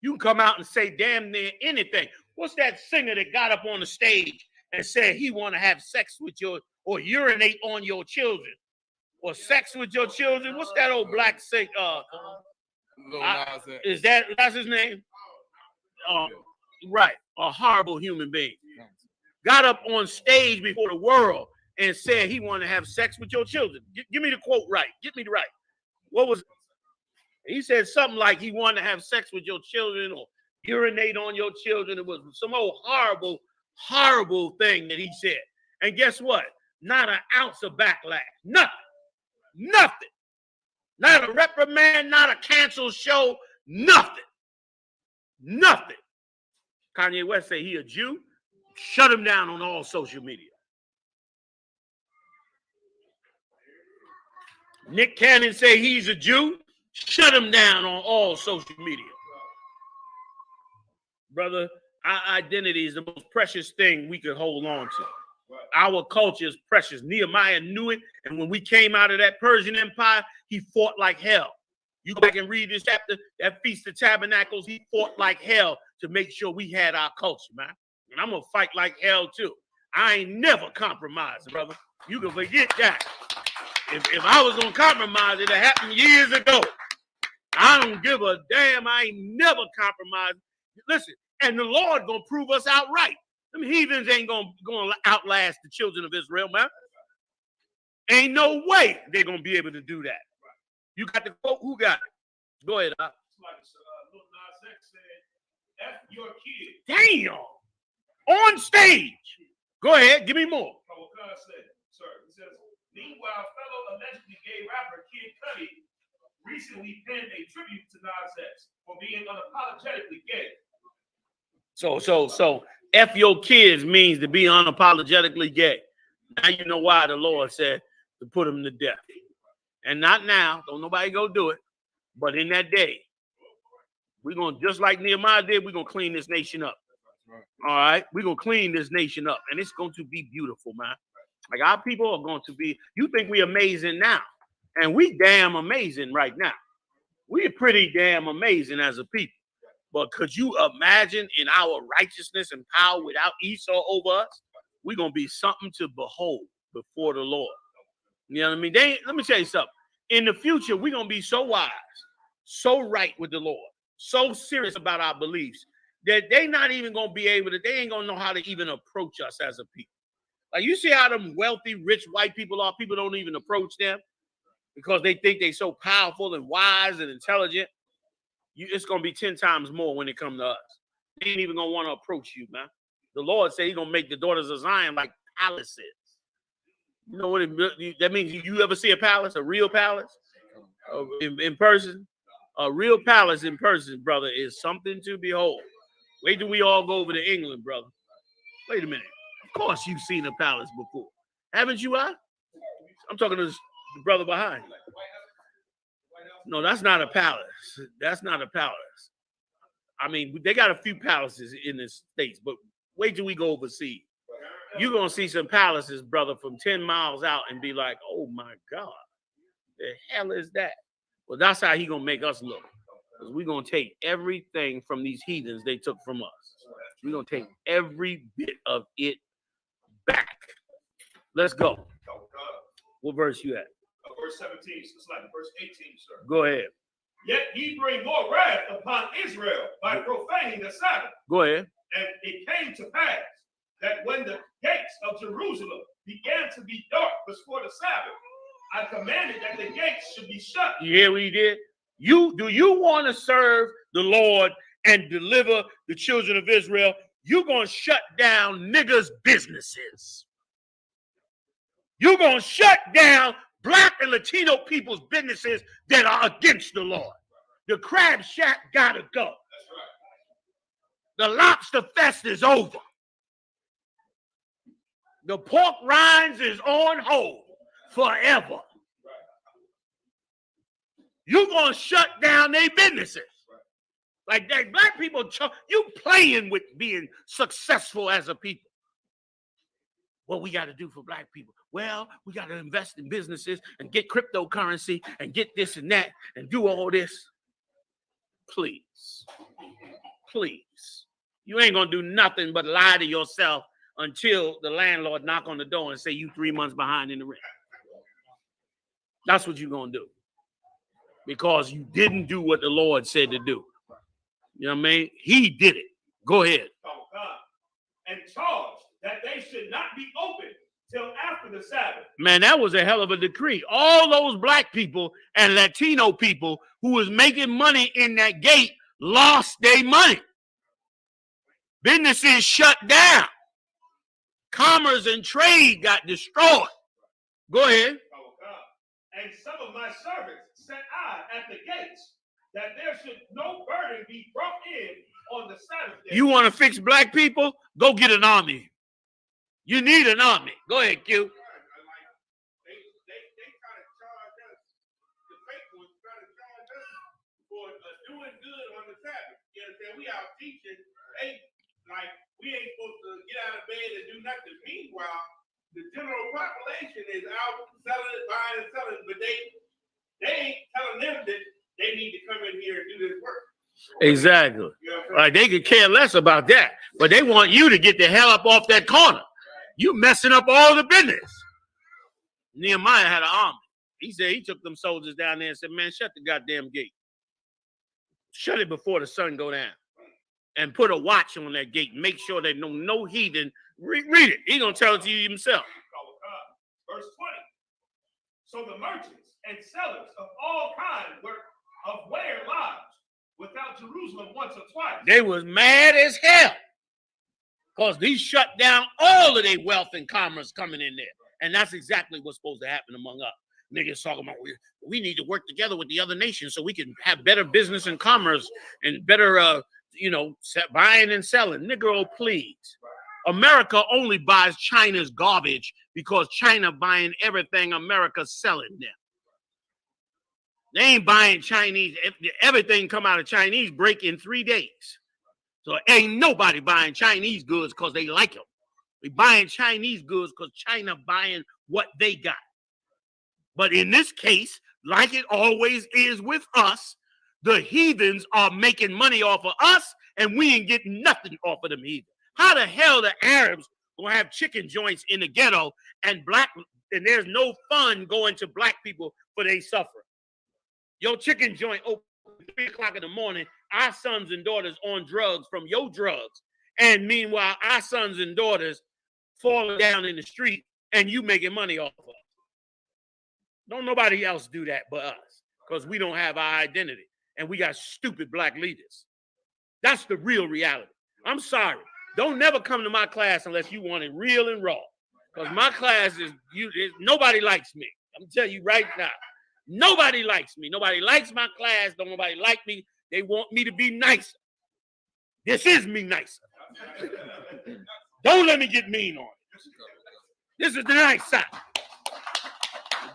You can come out and say damn near anything. What's that singer that got up on the stage and said he want to have sex with your, or urinate on your children, or sex with your children? What's that old black singer? Is that's his name? Right, a horrible human being. Got up on stage before the world and said he wanted to have sex with your children. Give me the quote right. Get me the right. What was? He said something like he wanted to have sex with your children or urinate on your children. It was some old horrible, horrible thing that he said. And guess what? Not an ounce of backlash. Nothing. Nothing. Not a reprimand, not a canceled show. Nothing. Nothing. Kanye West say he a Jew. Shut him down on all social media. Nick Cannon say he's a Jew. Shut him down on all social media. Brother, our identity is the most precious thing we could hold on to. Our culture is precious. Nehemiah knew it, and when we came out of that Persian Empire, he fought like hell. You go back and read this chapter, that Feast of Tabernacles, he fought like hell to make sure we had our culture, man. And I'm going to fight like hell, too. I ain't never compromised, brother. You can forget that. If I was going to compromise, it happened years ago. I don't give a damn. I ain't never compromised. Listen, and the Lord going to prove us outright. Them heathens ain't going to outlast the children of Israel, man. Ain't no way they're going to be able to do that. You got the quote? Who got it? Go ahead, Doc. F your kid. Damn. On stage. Go ahead. Give me more. He says, meanwhile, fellow allegedly gay rapper Kid Cudi recently penned a tribute to Nas X for being unapologetically gay. So F your kids means to be unapologetically gay. Now you know why the Lord said to put them to death. And not now. Don't nobody go do it. But in that day, we're going to, just like Nehemiah did, we're going to clean this nation up. All right? We're going to clean this nation up. And it's going to be beautiful, man. Like, our people are going to be, you think we're amazing now. And we damn amazing right now. We're pretty damn amazing as a people. But could you imagine in our righteousness and power without Esau over us? We're going to be something to behold before the Lord. You know what I mean? Let me tell you something. In the future, we're going to be so wise, so right with the Lord, so serious about our beliefs that they not even going to be able to, they ain't going to know how to even approach us as a people. Like, you see how them wealthy, rich white people are? People don't even approach them because they think they're so powerful and wise and intelligent. It's going to be 10 times more when it comes to us. They ain't even going to want to approach you, man. The Lord said he's going to make the daughters of Zion like palaces. You know what that means? You ever see a palace, a real palace in person? A real palace in person, brother, is something to behold. Wait till we all go over to England, brother. Wait a minute. Of course you've seen a palace before. Haven't you, I'm talking to the brother behind. No, that's not a palace. That's not a palace. I mean, they got a few palaces in the States, but wait till we go overseas. You're going to see some palaces, brother, from 10 miles out and be like, oh, my God, the hell is that? Well, that's how he going to make us look. Because we're going to take everything from these heathens they took from us. We're going to take every bit of it back. Let's go. What verse you at? Verse 17, it's like verse 18, sir. Go ahead. Yet ye bring more wrath upon Israel by profaning the Sabbath. Go ahead. And it came to pass that when the gates of Jerusalem began to be dark before the Sabbath, I commanded that the gates should be shut. You hear what he did? Do you want to serve the Lord and deliver the children of Israel? You're going to shut down niggas' businesses. You're going to shut down Black and Latino people's businesses that are against the Lord. The crab shack got to go. The lobster fest is over. The pork rinds is on hold forever. You're going to shut down their businesses. Like that, black people, you playing with being successful as a people. What we got to do for black people? Well, we got to invest in businesses and get cryptocurrency and get this and that and do all this. Please, please. You ain't going to do nothing but lie to yourself until the landlord knock on the door and say you 3 months behind in the rent. That's what you're going to do. Because you didn't do what the Lord said to do. You know what I mean? He did it. Go ahead. And charged that they should not be open till after the Sabbath. Man, that was a hell of a decree. All those black people and Latino people who was making money in that gate lost their money. Businesses shut down. Commerce and trade got destroyed. Go ahead. And some of my servants set I at the gates, that there should no burden be brought in on the Sabbath day. You want to fix black people? Go get an army. You need an army. Go ahead, Q. They try to charge us, the fake ones try to charge us for doing good on the Sabbath. You understand? We out teaching, hey, like we ain't supposed to get out of bed and do nothing. Meanwhile, the general population is out selling, buying and selling, but they ain't telling them that they need to come in here and do this work. Exactly. Like they could care less about that, but they want you to get the hell up off that corner. You messing up all the business. Nehemiah had an army. He said he took them soldiers down there and said, man, shut the goddamn gate. Shut it before the sun go down. And put a watch on that gate. Make sure that no heathen. Read it. He's going to tell it to you himself. Verse 20. So the merchants and sellers of all kinds were of where lodged without Jerusalem once or twice. They was mad as hell. Because these shut down all of their wealth and commerce coming in there. And that's exactly what's supposed to happen among us. Niggas talking about we need to work together with the other nations so we can have better business and commerce and better, buying and selling. Negro, please. America only buys China's garbage because China buying everything America's selling them. They ain't buying Chinese. Everything come out of Chinese break in 3 days. So ain't nobody buying Chinese goods because they like them. We buying Chinese goods because China buying what they got. But in this case, like it always is with us, the heathens are making money off of us, and we ain't getting nothing off of them heathens. How the hell the Arabs gonna have chicken joints in the ghetto and there's no fun going to black people for they suffering? Your chicken joint open at 3 o'clock in the morning, our sons and daughters on drugs from your drugs. And meanwhile, our sons and daughters falling down in the street and you making money off of us. Don't nobody else do that but us because we don't have our identity and we got stupid black leaders. That's the real reality. I'm sorry. Don't never come to my class unless you want it real and raw because my class nobody likes me. I'm telling you right now. Nobody likes me. Nobody likes my class. Don't nobody like me. They want me to be nicer. This is me nicer. Don't let me get mean on it. This is the nice side.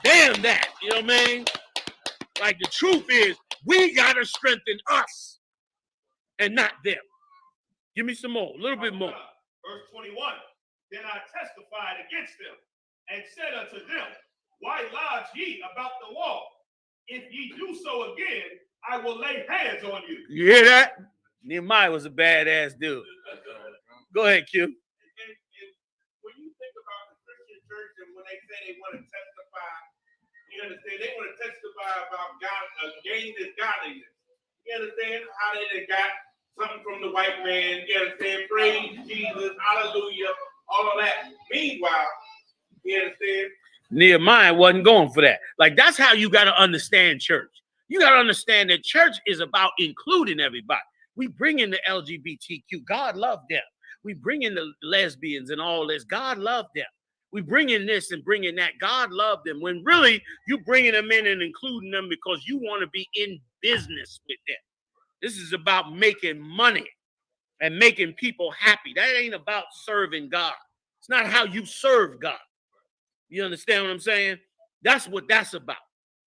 Damn that. You know what I mean? Like the truth is, we got to strengthen us and not them. Give me some more, a little bit more. Verse 21. Then I testified against them and said unto them, why lodge ye about the wall? If ye do so again, I will lay hands on you. You hear that? Nehemiah was a badass dude. Go ahead, Q. And when you think about the Christian church and when they say they want to testify, you understand, they want to testify about God, gain this godliness. You understand how they got something from the white man. You understand, praise Jesus, hallelujah, all of that. Meanwhile, you understand, Nehemiah wasn't going for that. Like, that's how you got to understand church. You got to understand that church is about including everybody. We bring in the LGBTQ. God loved them. We bring in the lesbians and all this. God loved them. We bring in this and bring in that. God loved them. When really you bringing them in and including them because you want to be in business with them. This is about making money and making people happy. That ain't about serving God. It's not how you serve God. You understand what I'm saying? That's what that's about,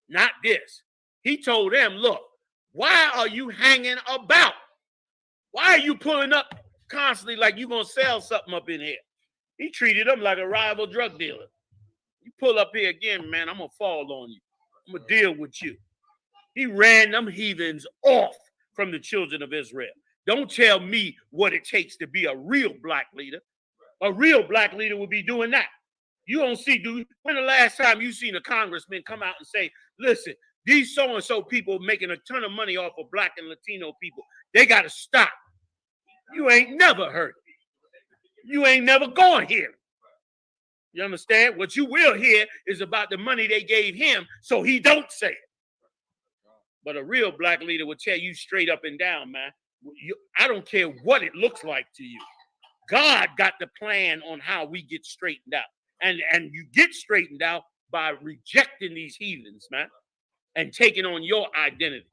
not this. He told them, look, why are you hanging about? Why are you pulling up constantly like you gonna sell something up in here? He treated them like a rival drug dealer. You pull up here again, man, I'm gonna fall on you. I'm gonna deal with you. He ran them heathens off from the children of Israel. Don't tell me what it takes to be a real black leader. A real black leader would be doing that. You don't see, dude. When the last time you seen a congressman come out and say, listen, these so-and-so people making a ton of money off of black and Latino people, they got to stop. You ain't never heard it. You ain't never going here. You understand? What you will hear is about the money they gave him, so he don't say it. But a real black leader will tell you straight up and down, man. I don't care what it looks like to you. God got the plan on how we get straightened out. And you get straightened out by rejecting these heathens, man, and taking on your identity.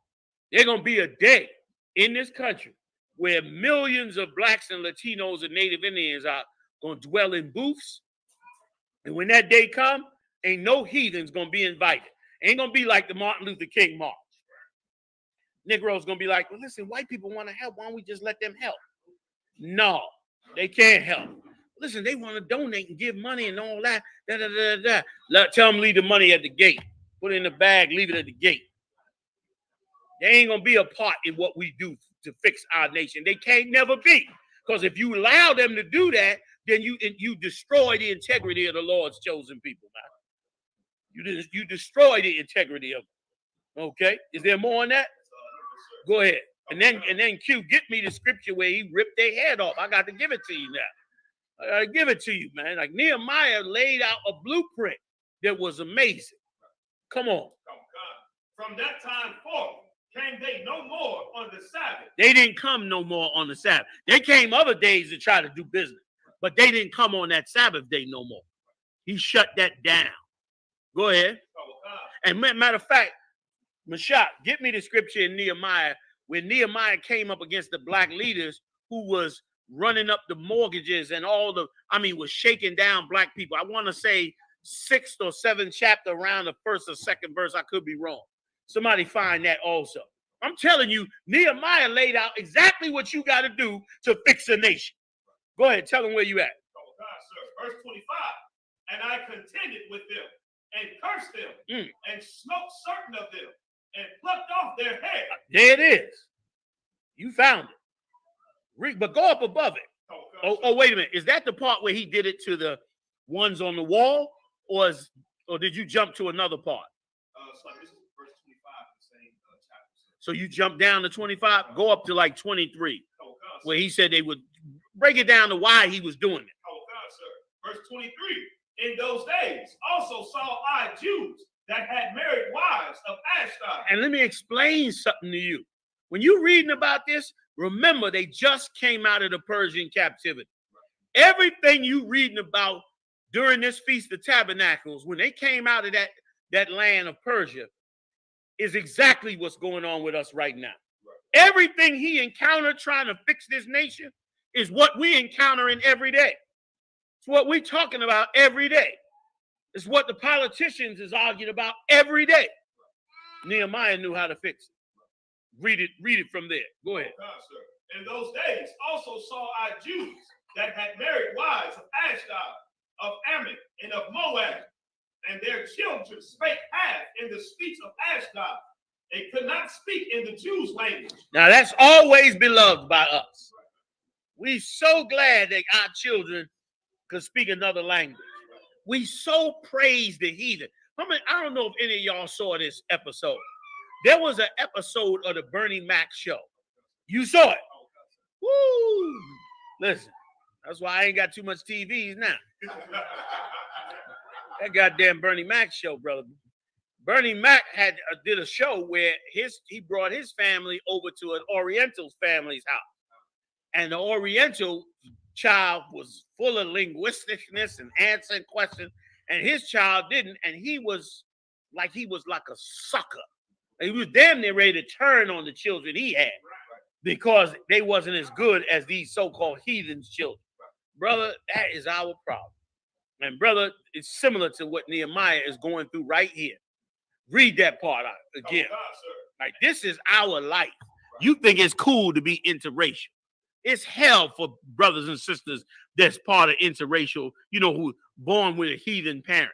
There's going to be a day in this country where millions of blacks and Latinos and Native Indians are going to dwell in booths. And when that day comes, ain't no heathens going to be invited. Ain't going to be like the Martin Luther King March. Negroes going to be like, well, listen, white people want to help. Why don't we just let them help? No, they can't help. Listen, they want to donate and give money and all that. Tell them leave the money at the gate. Put it in the bag, leave it at the gate. They ain't going to be a part in what we do to fix our nation. They can't never be. Because if you allow them to do that, then you destroy the integrity of the Lord's chosen people, man. You destroy the integrity of them. Okay? Is there more on that? Go ahead. And then Q, get me the scripture where he ripped their head off. I got to give it to you now. I got to give it to you, man. Like Nehemiah laid out a blueprint that was amazing. Come on. From that time forth, came they no more on the Sabbath. They didn't come no more on the Sabbath. They came other days to try to do business, but they didn't come on that Sabbath day no more. He shut that down. Go ahead. And matter of fact, Mashak, get me the scripture in Nehemiah when Nehemiah came up against the black leaders who was running up the mortgages and was shaking down black people. I want to say 6th or 7th chapter around the 1st or 2nd verse. I could be wrong. Somebody find that also. I'm telling you, Nehemiah laid out exactly what you got to do to fix a nation. Go ahead, tell them where you at. Oh, God, sir. Verse 25. And I contended with them and cursed them and smote certain of them and plucked off their hair. There it is. You found it. But go up above it. Oh, wait a minute. Is that the part where he did it to the ones on the wall? Or did you jump to another part? This is verse 25, the same chapter. So you jump down to 25, go up to like 23, where he said they would break it down to why he was doing it. Oh, God, sir. Verse 23. In those days also saw I Jews that had married wives of Ashdod. And let me explain something to you. When you're reading about this, remember they just came out of the Persian captivity. Everything you reading about during this Feast of Tabernacles, when they came out of that land of Persia, is exactly what's going on with us right now. Everything he encountered trying to fix this nation is what we encountering every day. It's what we're talking about every day. It's what the politicians is arguing about every day. Nehemiah knew how to fix it. Read it from there. Go ahead. God, sir. In those days also saw I Jews that had married wives of Ashdod, of Ammon, and of Moab, and their children spake half in the speech of Ashdod. They could not speak in the Jews' language. Now that's always beloved by us. We so glad that our children could speak another language. We so praise the heathen. I don't know if any of y'all saw this episode. There was an episode of the Bernie Mac show. You saw it. Woo! Listen, that's why I ain't got too much TVs now. That goddamn Bernie Mac show, brother. Bernie Mac did a show where he brought his family over to an Oriental family's house. And the Oriental child was full of linguisticness and answering questions, and his child didn't, and he was like a sucker. He was damn near ready to turn on the children he had because they wasn't as good as these so-called heathens children. Brother, that is our problem. And brother, it's similar to what Nehemiah is going through right here. Read that part out again. Oh, God, sir. Like, this is our life. You think it's cool to be interracial. It's hell for brothers and sisters that's part of interracial, who born with a heathen parent.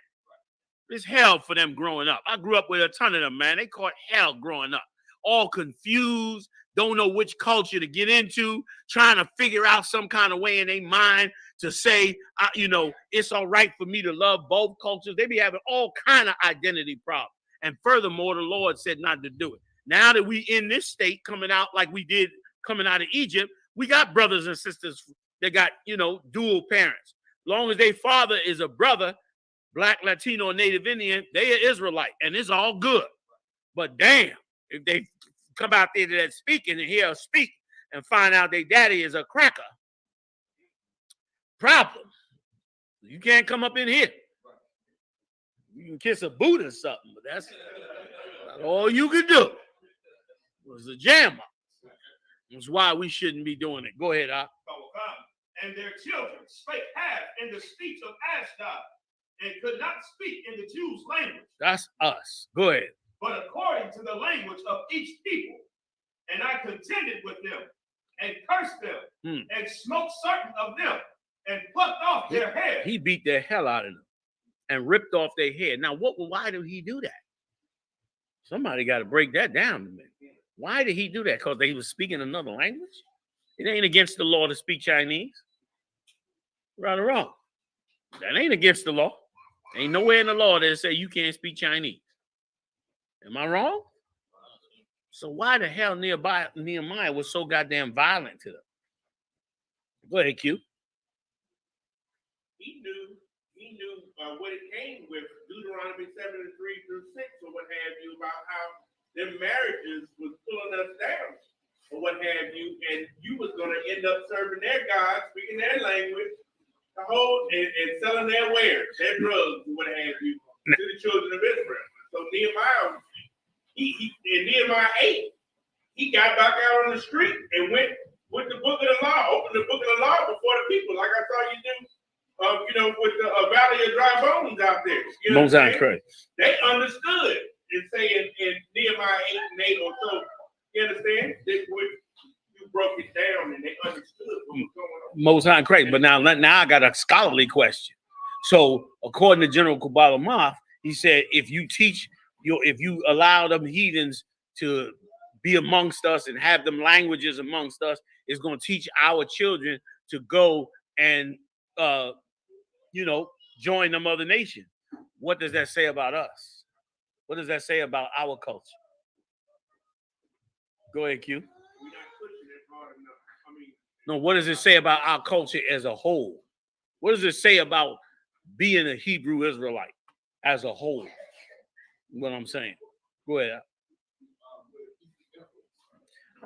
It's hell for them growing up. I grew up with a ton of them, man. They caught hell growing up. All confused, don't know which culture to get into, trying to figure out some kind of way in their mind to say, it's all right for me to love both cultures. They be having all kind of identity problems. And furthermore, the Lord said not to do it. Now that we in this state coming out like we did coming out of Egypt, we got brothers and sisters that got, dual parents. Long as their father is a brother, Black, Latino, or Native Indian, they are Israelite, and it's all good. But damn, if they come out there to that speaking and hear us speak and find out their daddy is a cracker, problem. You can't come up in here. You can kiss a boot or something, but that's not all you can do. It was a jam up. That's why we shouldn't be doing it. Go ahead, Op. And their children spake half in the speech of Ashdod, and could not speak in the Jews' language. That's us. Go ahead. But according to the language of each people. And I contended with them, and cursed them, and smote certain of them, and plucked off their hair. He beat the hell out of them and ripped off their hair. Now, why did he do that? Somebody got to break that down to me. Why did he do that? Because they was speaking another language? It ain't against the law to speak Chinese. Right or wrong? That ain't against the law. Ain't nowhere in the law that say you can't speak Chinese. Am I wrong? So why the hell Nehemiah was so goddamn violent to them? Go ahead, Q. He knew what it came with Deuteronomy 7:3 through 6 or what have you, about how their marriages was pulling us down or what have you, and you was going to end up serving their God, speaking their language, and selling their wares, their drugs, or what have you, to the children of Israel. So Nehemiah, in Nehemiah 8, he got back out on the street and went with the book of the law, opened the book of the law before the people, like I saw you do, with the Valley of Dry Bones out there. You know what I'm saying? They understood and saying in Nehemiah 8 or so. You understand? You broke it down and they understood what was going on. Most High correct. But now I got a scholarly question. So according to General Kubala Moth, he said if you allow them heathens to be amongst us and have them languages amongst us, it's going to teach our children to go and join them other nations. What does that say about us? What does that say about our culture? Go ahead, Q. No, what does it say about our culture as a whole? What does it say about being a Hebrew Israelite as a whole? What I'm saying. Go ahead.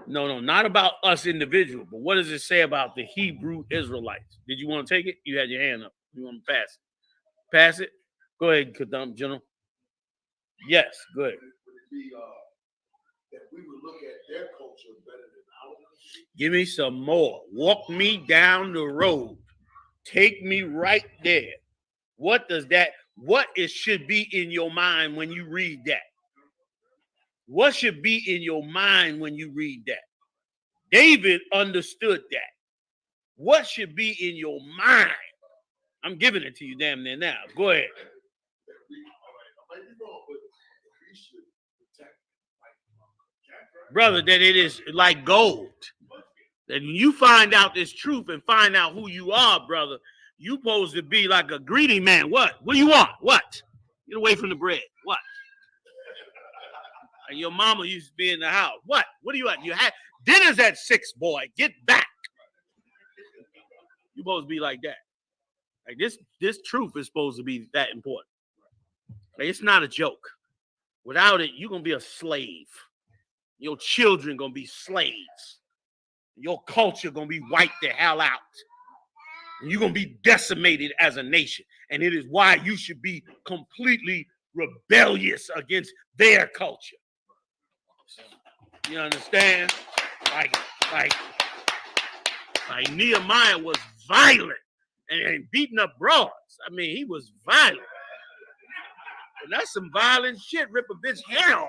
No, not about us individual, but what does it say about the Hebrew Israelites? Did you want to take it? You had your hand up. You want to pass it? Pass it? Go ahead, Kadam, General. Yes, go ahead. Would it be that we would look at their culture better than ours? Give me some more. Walk me down the road. Take me right there. What should be in your mind when you read that? What should be in your mind when you read that? David understood that. What should be in your mind? I'm giving it to you damn near now. Go ahead. Brother, that it is like gold. That when you find out this truth and find out who you are, brother, you supposed to be like a greedy man. What? What do you want? What? Get away from the bread. What? And your mama used to be in the house. What? What do you want? You had dinner's at 6, boy. Get back. You supposed to be like that. Like this truth is supposed to be that important. Like, it's not a joke. Without it, you're gonna be a slave. Your children gonna be slaves. Your culture gonna be wiped the hell out. And you're gonna be decimated as a nation. And it is why you should be completely rebellious against their culture. You understand? Like Nehemiah was violent and beating up broads. I mean, he was violent. And that's some violent shit. Rip a bitch hair off.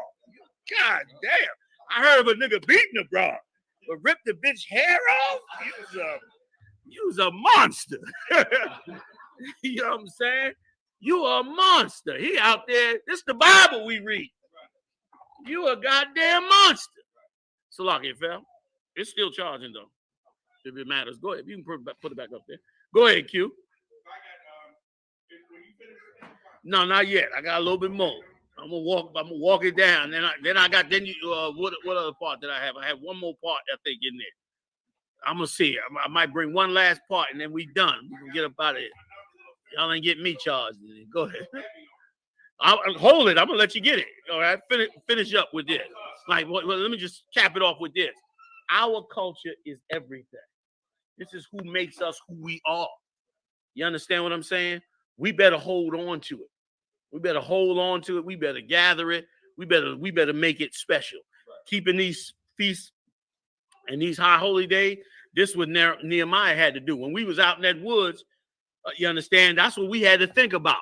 God damn. I heard of a nigga beating a broad. but rip the bitch hair off? You was a monster. You know what I'm saying? You are a monster. He out there. This is the Bible we read. You a goddamn monster. So lock it, fam. It's still charging though. If it matters, go ahead. You can put it back up there. Go ahead, Q. No, not yet. I got a little bit more. I'm gonna walk it down. Then what other part did I have? I have one more part I think in there. I'm gonna see. I might bring one last part and then we done. We can get up out of here. Y'all ain't getting me charged. Go ahead. I'll hold it. I'm gonna let you get it. All right. Finish up with this. Like, well, let me just cap it off with this. Our culture is everything. This is who makes us who we are. You understand what I'm saying? We better hold on to it. We better hold on to it. We better gather it. We better make it special. Right. Keeping these feasts and these high holy days. This was Nehemiah had to do. When we was out in that woods, you understand? That's what we had to think about.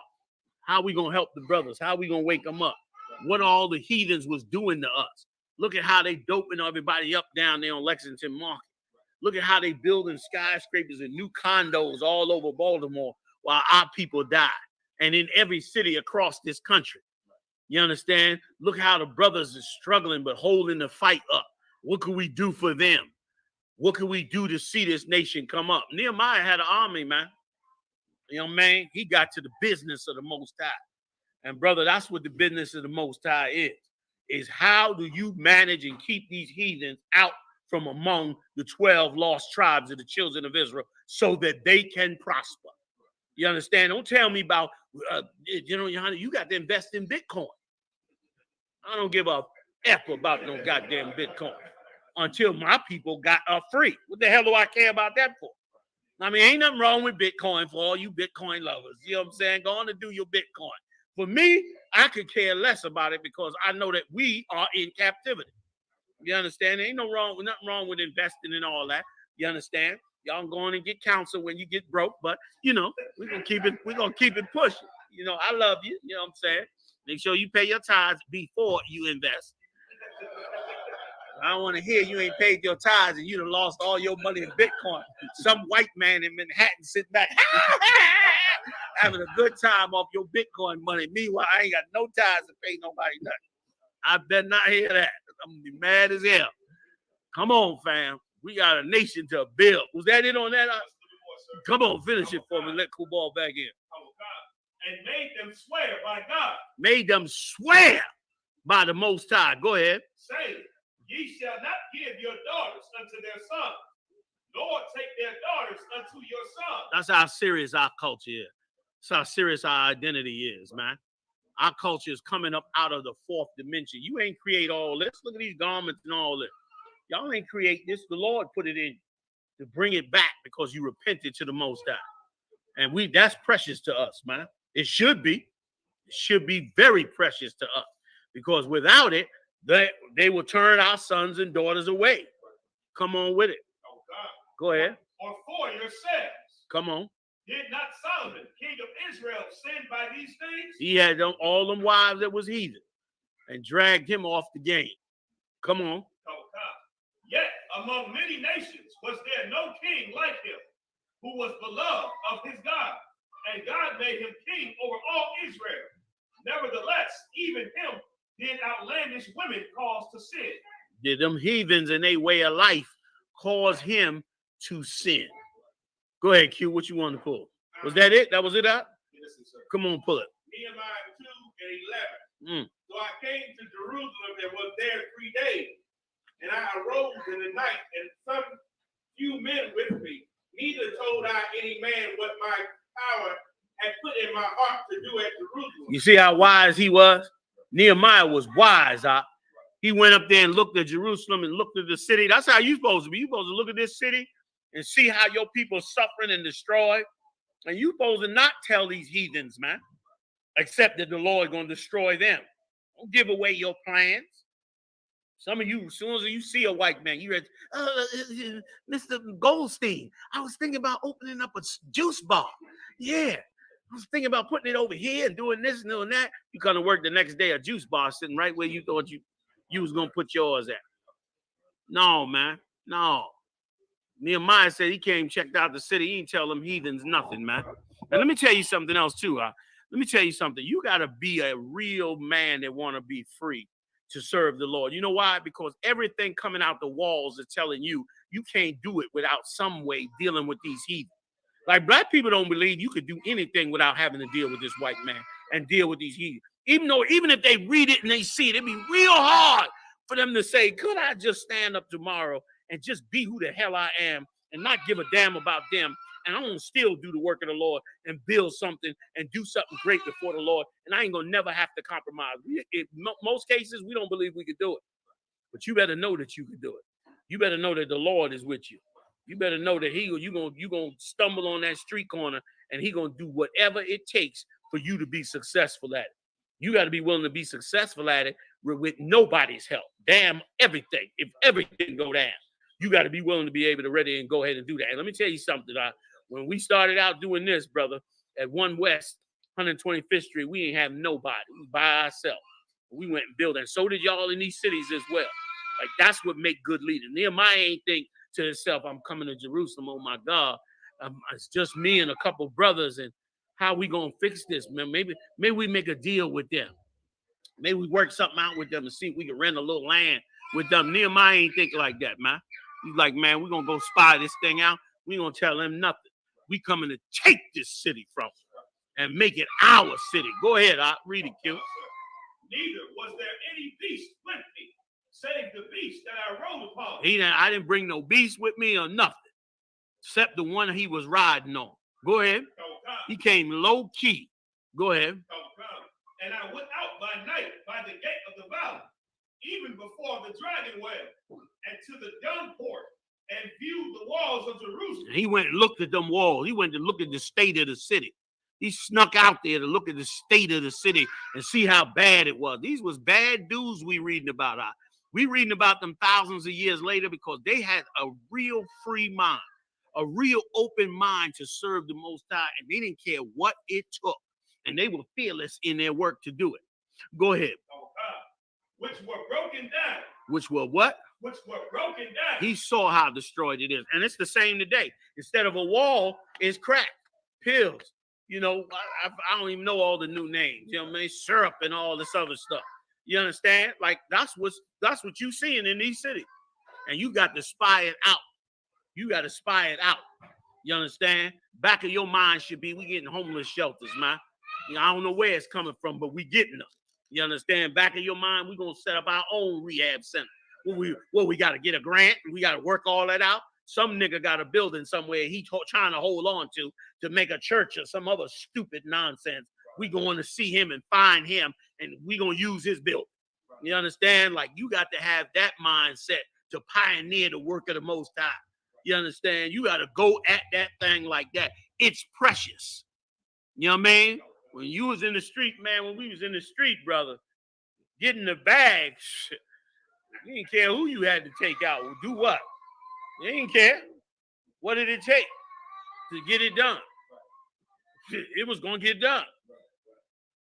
How we gonna help the brothers? How we gonna wake them up? What all the heathens was doing to us? Look at how they doping everybody up down there on Lexington Market. Look at how they building skyscrapers and new condos all over Baltimore while our people die. And in every city across this country. You understand? Look how the brothers are struggling but holding the fight up. What can we do for them? What can we do to see this nation come up? Nehemiah had an army, man. You know what I mean? He got to the business of the Most High. And brother, that's what the business of the Most High is how do you manage and keep these heathens out from among the 12 lost tribes of the children of Israel so that they can prosper? You understand? Don't tell me about, you got to invest in Bitcoin. I don't give a F about no goddamn Bitcoin until my people got free. What the hell do I care about that for? I mean, ain't nothing wrong with Bitcoin for all you Bitcoin lovers. You know what I'm saying? Go on and do your Bitcoin. For me, I could care less about it because I know that we are in captivity. You understand? Ain't nothing wrong with investing in all that. You understand? Y'all go on and get counsel when you get broke, but we're gonna keep it pushing. I love you. You know what I'm saying? Make sure you pay your tithes before you invest. I don't want to hear you ain't paid your tithes and you done lost all your money in Bitcoin. Some white man in Manhattan sitting back having a good time off your Bitcoin money. Meanwhile, I ain't got no tithes to pay nobody nothing. I better not hear that. I'm gonna be mad as hell. Come on, fam. We got a nation to build. Was that it on that? Come on, finish it for me. Let Kubal back in. And made them swear by God. Made them swear by the Most High. Go ahead. Saying, ye shall not give your daughters unto their sons, nor take their daughters unto your sons. That's how serious our culture is. That's how serious our identity is, man. Our culture is coming up out of the fourth dimension. You ain't create all this. Look at these garments and all this. Y'all ain't create this. The Lord put it in to bring it back because you repented to the Most High. And that's precious to us, man. It should be. It should be very precious to us because without it, they will turn our sons and daughters away. Come on with it. Go ahead. Or for yourselves. Come on. Did not Solomon, king of Israel, sin by these things? He had all them wives that was heathen and dragged him off the game. Come on. Yet among many nations was there no king like him, who was beloved of his God, and God made him king over all Israel. Nevertheless, even him did outlandish women cause to sin. Did them heathens in their way of life cause him to sin? Go ahead, Q. What you want to pull? Was that it? That was it out? Yes, sir. Come on, pull it. Nehemiah 2 and 11. So I came to Jerusalem and was there 3 days. And I arose in the night, and some few men with me. Neither told I any man what my power had put in my heart to do at Jerusalem. You see how wise he was? Nehemiah was wise. He went up there and looked at Jerusalem and looked at the city. That's how you're supposed to be. You're supposed to look at this city and see how your people suffering and destroyed. And you're supposed to not tell these heathens, man, except that the Lord going to destroy them. Don't give away your plans. Some of you, as soon as you see a white man, you read, Mr. Goldstein, I was thinking about opening up a juice bar. Yeah, I was thinking about putting it over here and doing this and doing that. You come to work the next day, a juice bar sitting right where you thought you was going to put yours at. No, man. No. Nehemiah said he came, checked out the city. He didn't tell them heathens nothing, man. And let me tell you something else, too. Let me tell you something. You got to be a real man that want to be free to serve the Lord. You know why? Because everything coming out the walls is telling you you can't do it without some way dealing with these heathens. Like, black people don't believe you could do anything without having to deal with this white man and deal with these heathens. Even if they read it and they see it, it'd be real hard for them to say, could I just stand up tomorrow and just be who the hell I am and not give a damn about them? And I'm going to still do the work of the Lord and build something and do something great before the Lord. And I ain't going to never have to compromise. In most cases, we don't believe we could do it. But you better know that you can do it. You better know that the Lord is with you. You better know that you're going to stumble on that street corner and he going to do whatever it takes for you to be successful at it. You got to be willing to be successful at it with nobody's help. Damn everything. If everything go down, you got to be willing to be able to ready and go ahead and do that. And let me tell you something. When we started out doing this, brother, at 1 West, 125th Street, we ain't have nobody. We was by ourselves. We went and built, and so did y'all in these cities as well. Like, that's what make good leaders. Nehemiah ain't think to himself, I'm coming to Jerusalem, oh my God. It's just me and a couple brothers, and how we gonna fix this, man? Maybe we make a deal with them. Maybe we work something out with them and see if we can rent a little land with them. Nehemiah ain't think like that, man. He's like, man, we're gonna go spy this thing out. We ain't gonna tell them nothing. We coming to take this city from them and make it our city. Go ahead, read it, Q. Neither was there any beast with me, save the beast that I rode upon. I didn't bring no beast with me or nothing, except the one he was riding on. Go ahead. He came low key. Go ahead. And I went out by night by the gate of the valley, even before the dragon well, and to the dung port, and viewed the walls of Jerusalem. He went and looked at them walls. He went to look at the state of the city. He snuck out there to look at the state of the city and see how bad it was. These was bad dudes we reading about. We reading about them thousands of years later because they had a real free mind, a real open mind to serve the Most High, and they didn't care what it took, and they were fearless in their work to do it. Go ahead. Which were broken down. Which were what? Which were broken down. He saw how destroyed it is, and it's the same today. Instead of a wall, it's crack, pills. You know, I don't even know all the new names. You know what I mean? Syrup and all this other stuff. You understand? Like, that's what you seeing in these cities. And you got to spy it out. You got to spy it out. You understand? Back of your mind should be, we getting homeless shelters, man. You know, I don't know where it's coming from, but we getting them. You understand? Back of your mind, we're going to set up our own rehab center. We got to get a grant. We got to work all that out. Some nigga got a building somewhere he trying to hold on to make a church or some other stupid nonsense. We going to see him and find him, and we going to use his building. You understand? Like, you got to have that mindset to pioneer the work of the Most High. You understand? You got to go at that thing like that. It's precious. You know what I mean? When you was in the street, man, when we was in the street, brother, getting the bag, you didn't care who you had to take out or do what. You didn't care. What did it take to get it done? It was going to get done.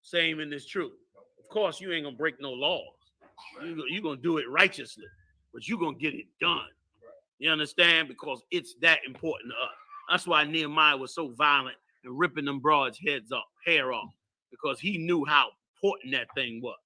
Same in this truth. Of course, you ain't going to break no laws. You're going to do it righteously, but you're going to get it done. You understand? Because it's that important to us. That's why Nehemiah was so violent and ripping them broads' hair off, because he knew how important that thing was.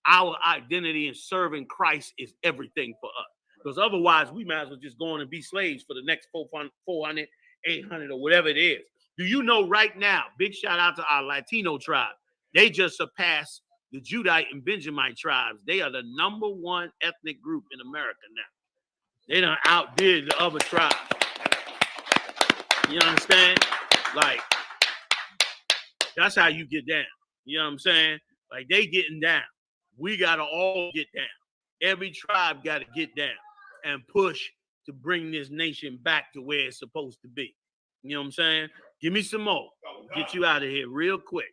Our identity in serving Christ is everything for us. Because otherwise, we might as well just go on and be slaves for the next 400, 800, or whatever it is. Do you know right now, big shout out to our Latino tribe. They just surpassed the Judite and Benjamite tribes. They are the #1 ethnic group in America now. They done outdid the other tribes. You understand? Like, that's how you get down. You know what I'm saying? Like, they getting down. We got to all get down. Every tribe got to get down and push to bring this nation back to where it's supposed to be. You know what I'm saying? Give me some more. Get you out of here real quick.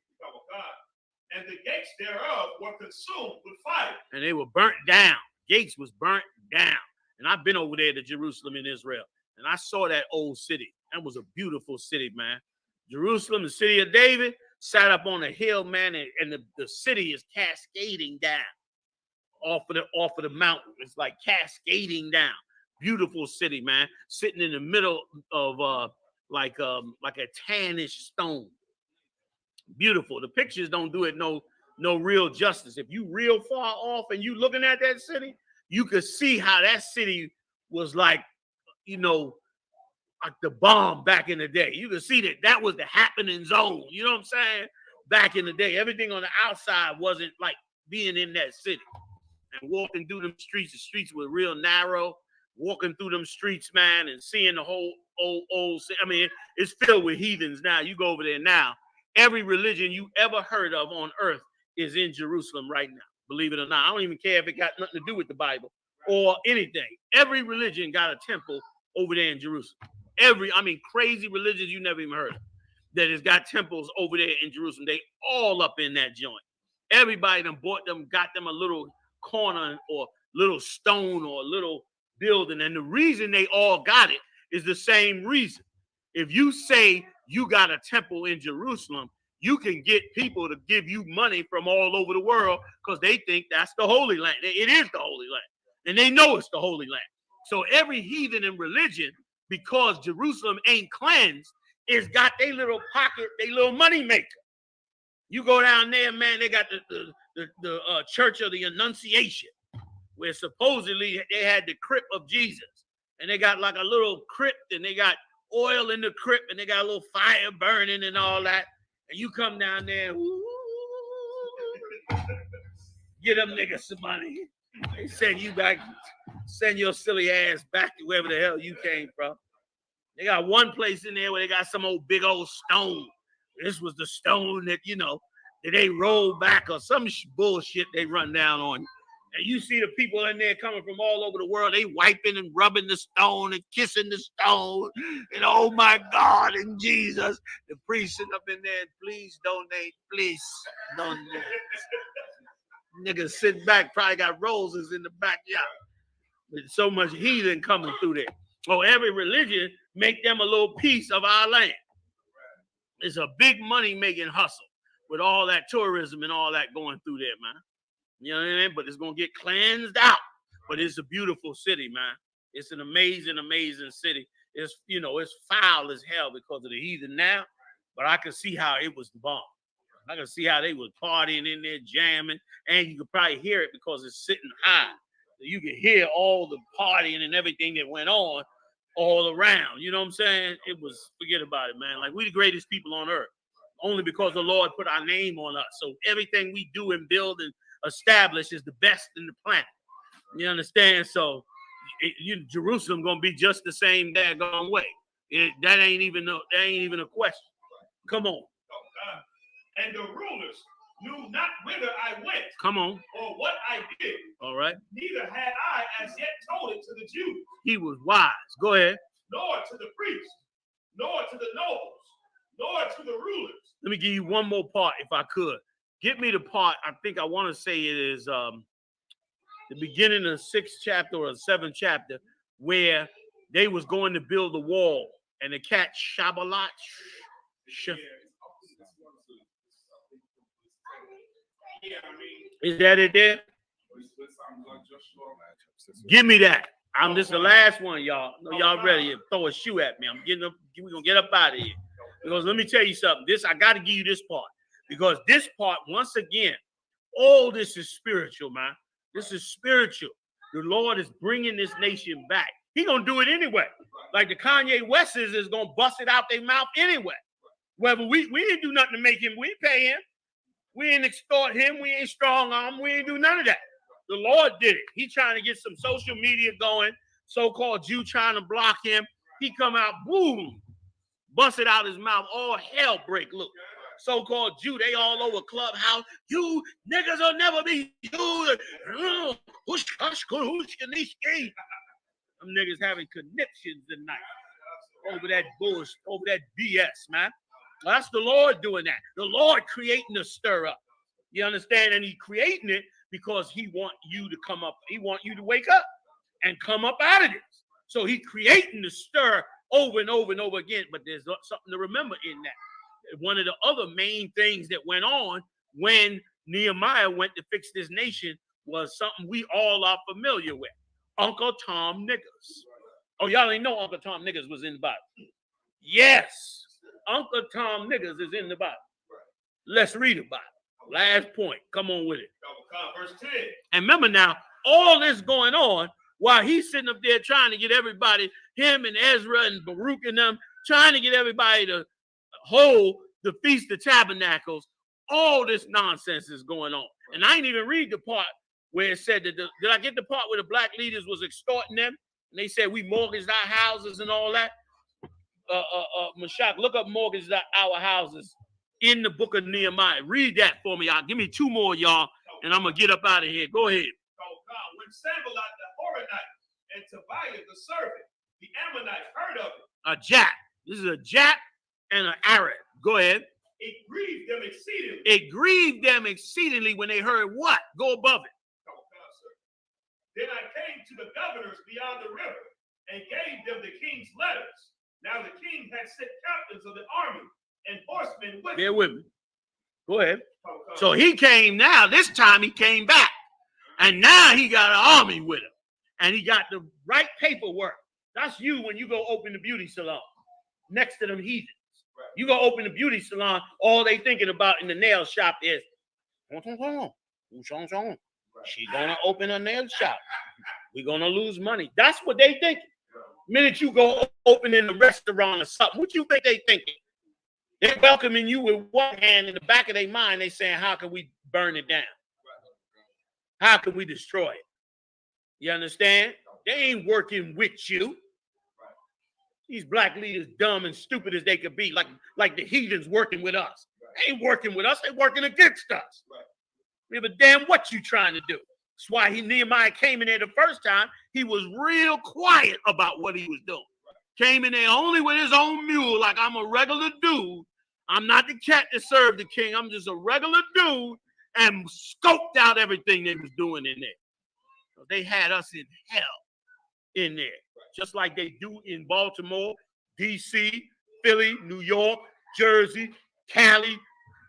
And the gates thereof were consumed with fire. And they were burnt down. Gates was burnt down. And I've been over there to Jerusalem in Israel, and I saw that old city. That was a beautiful city, man. Jerusalem, the city of David, sat up on a hill, man, and the city is cascading down off of the mountain. It's like cascading down. beautiful city, man, sitting in the middle of like a tannish stone. Beautiful. The pictures don't do it no real justice. If you real far off and you looking at that city, you could see how that city was like, you know, like the bomb back in the day. You could see that was the happening zone. You know what I'm saying? Back in the day, everything on the outside wasn't like being in that city. And walking through them streets, the streets were real narrow. Walking through them streets, man, and seeing the whole old city. I mean, it's filled with heathens now. You go over there now. Every religion you ever heard of on earth is in Jerusalem right now. Believe it or not. I don't even care if it got nothing to do with the Bible or anything. Every religion got a temple over there in Jerusalem. Crazy religions you never even heard of that has got temples over there in Jerusalem. They all up in that joint. Everybody done bought them, got them a little corner or little stone or a little building. And the reason they all got it is the same reason. If you say you got a temple in Jerusalem, you can get people to give you money from all over the world because they think that's the Holy Land. It is the Holy Land. And they know it's the Holy Land. So every heathen in religion, because Jerusalem ain't cleansed, is got their little pocket, their little money maker. You go down there, man, they got the Church of the Annunciation, where supposedly they had the crypt of Jesus. And they got like a little crypt, and they got oil in the crypt, and they got a little fire burning and all that. And you come down there, get them niggas some money. They send you back, send your silly ass back to wherever the hell you came from. They got one place in there where they got some old big old stone. This was the stone that, you know, that they roll back or some bullshit they run down on you. And you see the people in there coming from all over the world. They wiping and rubbing the stone and kissing the stone. And oh my God, and Jesus. The priest sitting up in there, please donate, please donate. Niggas sit back, probably got roses in the backyard. With so much heathen coming through there. Oh, every religion make them a little piece of our land. It's a big money-making hustle with all that tourism and all that going through there, man. You know what I mean? But it's going to get cleansed out. But it's a beautiful city, man. It's an amazing, amazing city. It's, you know, it's foul as hell because of the heathen now. But I can see how it was the bomb. I can see how they was partying in there, jamming. And you could probably hear it because it's sitting high. So you can hear all the partying and everything that went on all around. You know what I'm saying? It was, forget about it, man. Like, we the greatest people on earth. Only because the Lord put our name on us. So everything we do and build and establish is the best in the planet. You understand? So Jerusalem gonna be just the same daggone way. That ain't even a question. Come on. And the rulers knew not whither I went. Come on. Or what I did. All right. Neither had I as yet told it to the Jews. He was wise. Go ahead. Nor to the priests, nor to the nobles, nor to the rulers. Let me give you one more part, if I could. Get me the part. I think I want to say it is the beginning of the 6th chapter or the 7th chapter, where they was going to build the wall, and the cat Shabalat. Is that it there? Give me that. This the last one, y'all. No, y'all ready? Throw a shoe at me. We're gonna get up out of here. Because let me tell you something. I gotta give you this part. Because this part, once again, all this is spiritual, man. This is spiritual. The Lord is bringing this nation back. He gonna do it anyway. Like the Kanye West is gonna bust it out their mouth anyway. Whether we didn't do nothing to make him, we pay him. We ain't extort him. We ain't strong arm. We ain't do none of that. The Lord did it. He trying to get some social media going. So-called Jew trying to block him. He come out, boom, busted out his mouth. All hell break loose. So-called Jew, they all over Clubhouse. You niggas will never be you. Them niggas having conniptions tonight over that bullshit, over that BS, man. Well, that's the Lord doing that. The Lord creating the stir up. You understand? And he creating it because he want you to come up. He want you to wake up and come up out of this. So he creating the stir over and over and over again. But there's something to remember in that. One of the other main things that went on when Nehemiah went to fix this nation was something we all are familiar with. Uncle Tom niggas. Oh, y'all ain't know Uncle Tom Niggas was in the Bible. Yes, Uncle Tom Niggas is in the Bible. Let's read about it. Last point. Come on with it. Verse 10. And remember now, all this going on while he's sitting up there trying to get everybody, him and Ezra and Baruch and them, trying to get everybody to hold the Feast of Tabernacles. All this nonsense is going on. And I ain't even read the part where it said that, did I get the part where the black leaders was extorting them? And they said, we mortgaged our houses and all that. Mashak, look up mortgaged our houses in the book of Nehemiah. Read that for me, y'all. Give me 2 more, y'all, and I'm going to get up out of here. Go ahead. When Sanballat the Horonite and Tobiah the servant, the Ammonites, heard of it. A Jap. This is a Jap and an Arab. Go ahead. It grieved them exceedingly. It grieved them exceedingly when they heard what? Go above it. Then I came to the governors beyond the river and gave them the king's letters. Now the king had sent captains of the army and horsemen with him. Bear with me. Go ahead. So he came now. This time he came back. And now he got an army with him. And he got the right paperwork. That's you when you go open the beauty salon next to them heathens. Right. You go open the beauty salon, all they thinking about in the nail shop is, she's gonna open a nail shop. We're gonna lose money. That's what they thinking. The minute you go open in the restaurant or something, what you think they thinking? They're welcoming you with one hand. In the back of their mind, they saying, how can we burn it down? How can we destroy it? You understand? They ain't working with you. These black leaders, dumb and stupid as they could be, like the heathens working with us. They ain't working with us. They working against us. We have a damn what you trying to do. That's why Nehemiah came in there the first time. He was real quiet about what he was doing. Came in there only with his own mule, like I'm a regular dude. I'm not the cat that served the king. I'm just a regular dude, and scoped out everything they was doing in there. They had us in hell in there, just like they do in Baltimore, D.C., Philly, New York, Jersey, Cali,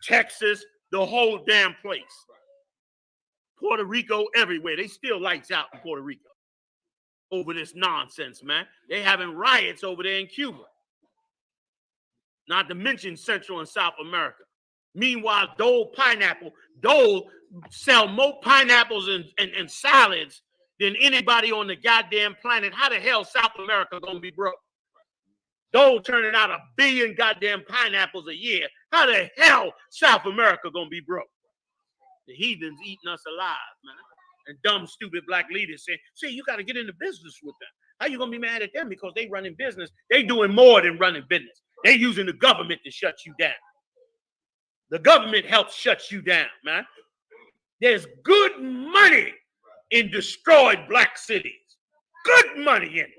Texas, the whole damn place. Puerto Rico, everywhere. They still lights out in Puerto Rico over this nonsense, man. They having riots over there in Cuba. Not to mention Central and South America. Meanwhile, Dole sell more pineapples and salads than anybody on the goddamn planet. How the hell South America gonna be broke? Dole turning out 1 billion goddamn pineapples a year. How the hell South America gonna be broke? The heathens eating us alive, man. And dumb, stupid black leaders saying, see, you got to get into business with them. How you gonna be mad at them? Because they running business. They doing more than running business. They using the government to shut you down. The government helps shut you down, man. There's good money in destroyed black cities. Good money in it.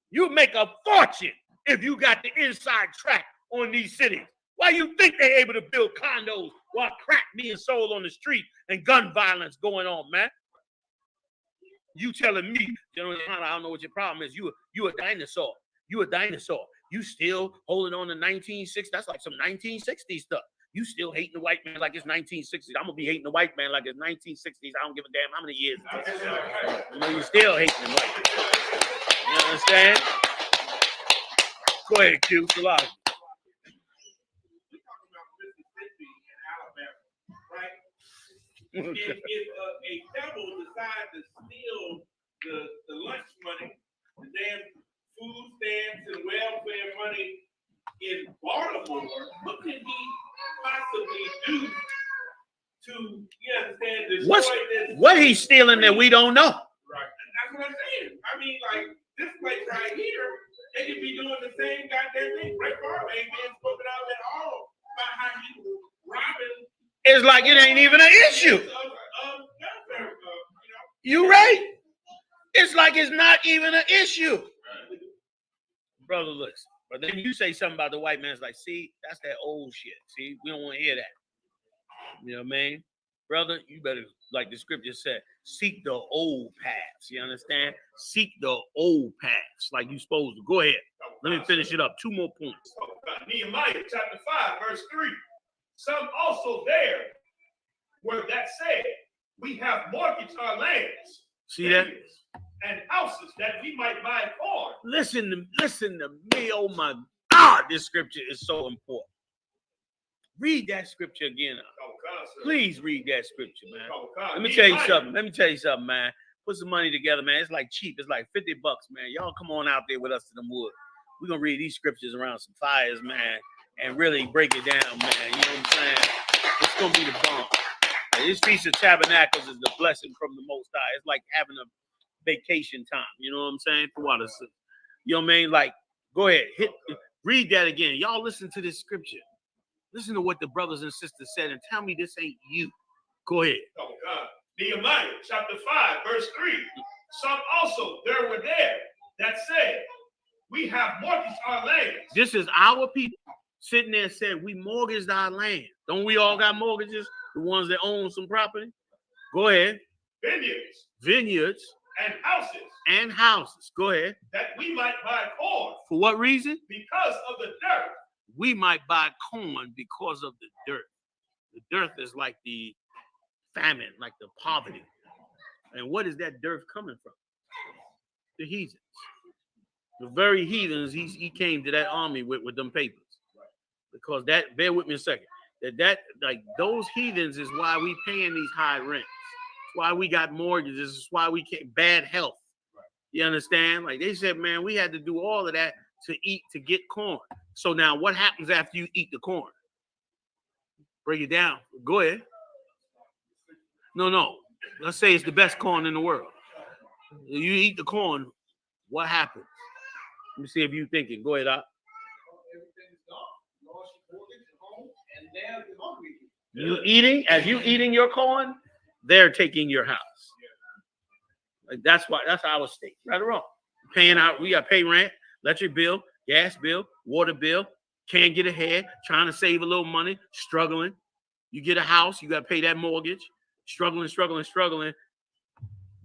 You make a fortune if you got the inside track on these cities. Why you think they're able to build condos while crack being sold on the street and gun violence going on, man? You telling me, General, I don't know what your problem is. You a dinosaur. You a dinosaur. You still holding on to 1960s. That's like some 1960s stuff. You still hating the white man like it's 1960s. I'm gonna be hating the white man like it's 1960s. I don't give a damn how many years it is. You know, you still hating the white man. You understand? Go ahead, Q. It's a lot. If a devil decides to steal the lunch money, the damn food stamps and welfare money in Baltimore, what can he possibly do to, you understand, destroy this? What he's stealing that we don't know? Right. That's what I'm saying. I mean, like, this place right here, they could be doing the same goddamn thing. Ray Farley ain't being spoken out at all about how he was robbing. It's like it ain't even an issue. You right. It's like it's not even an issue. Brother, listen. But then you say something about the white man. It's like, see, that's that old shit. See, we don't want to hear that. You know what I mean? Brother, you better, like the scripture said, seek the old paths. You understand? Seek the old paths like you supposed to. Go ahead. Let me finish it up. 2 more points. Nehemiah chapter 5, verse 3. Some also there were that said, we have mortgaged our lands. See that? and houses that we might buy corn. Listen to me. Oh my God, this scripture is so important. Read that scripture again. Please read that scripture, man. Let me tell you something. Man. Put some money together, man. It's like cheap. It's like $50, man. Y'all come on out there with us to the wood. We're gonna read these scriptures around some fires, man, and really break it down, man. You know what I'm saying? It's gonna be the bomb. And this Feast of Tabernacles is the blessing from the Most High. It's like having a vacation time. You know what I'm saying? Throughout us. You know what I mean? Like, go ahead, read that again. Y'all listen to this scripture. Listen to what the brothers and sisters said and tell me this ain't you. Go ahead. Oh, God. Nehemiah chapter 5, verse 3. Some also there were there that said, we have mortgaged our land. This is our people sitting there saying, we mortgaged our land. Don't we all got mortgages? The ones that own some property? Go ahead. Vineyards. And houses. Go ahead. That we might buy corn. For what reason? Because of the dirt. We might buy corn because of the dirt. The dirt is like the famine, like the poverty. And what is that dirt coming from? The heathens. The very heathens he came to that army with them papers. Because that, bear with me a second, that like those heathens is why we paying these high rents. It's why we got mortgages. It's why we can't, bad health. You understand? Like they said, man, we had to do all of that to eat, to get corn. So now what happens after you eat the corn? Break it down. Go ahead. No. Let's say it's the best corn in the world. You eat the corn, what happens? Let me see if you're thinking. Go ahead, Doc. You eating, as you eating your corn, they're taking your house. Like that's our state. Right or wrong? Paying out, we got to pay rent, electric bill, gas bill, water bill, can't get ahead, trying to save a little money, struggling. You get a house, you got to pay that mortgage, struggling,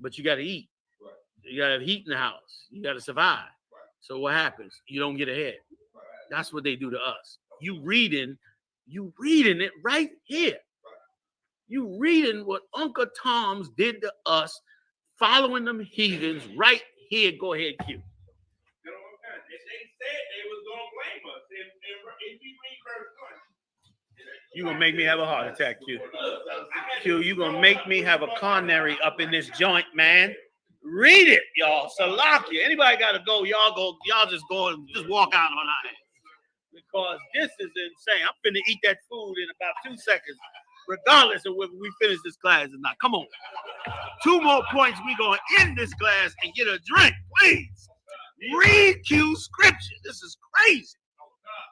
but you got to eat. You got to have heat in the house. You got to survive. So what happens? You don't get ahead. That's what they do to us. You reading it right here. You reading what Uncle Tom's did to us, following them heathens right here. Go ahead, Q. They said they was gonna blame us. If you read verse 1. You gonna make me have a heart attack, Q. Q, you gonna make me have a coronary up in this joint, man. Read it, y'all. Salakia. Anybody gotta go? Y'all just go and just walk out on our hands. Because this is insane. I'm finna eat that food in about 2 seconds, regardless of whether we finish this class or not. Come on. 2 more points. We gonna end this class and get a drink, please. Read Q scripture. This is crazy.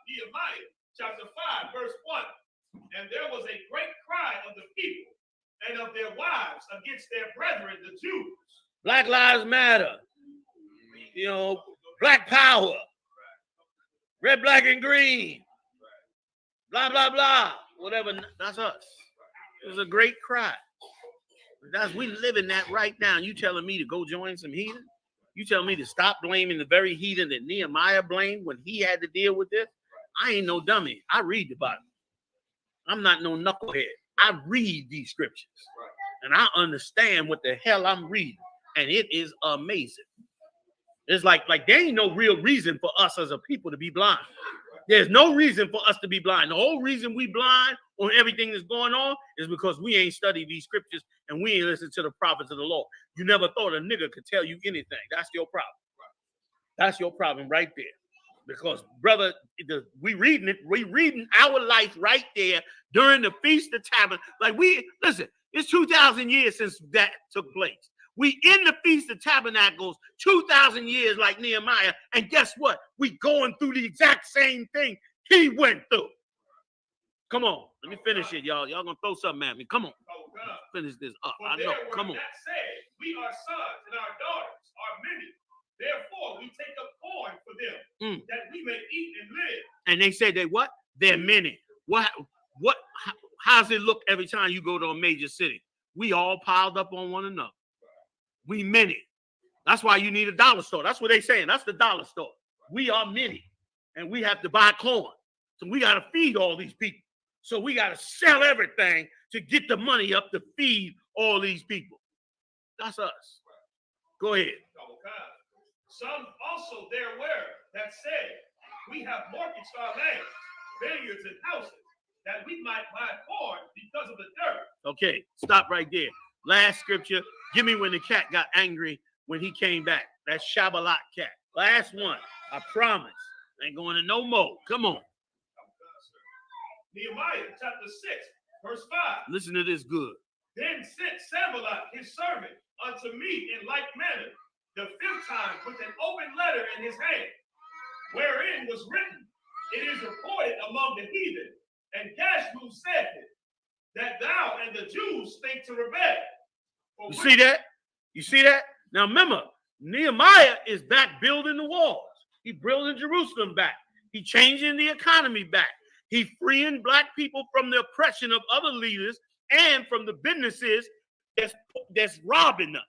Nehemiah chapter 5, verse 1. And there was a great cry of the people and of their wives against their brethren, the Jews. Black Lives Matter. You know, Black Power. Red, black, and green. Blah, blah, blah. Whatever. That's us. It was a great cry. We live in that right now. You telling me to go join some heathen? You telling me to stop blaming the very heathen that Nehemiah blamed when he had to deal with this? I ain't no dummy. I read the Bible. I'm not no knucklehead. I read these scriptures. And I understand what the hell I'm reading. And it is amazing. It's like there ain't no real reason for us as a people to be blind. There's no reason for us to be blind. The whole reason we blind on everything that's going on is because we ain't studied these scriptures and we ain't listened to the prophets of the Lord. You never thought a nigga could tell you anything. That's your problem. That's your problem right there. Because, brother, we reading our life right there during the Feast of Tabernacles. Like listen, it's 2,000 years since that took place. We in the Feast of Tabernacles 2,000 years like Nehemiah, and guess what? We going through the exact same thing he went through. Come on, let me finish it, y'all. Y'all gonna throw something at me. Come on. Finish this up. I know. Come on. That said, we are sons and our daughters are many. Therefore, we take up corn for them that we may eat and live. And they say they what? They're many. What? How's it look every time you go to a major city? We all piled up on one another. We many. That's why you need a dollar store. That's what they saying. That's the dollar store. We are many, and we have to buy corn. So we got to feed all these people. So we got to sell everything to get the money up to feed all these people. That's us. Go ahead. Some also there were that said, we have mortgaged our land, vineyards and houses, that we might buy corn because of the dirt. Okay, stop right there. Last scripture. Give me when the cat got angry when he came back. That's Shabbalat cat. Last one. I promise. Ain't going to no more. Come on. Nehemiah chapter 6, verse 5. Listen to this good. Then sent Sanballat his servant unto me in like manner, the fifth time with an open letter in his hand, wherein was written, it is reported among the heathen, and Gashmu said it, that thou and the Jews think to rebel. You see that? You see that? Now remember, Nehemiah is back building the walls. He building Jerusalem back. He changing the economy back. He freeing black people from the oppression of other leaders and from the businesses that's robbing them.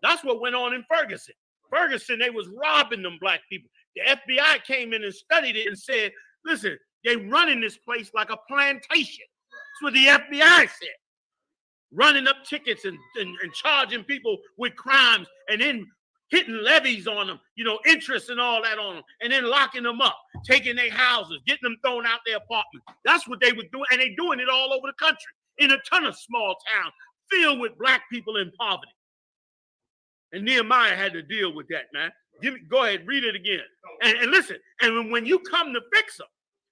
That's what went on in Ferguson. Ferguson, they was robbing them black people. The FBI came in and studied it and said, listen, they running this place like a plantation. That's what the FBI said. Running up tickets and charging people with crimes and then hitting levies on them, you know, interest and all that on them, and then locking them up, taking their houses, getting them thrown out their apartments. That's what they were doing, and they're doing it all over the country in a ton of small towns filled with black people in poverty. And Nehemiah had to deal with that, man. Go ahead, read it again. And listen, and when you come to fix them,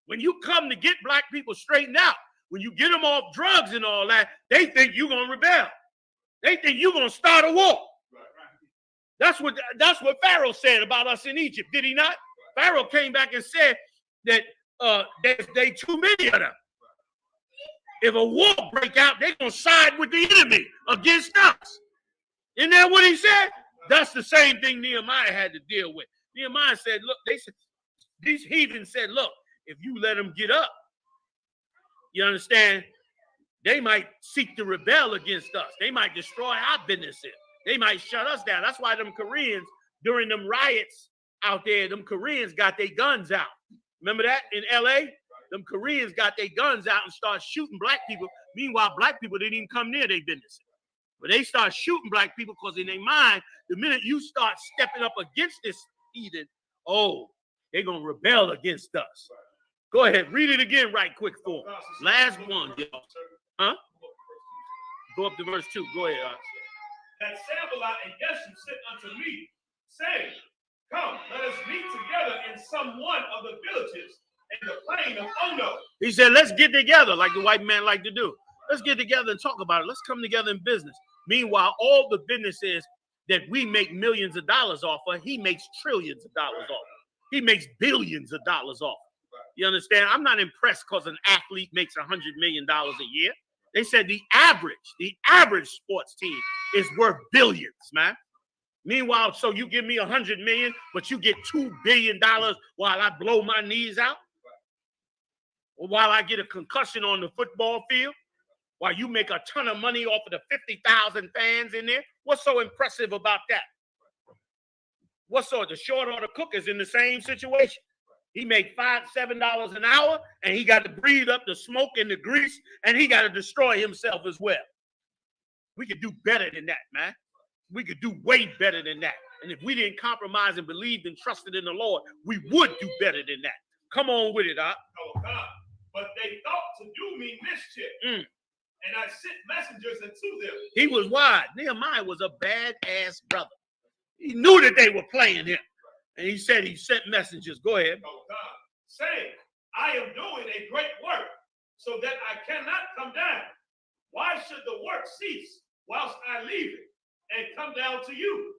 when you come to get black people straightened out, when you get them off drugs and all that, they think you're going to rebel. They think you're going to start a war. That's what Pharaoh said about us in Egypt, did he not? Pharaoh came back and said that they too many of them. If a war break out, they're going to side with the enemy against us. Isn't that what he said? That's the same thing Nehemiah had to deal with. Nehemiah said, look, these heathens said, look, if you let them get up, you understand, they might seek to rebel against us. They might destroy our businesses. They might shut us down. That's why them Koreans, during them riots out there, them Koreans got their guns out. Remember that in LA? Them Koreans got their guns out and started shooting black people. Meanwhile, black people didn't even come near their businesses. But they start shooting black people because in their mind, the minute you start stepping up against this heathen, oh, they're going to rebel against us. Go ahead, read it again right quick for them. Last one, y'all. Huh? Go up to verse 2. Go ahead. That Sanballat and Geshem sent unto me, saying, come, let us meet together in some one of the villages in the plain of Ono. He said, let's get together like the white man like to do. Let's get together and talk about it. Let's come together in business. Meanwhile, all the businesses that we make millions of dollars off of, he makes trillions of dollars off. He makes billions of dollars off. You understand? I'm not impressed because an athlete makes $100 million a year. They said the average sports team is worth billions, man. Meanwhile, so you give me $100 million, but you get $2 billion while I blow my knees out? Or while I get a concussion on the football field? While you make a ton of money off of the 50,000 fans in there? What's so impressive about that? The short order cook is in the same situation. He made $5, $7 an hour, and he got to breathe up the smoke and the grease, and he got to destroy himself as well. We could do better than that, man. We could do way better than that. And if we didn't compromise and believed and trusted in the Lord, we would do better than that. Come on with it, huh? Oh, God. But they thought to do me mischief. And I sent messengers unto them. He was wise. Nehemiah was a badass brother. He knew that they were playing him. And he said he sent messengers. Go ahead. Oh, God. Saying, I am doing a great work, so that I cannot come down. Why should the work cease whilst I leave it and come down to you?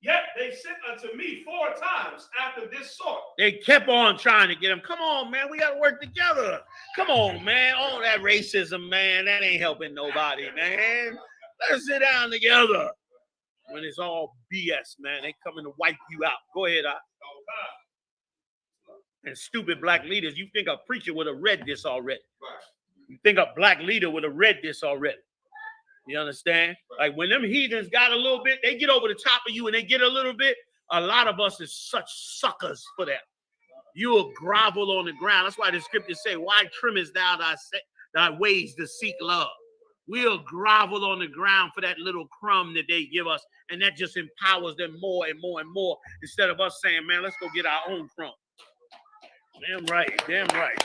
Yet they sent unto me 4 times after this sort. They kept on trying to get him. Come on, man. We got to work together. Come on, man. All that racism, man, that ain't helping nobody, man. Let's sit down together. When it's all BS, man. They coming to wipe you out. Go ahead, And stupid black leaders, you think a preacher would have read this already. You think a black leader would have read this already. You understand? Like when them heathens got a little bit, they get over the top of you and they get a little bit. A lot of us is such suckers for that. You will grovel on the ground. That's why the scriptures say, why trimmest thou thy ways to seek love? We'll grovel on the ground for that little crumb that they give us, and that just empowers them more and more and more, instead of us saying, man, let's go get our own crumb. Damn right, damn right.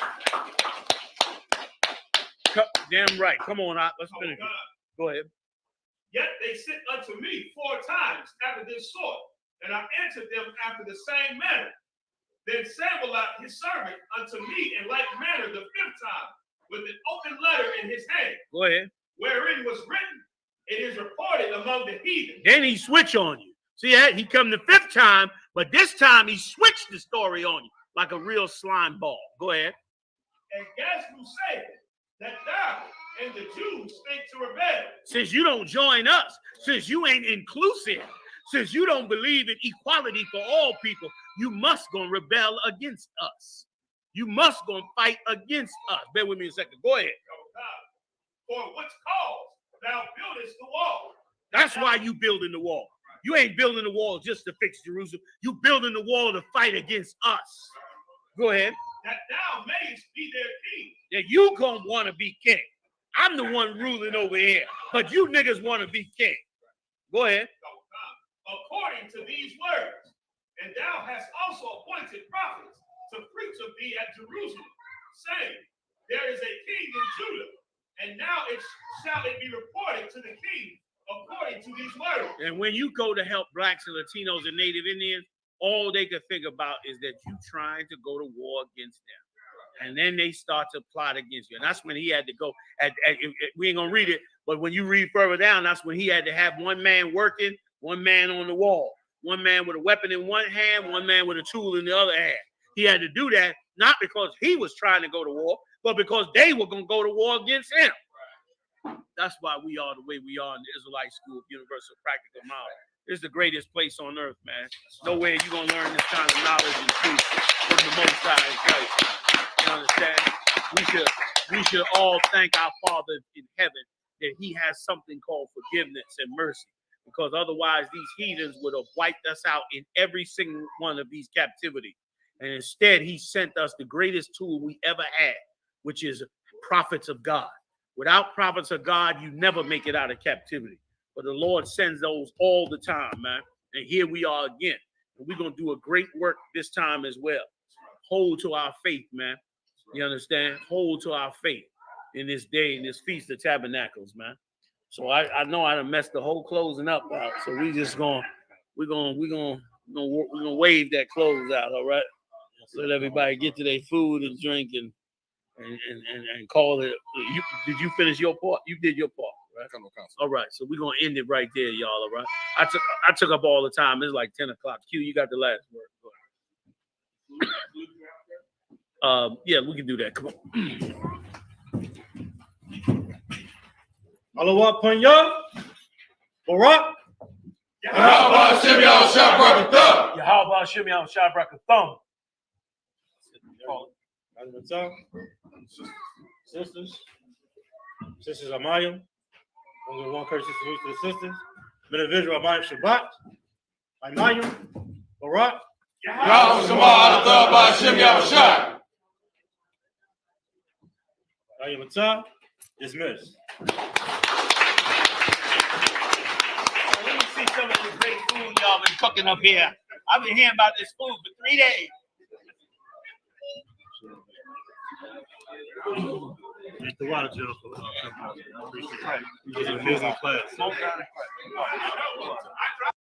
Damn right. Come on, let's finish. Go ahead. Yet they sent unto me 4 times after this sort, and I answered them after the same manner. Then Sanballat his servant unto me in like manner the 5th time, with an open letter in his hand. Go ahead. Wherein was written, it is reported among the heathen. Then he switch on you. See that? He come the 5th time, but this time he switched the story on you like a real slime ball. Go ahead. And Gaspu said that thou and the Jews think to rebel. Since you don't join us, since you ain't inclusive, since you don't believe in equality for all people, you must gonna rebel against us. You must gonna fight against us. Bear with me a second. Go ahead. For which cause thou buildest the wall. That's why you building the wall. You ain't building the wall just to fix Jerusalem. You building the wall to fight against us. Go ahead. That thou mayest be their king. Yeah, you gonna want to be king. I'm the one ruling over here, but you niggas want to be king. Go ahead. According to these words, and thou hast also appointed prophets to preach of thee at Jerusalem, saying, there is a king in Judah, and now shall it be reported to the king according to these words. And when you go to help blacks and Latinos and Native Indians, all they can think about is that you trying to go to war against them. And then they start to plot against you. And that's when he had to go. We ain't going to read it, but when you read further down, that's when he had to have one man working, one man on the wall, one man with a weapon in one hand, one man with a tool in the other hand. He had to do that, not because he was trying to go to war, but because they were going to go to war against him. That's why we are the way we are in the Israelite School of Universal Practical Knowledge. It's the greatest place on earth, man. Nowhere you're going to learn this kind of knowledge and truth from the Most High in Christ. You understand? We should all thank our Father in heaven that he has something called forgiveness and mercy, because otherwise these heathens would have wiped us out in every single one of these captivities. And instead, he sent us the greatest tool we ever had, which is prophets of God. Without prophets of God, you never make it out of captivity. But the Lord sends those all the time, man. And here we are again. And we're going to do a great work this time as well. Hold to our faith, man. You understand? Hold to our faith in this day, in this Feast of Tabernacles, man. So I know I done messed the whole closing up out. So we're gonna wave that close out, all right? Let everybody get to their food and drink and call it. Did you finish your part? You did your part, right? All right, so we're gonna end it right there, y'all. All right. I took up all the time. It's like 10 o'clock. Q, you got the last word. Yeah, we can do that. Come on. Allah Panya, Barak. Yahweh Hashem Yahweh Shabrak Yahweh Hashem Yahweh Shabrak Thumb. Sisters Amayim. One curse to the sisters. Men of Israel, Amayim Shabbat. Amayim, Barak. Yahweh Shabbat Hashem Yahweh Shab. Dismissed. Let me see some of the great food y'all been cooking up here. I've been hearing about this food for 3 days. The water gel for class.